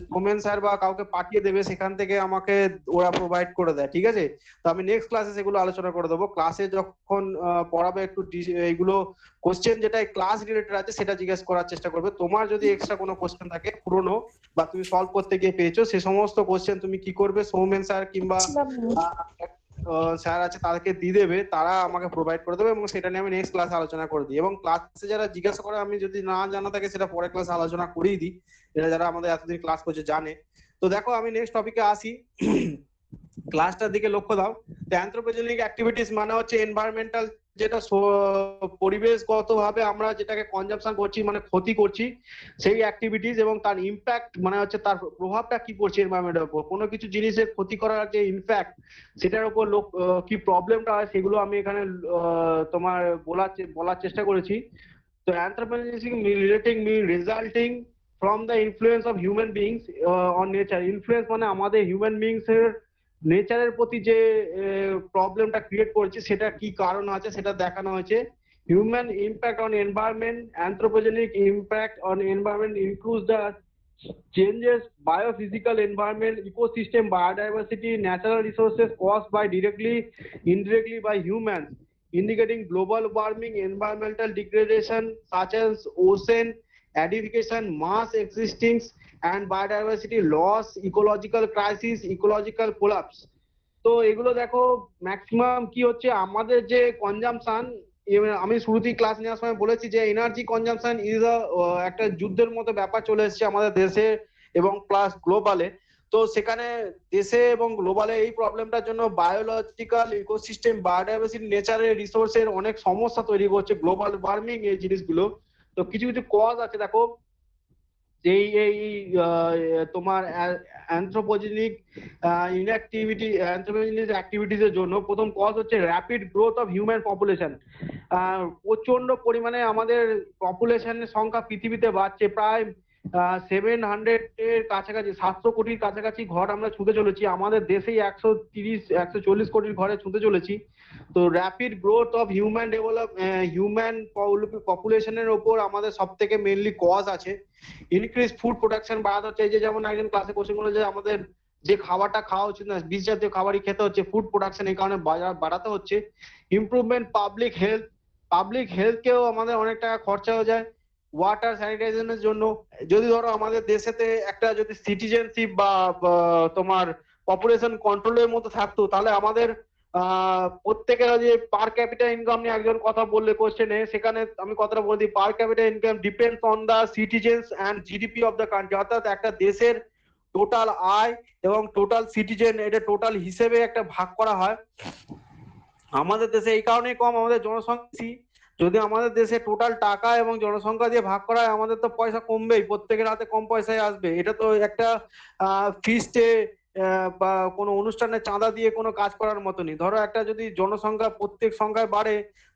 [SPEAKER 1] সোমেন স্যার বা কাউকে পাঠিয়ে দেবে, সেখান থেকে আমাকে ওরা প্রোভাইড করে দেয়, ঠিক আছে? তো আমি নেক্সট ক্লাসে সেগুলো আলোচনা করে দেবো। ক্লাসে যখন পড়াবে একটু এইগুলো কোশ্চেন যেটা ক্লাস রিলেটেড আছে সেটা জিজ্ঞেস করার চেষ্টা করবে। তোমার যদি এক্সট্রা কোনো কোশ্চেন থাকে পুরনো বা তুমি সলভ করতে গিয়ে পেয়েছো, সে সমস্ত কোশ্চেন তুমি কি করবে, সৌমেন স্যার কিংবা স্যার আছে তাদেরকে দিয়ে দেবে, তারা আমাকে প্রোভাইড করে দেবে এবং সেটা নিয়ে আমি নেক্সট ক্লাসে আলোচনা করে দিই। এবং ক্লাসে যারা জিজ্ঞাসা করে আমি যদি না জানা থাকে সেটা পরে ক্লাসে আলোচনা করেই দিই, এটা যারা আমাদের এতদিন ক্লাস করছে জানে। তো দেখো আমি নেক্সট টপিকে আসি, ক্লাসটার দিকে লক্ষ্য দাও। তো অ্যানথ্রোপোজেনিক অ্যাক্টিভিটিস মানে হচ্ছে এনভায়রনমেন্টাল, যেটা পরিবেশগতভাবে আমরা যেটাকে কনজাম্পশন করছি মানে ক্ষতি করছি, সেই অ্যাক্টিভিটিস এবং তার ইম্প্যাক্ট মানে হচ্ছে তার প্রভাবটা কি পড়ছে এনভায়রনমেন্টের উপর। কোনো কিছু জিনিসের ক্ষতি করার যে ইম্প্যাক্ট, সেটার উপর কি প্রবলেমটা হয় সেগুলো আমি এখানে তোমার বলার চেষ্টা করেছি। তো anthropogenic resulting from the influence of human beings on nature. Influence মানে আমাদের হিউম্যান বিংস এর নেচারের প্রতি যে প্রবলেমটা ক্রিয়েট করছে সেটা কি কারণ আছে সেটা দেখানো হয়েছে। Human impact on environment, anthropogenic impact on environment includes the changes biophysical environment, ecosystem, biodiversity, natural resources caused by directly, indirectly by humans, indicating global warming, environmental degradation such as ocean acidification, mass extinctions and biodiversity loss, ecological crisis, ecological collapse। তো এগুলো দেখো maximum কি হচ্ছে আমাদের যে consumption, আমি শুরুতেই class নেওয়ার সময় বলেছি যে এনার্জি কনজাম্পশন ইজ একটা যুদ্ধের মতো ব্যাপার চলে এসেছে আমাদের দেশে এবং প্লাস গ্লোবালে। তো সেখানে দেশে এবং গ্লোবালে এই প্রবলেমটার জন্য বায়োলজিক্যাল ইকোসিস্টেম, বায়োডাইভার্সিটি, নেচারের রিসোর্সের অনেক সমস্যা তৈরি করছে গ্লোবাল ওয়ার্মিং এই জিনিসগুলো। তো কিছু কিছু কজ আছে দেখো, এই তোমার অ্যানথ্রোপোজেনিক অ্যাক্টিভিটিসের জন্য প্রথম কজ হচ্ছে rapid growth of human population. প্রচন্ড পরিমাণে আমাদের পপুলেশনের সংখ্যা পৃথিবীতে বাড়ছে, প্রায় 700 এর কাছাকাছি, 700 কোটির কাছাকাছি ঘর আমরা ছুঁতে চলেছি। আমাদের দেশেই 140 কোটির ঘরে ছুঁতে চলেছি। তো র্যাপিড গ্রোথ অফ হিউম্যান পপুলেশনের ওপর আমাদের সব থেকে মেনলি কজ আছে। ইনক্রিজ ফুড প্রোডাকশন বাড়াতে হচ্ছে, এই যে যেমন একজন ক্লাসে কোশ্চেন করলো যে আমাদের যে খাবারটা খাওয়া উচিত না, বিষ জাতীয় খাবারই খেতে হচ্ছে, ফুড প্রোডাকশন এই কারণে বাড়াতে হচ্ছে। ইমপ্রুভমেন্ট পাবলিক হেলথকেও আমাদের অনেক টাকা খরচা হয়ে যায় ওয়াটার স্যানিটাইজেশনের জন্য। যদি ধরো আমাদের দেশেতে একটা যদি সিটিজেনশিপ বা তোমার পপুলেশন কন্ট্রোলের মতো থাকতো, তাহলে আমাদের প্রত্যেকের যে পার ক্যাপিটা ইনকাম নিয়ে একজন কথা বললে কোশ্চেনে, সেখানে আমি কথাটা বলে দিই, per capita income depends on the citizens and GDP of the country. অর্থাৎ একটা দেশের টোটাল আয় এবং টোটাল সিটিজেন, এটা টোটাল হিসেবে একটা ভাগ করা হয়। আমাদের দেশে এই কারণেই কম, আমাদের জনসংখ্যা। যদি আমাদের দেশে টোটাল টাকা এবং জনসংখ্যা দিয়ে ভাগ করা হয়, আমাদের তো পয়সা কমবেই, প্রত্যেকের হাতে কম পয়সায় আসবে। এটা তো একটা ফিস্টে বা কোনো অনুষ্ঠানে চাঁদা দিয়ে কোনো কাজ করার মতনই। ধরো একটা যদি জনসংখ্যা প্রত্যেক সংখ্যায় বাড়ে,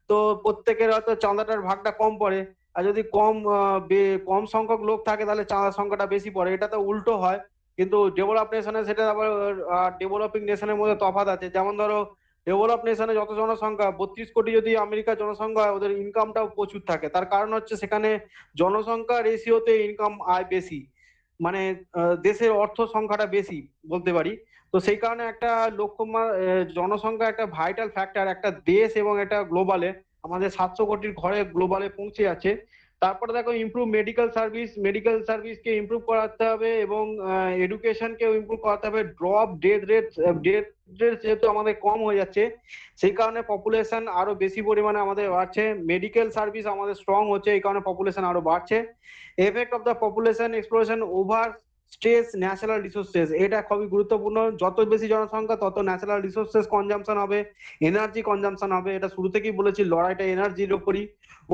[SPEAKER 1] তো প্রত্যেকের হয়তো চাঁদাটার ভাগটা কম পড়ে, আর যদি কম সংখ্যক লোক থাকে তাহলে চাঁদার সংখ্যাটা বেশি পড়ে। এটা তো উল্টো হয়। কিন্তু ডেভেলপ নেশনে সেটা আবার ডেভেলপিং নেশনের মধ্যে তফাৎ আছে। যেমন ধরো ডেভেলপ নেশনে যত জনসংখ্যা 32 কোটি যদি আমেরিকার জনসংখ্যা হয়, ওদের ইনকামটাও প্রচুর থাকে। তার কারণ হচ্ছে সেখানে জনসংখ্যা রেশিওতে ইনকাম আয় বেশি, মানে দেশের অর্থ সংখ্যাটা বেশি বলতে পারি। তো সেই কারণে একটা জনসংখ্যা একটা ভাইটাল ফ্যাক্টর একটা দেশ এবং একটা গ্লোবালে, আমাদের 700 কোটির ঘরে গ্লোবালে পৌঁছে যাচ্ছে। তারপরে দেখো ইমপ্রুভ মেডিকেল সার্ভিসকে ইমপ্রুভ করাতে হবে এবং এডুকেশনকেও ইমপ্রুভ করাতে হবে। ডেথ রেট যেহেতু আমাদের কম হয়ে যাচ্ছে, সেই কারণে পপুলেশন আরো বেশি পরিমাণে আমাদের বাড়ছে। মেডিকেল সার্ভিস আমাদের স্ট্রং হচ্ছে, এই কারণে পপুলেশন আরো বাড়ছে। Effect of the population explosion over stress natural resources, এটা খুবই গুরুত্বপূর্ণ। যত বেশি জনসংখ্যা তত ন্যাচারাল রিসোর্সেস কনজাম্পশন হবে, এনার্জি কনজাম্পশন হবে। এটা শুরু থেকেই বলেছি, লড়াইটা এনার্জির উপরই।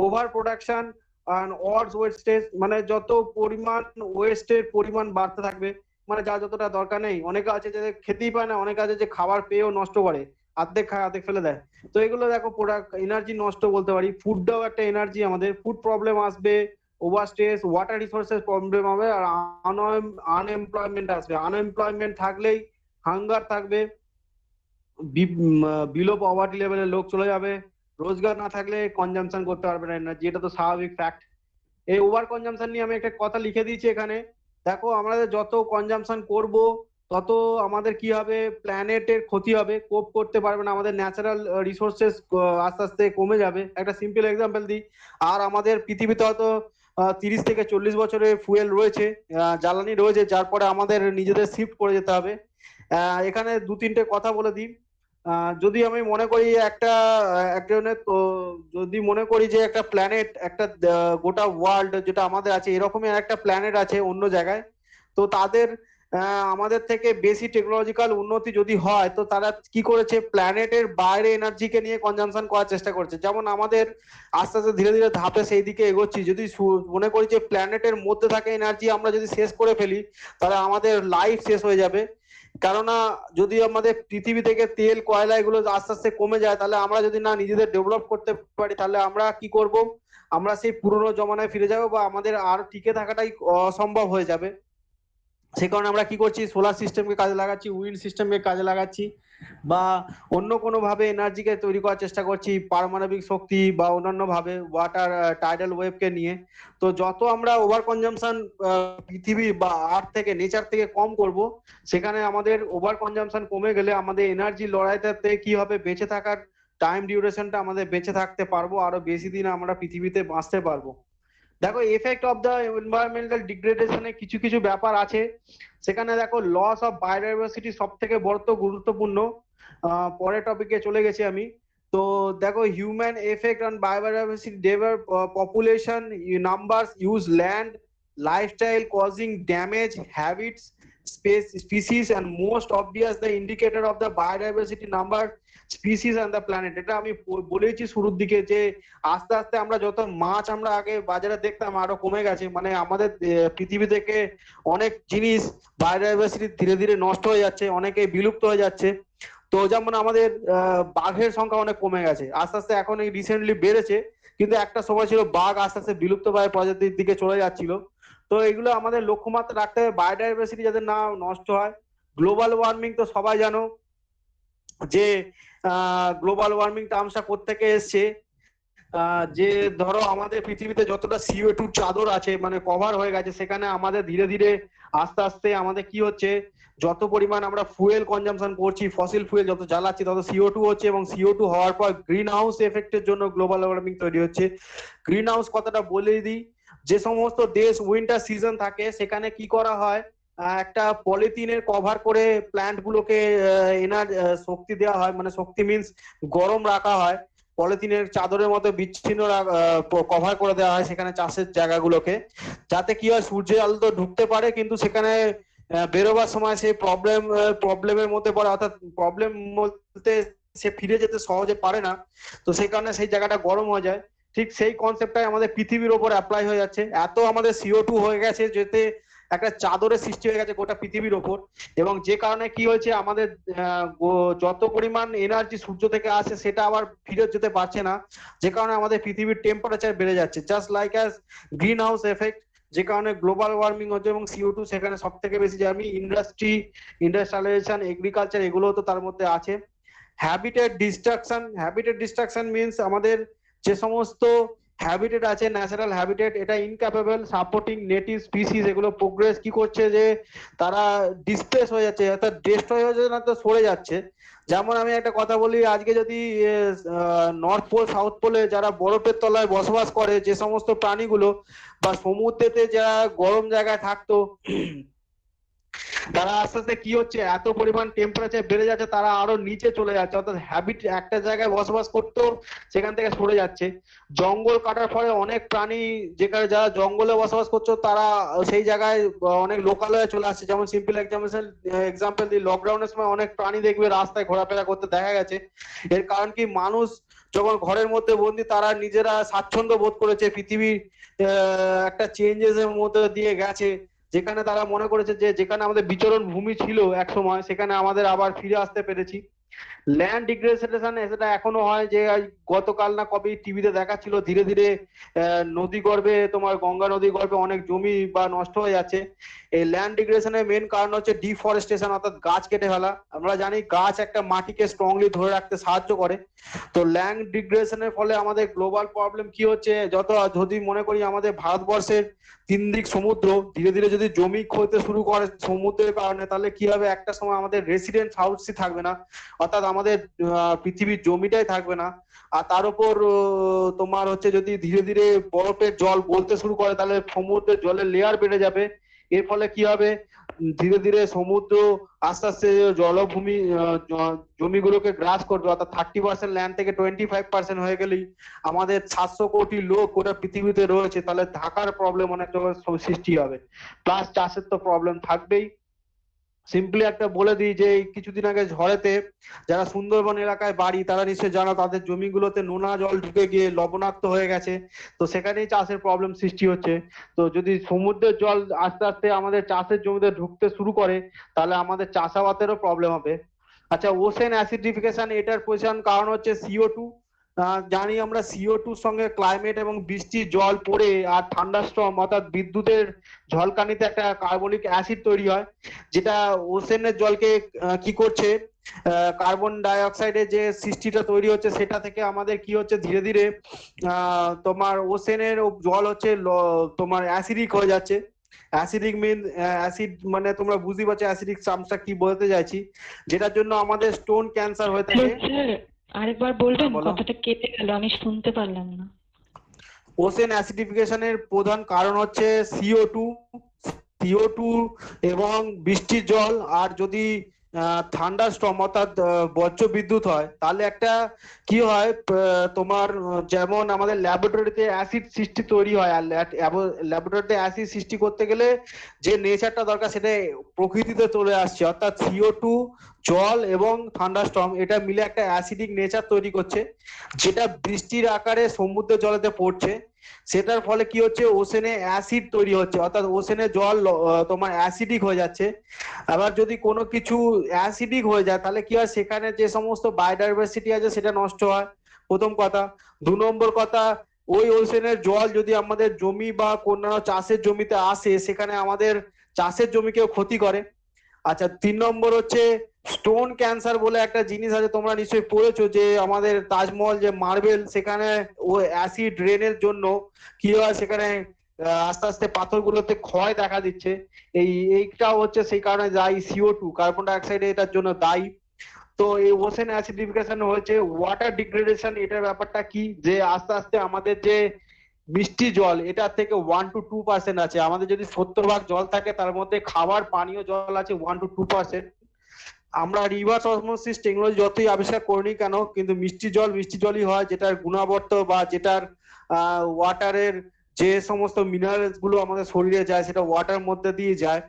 [SPEAKER 1] Over production and odds wastage, মানে যত পরিমাণ ওয়েস্টের পরিমাণ বাড়তে থাকবে, মানে যা যতটা দরকার নেই। অনেকে আছে যে খেতেই পায় না, অনেকে আছে যে খাবার পেয়েও নষ্ট করে, অর্ধেক খায় অর্ধেক ফেলে দেয়। তো এগুলো দেখো প্রোডাক্ট এনার্জি নষ্ট বলতে পারি। ফুডটাও একটা এনার্জি, আমাদের ফুড প্রবলেম আসবে, over stress, water resources problem হবে, আর আনএমপ্লয়মেন্ট আসবে। আনএমপ্লয়মেন্ট থাকলেই হাঙ্গার থাকবে, বিলো পভার্টি লেভেলের লোক চলে যাবে। রোজগার না থাকলে কনজাম্পশন করতে পারবে না এনার্জি, এটা তো স্বাভাবিক ফ্যাক্ট। এই ওভার কনজাম্পশন নিয়ে আমি একটা কথা লিখে দিয়েছি এখানে। দেখো আমাদের যত কনজাম্পশন করব তত আমাদের কি হবে, প্ল্যানেটের ক্ষতি হবে, কোপ করতে পারবে না, আমাদের ন্যাচারাল রিসোর্সেস আস্তে আস্তে কমে যাবে। একটা সিম্পল এক্সাম্পল দিই, আর আমাদের পৃথিবীতে হয়তো 30 থেকে 40 বছরের ফুয়েল রয়েছে, জ্বালানি রয়েছে, যার পরে আমাদের নিজেদের শিফট করে যেতে হবে। এখানে 2-3টে কথা বলে দিই। যদি আমি মনে করি যদি মনে করি যে একটা প্ল্যানেট, একটা গোটা ওয়ার্ল্ড যেটা আমাদের আছে, এরকমই একটা প্ল্যানেট আছে অন্য জায়গায়, তো তাদের আমাদের থেকে বেশি টেকনোলজিক্যাল উন্নতি যদি হয়, তো তারা কি করেছে, প্ল্যানেটের বাইরে এনার্জিকে নিয়ে কনজাম্পশন করার চেষ্টা করছে। যেমন আমাদের আস্তে আস্তে ধীরে ধীরে ধাপে সেই দিকে এগোচ্ছি। যদি মনে করি যে প্ল্যানেটের মধ্যে থাকা এনার্জি আমরা যদি শেষ করে ফেলি, তাহলে আমাদের লাইফ শেষ হয়ে যাবে। কেননা যদি আমাদের পৃথিবী থেকে তেল কয়লা এগুলো আস্তে আস্তে কমে যায়, তাহলে আমরা যদি না নিজেদের ডেভেলপ করতে পারি, তাহলে আমরা কি করব, আমরা সেই পুরোনো জমানায় ফিরে যাব, বা আমাদের আর টিকে থাকাটাই অসম্ভব হয়ে যাবে। সেই কারণে আমরা কি করছি, সোলার সিস্টেমকে কাজে লাগাচ্ছি, উইন্ড সিস্টেমকে কাজে লাগাচ্ছি, বা অন্য কোনো ভাবে এনার্জিকে তৈরি করার চেষ্টা করছি, পারমাণবিক শক্তি বা অন্যান্য ভাবে ওয়াটার টাইডাল ওয়েভকে নিয়ে। তো যত আমরা ওভার কনজাম্পশন পৃথিবী বা আর্থ থেকে, নেচার থেকে কম করব, সেখানে আমাদের ওভার কনজাম্পশন কমে গেলে আমাদের এনার্জি লড়াইটাতে কি হবে, বেঁচে থাকার টাইম ডিউরেশনটা আমাদের বেঁচে থাকতে পারবো, আরো বেশি দিন আমরা পৃথিবীতে বাঁচতে পারবো। দেখো এফেক্ট অফ দ্য এনভায়রনমেন্টাল ডিগ্রেডেশনে কিছু কিছু ব্যাপার আছে। সেখানে দেখো লস অফ বায়োডাইভার্সিটি সব থেকে বড় গুরুত্বপূর্ণ। পরের টপিকে চলে গেছি আমি। তো দেখো human effect on biodiversity, population numbers, use land, lifestyle causing damage, habits, species, and most obvious the indicator of the biodiversity number, species and the planet। এটা আমি বলেছি শুরুর দিকে যে আস্তে আস্তে আমরা যত মাছ আমরা আগে বাজারে দেখতাম আরো কমে গেছে, মানে আমাদের পৃথিবী থেকে অনেক জিনিস বায়োডাইভার্সিটি ধীরে ধীরে নষ্ট হয়ে যাচ্ছে, অনেকে বিলুপ্ত হয়ে যাচ্ছে। তো যেমন আমাদের বাঘের সংখ্যা অনেক কমে গেছে আস্তে আস্তে, এখন এই রিসেন্টলি বেড়েছে, কিন্তু একটা সময় ছিল বাঘ আস্তে আস্তে বিলুপ্ত প্রায় প্রজাতির দিকে চলে যাচ্ছিল। তো এগুলো আমাদের লক্ষ্যমাত্রা রাখতে হবে, বায়োডাইভার্সিটি যাতে না নষ্ট হয়। গ্লোবাল ওয়ার্মিং তো সবাই জানো যে গ্লোবাল ওয়ার্মিং টার্মসটা কোত্থেকে এসছে, যে ধরো আমাদের পৃথিবীতে যতটা CO2 চাদর আছে, মানে কভার হয়ে গেছে, সেখানে আমাদের ধীরে ধীরে আস্তে আস্তে আমাদের কি হচ্ছে, যত পরিমাণ আমরা ফুয়েল কনজাম্পশন করছি, ফসিল ফুয়েল যত জ্বালাচ্ছি, তত CO2 হচ্ছে, এবং CO2 হওয়ার পর গ্রিন হাউস এফেক্টের জন্য গ্লোবাল ওয়ার্মিং তৈরি হচ্ছে। গ্রিন হাউস কথাটা বলে দিই, যে সমস্ত দেশ উইন্টার সিজন থাকে সেখানে কি করা হয়, একটা পলিথিনের কভার করে প্ল্যান্ট গুলোকে শক্তি দেওয়া হয়, মানে শক্তি মিন্স গরম রাখা হয়, পলিথিনের চাদরের মতো বিচ্ছিন্ন কভার করে দেওয়া হয় সেখানে চাষের জায়গাগুলোকে, যাতে কি হয়, সূর্যের আলো তো ঢুকতে পারে, কিন্তু সেখানে বেরোবার সময় সেই প্রবলেমের মধ্যে পড়ে, অর্থাৎ প্রবলেম বলতে সে ফিরে যেতে সহজে পারে না, তো সেই কারণে সেই জায়গাটা গরম হয়ে যায়। ঠিক সেই কনসেপ্টটাই আমাদের পৃথিবীর ওপর অ্যাপ্লাই হয়ে যাচ্ছে। এত আমাদের CO2 হয়ে গেছে যেতে একটা চাদরের সৃষ্টি হয়ে গেছে গোটা পৃথিবীর ওপর, এবং যে কারণে কি হয়েছে, আমাদের যত পরিমাণ এনার্জি সূর্য থেকে আসে সেটা আবার ফিরে যেতে পারছে না, যে কারণে আমাদের পৃথিবীর টেম্পারেচার বেড়ে যাচ্ছে। Just like as green house effect, যে কারণে গ্লোবাল ওয়ার্মিং হচ্ছে এবং CO2 সেখানে সব থেকে বেশি যায়। আমি ইন্ডাস্ট্রিয়ালাইজেশন, এগ্রিকালচার এগুলো তো তার মধ্যে আছে। হ্যাবিটেট ডিস্ট্রাকশন মিনস আমাদের যে সমস্ত হ্যাবিটেট আছে, ন্যাচারাল হ্যাবিটেট, এটা ইনক্যাপেবল সাপোর্টিং নেটিভ স্পিসিস, এগুলো প্রোগ্রেস কি করছে যে তারা ডিসপ্লেস হয়ে যাচ্ছে, অর্থাৎ ডিস্ট্রয় হয়ে যাচ্ছে না, তো সরে যাচ্ছে। যেমন আমি একটা কথা বলি, আজকে যদি নর্থ পোল সাউথ পোলে যারা বরফের তলায় বসবাস করে যে সমস্ত প্রাণীগুলো, বা সমুদ্রেতে যারা গরম জায়গায় থাকতো, তারা আস্তে আস্তে কি হচ্ছে, এত পরিমাণ টেম্পারেচার বেড়ে যাচ্ছে, তারা আরো নিচে চলে যাচ্ছে, অর্থাৎ হ্যাবিট একটা জায়গায় বসবাস করতো সেখান থেকে সরে যাচ্ছে। জঙ্গল কাটার ফলে অনেক প্রাণী, যেখানে যারা জঙ্গলে বসবাস করছো তারা সেই জায়গায় অনেক লোকালয়ে চলে আসছে। যেমন সিম্পল এক্সাম্পল দিই, লকডাউনের সময় অনেক প্রাণী দেখবে রাস্তায় ঘোরাফেরা করতে দেখা গেছে। এর কারণ কি, মানুষ যখন ঘরের মধ্যে বন্দি, তারা নিজেরা স্বাচ্ছন্দ্য বোধ করেছে, পৃথিবীর একটা চেঞ্জেস এর মধ্যে দিয়ে গেছে, যেখানে তারা মনে করেছে যে যেখানে আমাদের বিচরণ ভূমি ছিল এক সময়, সেখানে আমাদের আবার ফিরে আসতে পেরেছি। ল্যান্ড ডিগ্রেডেশন সেটা এখনো হয়, যে গতকাল না কবে টিভিতে দেখাচ্ছিল, ধীরে ধীরে নদী গর্ভে, তোমার গঙ্গা নদী গর্ভে অনেক জমি বা নষ্ট হয়ে যাচ্ছে। এই ল্যান্ড ডিগ্রেডেশনের মেন কারণ হচ্ছে ডিফরেস্টেশন, অর্থাৎ গাছ কেটে ফেলা। আমরা জানি গাছ একটা মাটিকে স্ট্রংলি ধরে রাখতে সাহায্য করে। তো ল্যান্ড ডিগ্রেডেশনের ফলে আমাদের গ্লোবাল প্রবলেম কি হচ্ছে, যদি মনে করি আমাদের ভারতবর্ষের 3 দিক সমুদ্র, ধীরে ধীরে যদি জমি ক্ষয়তে শুরু করে সমুদ্রের কারণে, তাহলে কি হবে, একটা সময় আমাদের রেসিডেন্ট হাউসই থাকবে না, অর্থাৎ আমাদের পৃথিবীর জমিটাই থাকবে না। আর তার উপর তোমার হচ্ছে যদি ধীরে ধীরে বরফের জল গলতে শুরু করে, তাহলে সমুদ্রের জলের লেয়ার বেড়ে যাবে। এর ফলে কি হবে, ধীরে ধীরে সমুদ্র আস্তে আস্তে জলভূমি জমিগুলোকে গ্রাস করবে, অর্থাৎ 30% ল্যান্ড থেকে 25% হয়ে গেলেই আমাদের 700 কোটি লোক গোটা পৃথিবীতে রয়েছে, তাহলে থাকার প্রবলেম অনেক সৃষ্টি হবে, প্লাস চাষের তো প্রবলেম থাকবেই। সিম্পলি একটা বলে দিই যে এই কিছুদিন আগে ঝড়েতে যারা সুন্দরবন এলাকায় বাড়ি, তারা নিশ্চয়ই জানো তাদের জমিগুলোতে নোনা জল ঢুকে গিয়ে লবণাক্ত হয়ে গেছে, তো সেখানেই চাষের প্রবলেম সৃষ্টি হচ্ছে। তো যদি সমুদ্রের জল আস্তে আস্তে আমাদের চাষের জমিতে ঢুকতে শুরু করে, তাহলে আমাদের চাষাবাদেরও প্রবলেম হবে। আচ্ছা, ওশেন অ্যাসিডিফিকেশন, এটার প্রধান কারণ হচ্ছে CO2। জানি আমরা CO2 সঙ্গে ক্লাইমেট এবং বৃষ্টির জল পড়ে আর থান্ডারস্টর্ম, অর্থাৎ বিদ্যুতের ঝলকানিতে একটা কার্বনিক অ্যাসিড তৈরি হয়, যেটা ওশেনের জলকে কি করছে, কার্বন ডাই অক্সাইডের যে সৃষ্টিটা তৈরি হচ্ছে, সেটা থেকে আমাদের কি হচ্ছে, ধীরে ধীরে তোমার ওশেনের জল হচ্ছে তোমার অ্যাসিডিক হয়ে যাচ্ছে। অ্যাসিডিক মিন অ্যাসিড মানে তোমরা বুঝতেই পারছো অ্যাসিডিক টার্মসটা কি বলতে চাইছি, যেটার জন্য আমাদের স্টোন ক্যান্সার হয়ে থাকে।
[SPEAKER 6] আরেকবার বলবেন, কথাটা কেটে গেল, আমি শুনতে পারলাম না।
[SPEAKER 1] ওশেন অ্যাসিডিফিকেশনের প্রধান কারণ হচ্ছে CO2 এবং বৃষ্টির জল। আর যদি থান্ডারস্টর্ম অর্থাৎ বজ্র বিদ্যুৎ হয়, তাহলে একটা কি হয়, তোমার যেমন আমাদের ল্যাবরেটরিতে অ্যাসিড সৃষ্টি তৈরি হয়, আর ল্যাবরেটরিতে অ্যাসিড সৃষ্টি করতে গেলে যে নেচারটা দরকার সেটা প্রকৃতিতে চলে আসছে, অর্থাৎ CO2, জল এবং থান্ডারস্টর্ম এটা মিলে একটা অ্যাসিডিক নেচার তৈরি করছে, যেটা বৃষ্টির আকারে সমুদ্রের জলেতে পড়ছে। সেটার ফলে কি হচ্ছে, ওশেনে অ্যাসিড তৈরি হচ্ছে, অর্থাৎ ওশেনে জল তোমার অ্যাসিডিক হয়ে যাচ্ছে। আবার যদি কোনো কিছু অ্যাসিডিক হয়ে যায়, তাহলে কি হয়, সেখানে যে সমস্ত বায়োডাইভার্সিটি আছে সেটা নষ্ট হয়, প্রথম কথা। 2 নম্বর কথা, ওই ওশেনের জল যদি আমাদের জমি বা কোনো চাষের জমিতে আসে, সেখানে আমাদের চাষের জমিকেও ক্ষতি করে। আচ্ছা, 3 নম্বর হচ্ছে স্টোন ক্যান্সার বলে একটা জিনিস আছে, তোমরা নিশ্চয়ই পড়েছো, যে আমাদের তাজমহল যে মার্বেল, সেখানে ও অ্যাসিড রেনের জন্য কি হয়, সেখানে আস্তে আস্তে পাথরগুলোতে ক্ষয় দেখা দিচ্ছে। এইটাও হচ্ছে সেই কারণে দায়ী CO2, কার্বন ডাই অক্সাইড এটার জন্য দায়ী। তো এই ওশেন অ্যাসিডিফিকেশন হয়েছে। ওয়াটার ডিগ্রেডেশন, এটার ব্যাপারটা কি, যে আস্তে আস্তে আমাদের যে মিষ্টি জল, এটা থেকে 1 to 2% আছে। আমাদের যদি 70% জল থাকে, তার মধ্যে খাবার পানীয় জল আছে 1 to 2%। আমরা রিভার্স অসমোসিস টেকনোলজি যতই আবিষ্কার করিনি কেন, কিন্তু মিষ্টি জলই হয়, যেটার গুণাবর্ত বা যেটার ওয়াটারের যে সমস্ত মিনারেলস গুলো আমাদের শরীরে যায়, সেটা ওয়াটার মধ্যে দিয়ে যায়।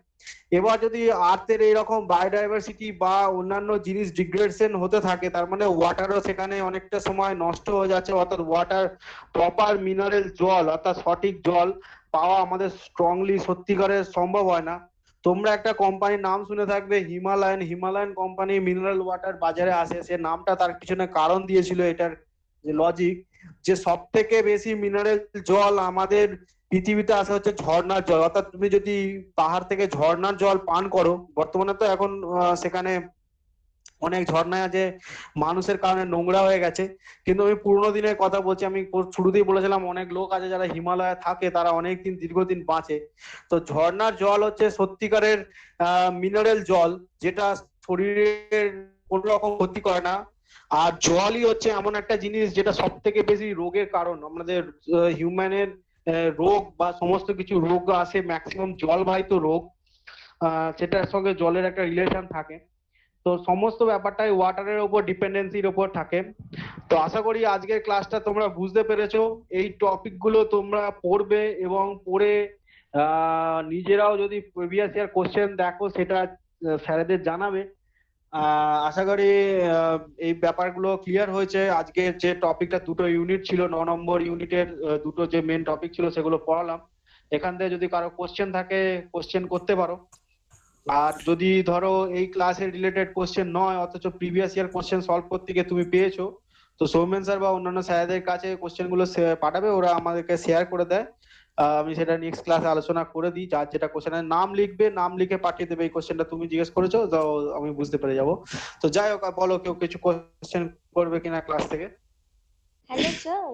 [SPEAKER 1] এবার যদি আর্থের এইরকম বায়োডাইভার্সিটি বা অন্যান্য জিনিস ডিগ্রেডেশন হতে থাকে, তার মানে ওয়াটারও সেখানে অনেকটা সময় নষ্ট হয়ে যাচ্ছে, অর্থাৎ ওয়াটার প্রপার মিনারেল জল, অর্থাৎ সঠিক জল পাওয়া আমাদের স্ট্রংলি সত্যিকারের সম্ভব হয় না। তোমরা একটা কোম্পানির নাম শুনে থাকবে, হিমালয়ান কোম্পানি মিনারেল ওয়াটার বাজারে আসে, সে নামটা তার পিছনে কারণ দিয়েছিল, এটার যে লজিক, যে সব থেকে বেশি মিনারেল জল আমাদের পৃথিবীতে আসা হচ্ছে ঝর্ণার জল। অর্থাৎ তুমি যদি পাহাড় থেকে ঝর্ণার জল পান করো, বর্তমানে তো এখন সেখানে অনেক ঝর্ণা আছে মানুষের কারণে নোংরা হয়ে গেছে, কিন্তু আমি পুরোনো দিনের কথা বলছি। আমি শুরুতেই বলেছিলাম অনেক লোক আছে যারা হিমালয়ে থাকে, তারা অনেকদিন দীর্ঘদিন বাঁচে। তো ঝর্ণার জল হচ্ছে সত্যিকারের মিনারেল জল, যেটা শরীরের কোনো রকম ক্ষতি করে না। আর জলই হচ্ছে এমন একটা জিনিস যেটা সব থেকে বেশি রোগের কারণ। আমাদের হিউম্যানের রোগ বা সমস্ত কিছু রোগ আসে ম্যাক্সিমাম জলবাহিত রোগ, সেটার সঙ্গে জলের একটা রিলেশন থাকে। তো সমস্ত ব্যাপারটাই ওয়াটারের উপর ডিপেন্ডেন্সির উপর থাকে। তো আশা করি আজকের ক্লাসটা তোমরা বুঝতে পেরেছো। এই টপিক গুলো তোমরা পড়বে এবং পড়ে নিজেরাও যদি প্রিভিয়াস ইয়ার কোশ্চেন দেখো সেটা স্যারেদের জানাবে। আশা করি এই ব্যাপারগুলো ক্লিয়ার হয়েছে। আজকে যে টপিকটা দুটো ইউনিট ছিল, 9 নম্বর ইউনিটের দুটো যে মেন টপিক ছিল সেগুলো পড়ালাম। এখান থেকে যদি কারো কোশ্চেন থাকে কোশ্চেন করতে পারো। আর যদি ধরো এই ক্লাসের রিলেটেড কোশ্চেন নয় অথচ প্রিভিয়াস ইয়ার কোশ্চেন সলভ করতে গিয়ে তুমি পেয়েছো, তো সৌমেন স্যার বা অন্যান্য স্যারদের কাছে কোশ্চেন গুলো পাঠাবে, ওরা আমাদেরকে শেয়ার করে দেয়। আমি সেটা নেক্সট ক্লাসে আলোচনা করে দিই। যার যেটা কোশ্চেনের নাম লিখবে, নাম লিখে পাঠিয়ে দেবে এই কোশ্চেনটা তুমি জিজ্ঞেস করেছো, তো আমি বুঝতে পেরে যাব। তো যাই হোক, বলো কেউ কিছু কোশ্চেন করবে কিনা ক্লাস থেকে?
[SPEAKER 3] Hello sir.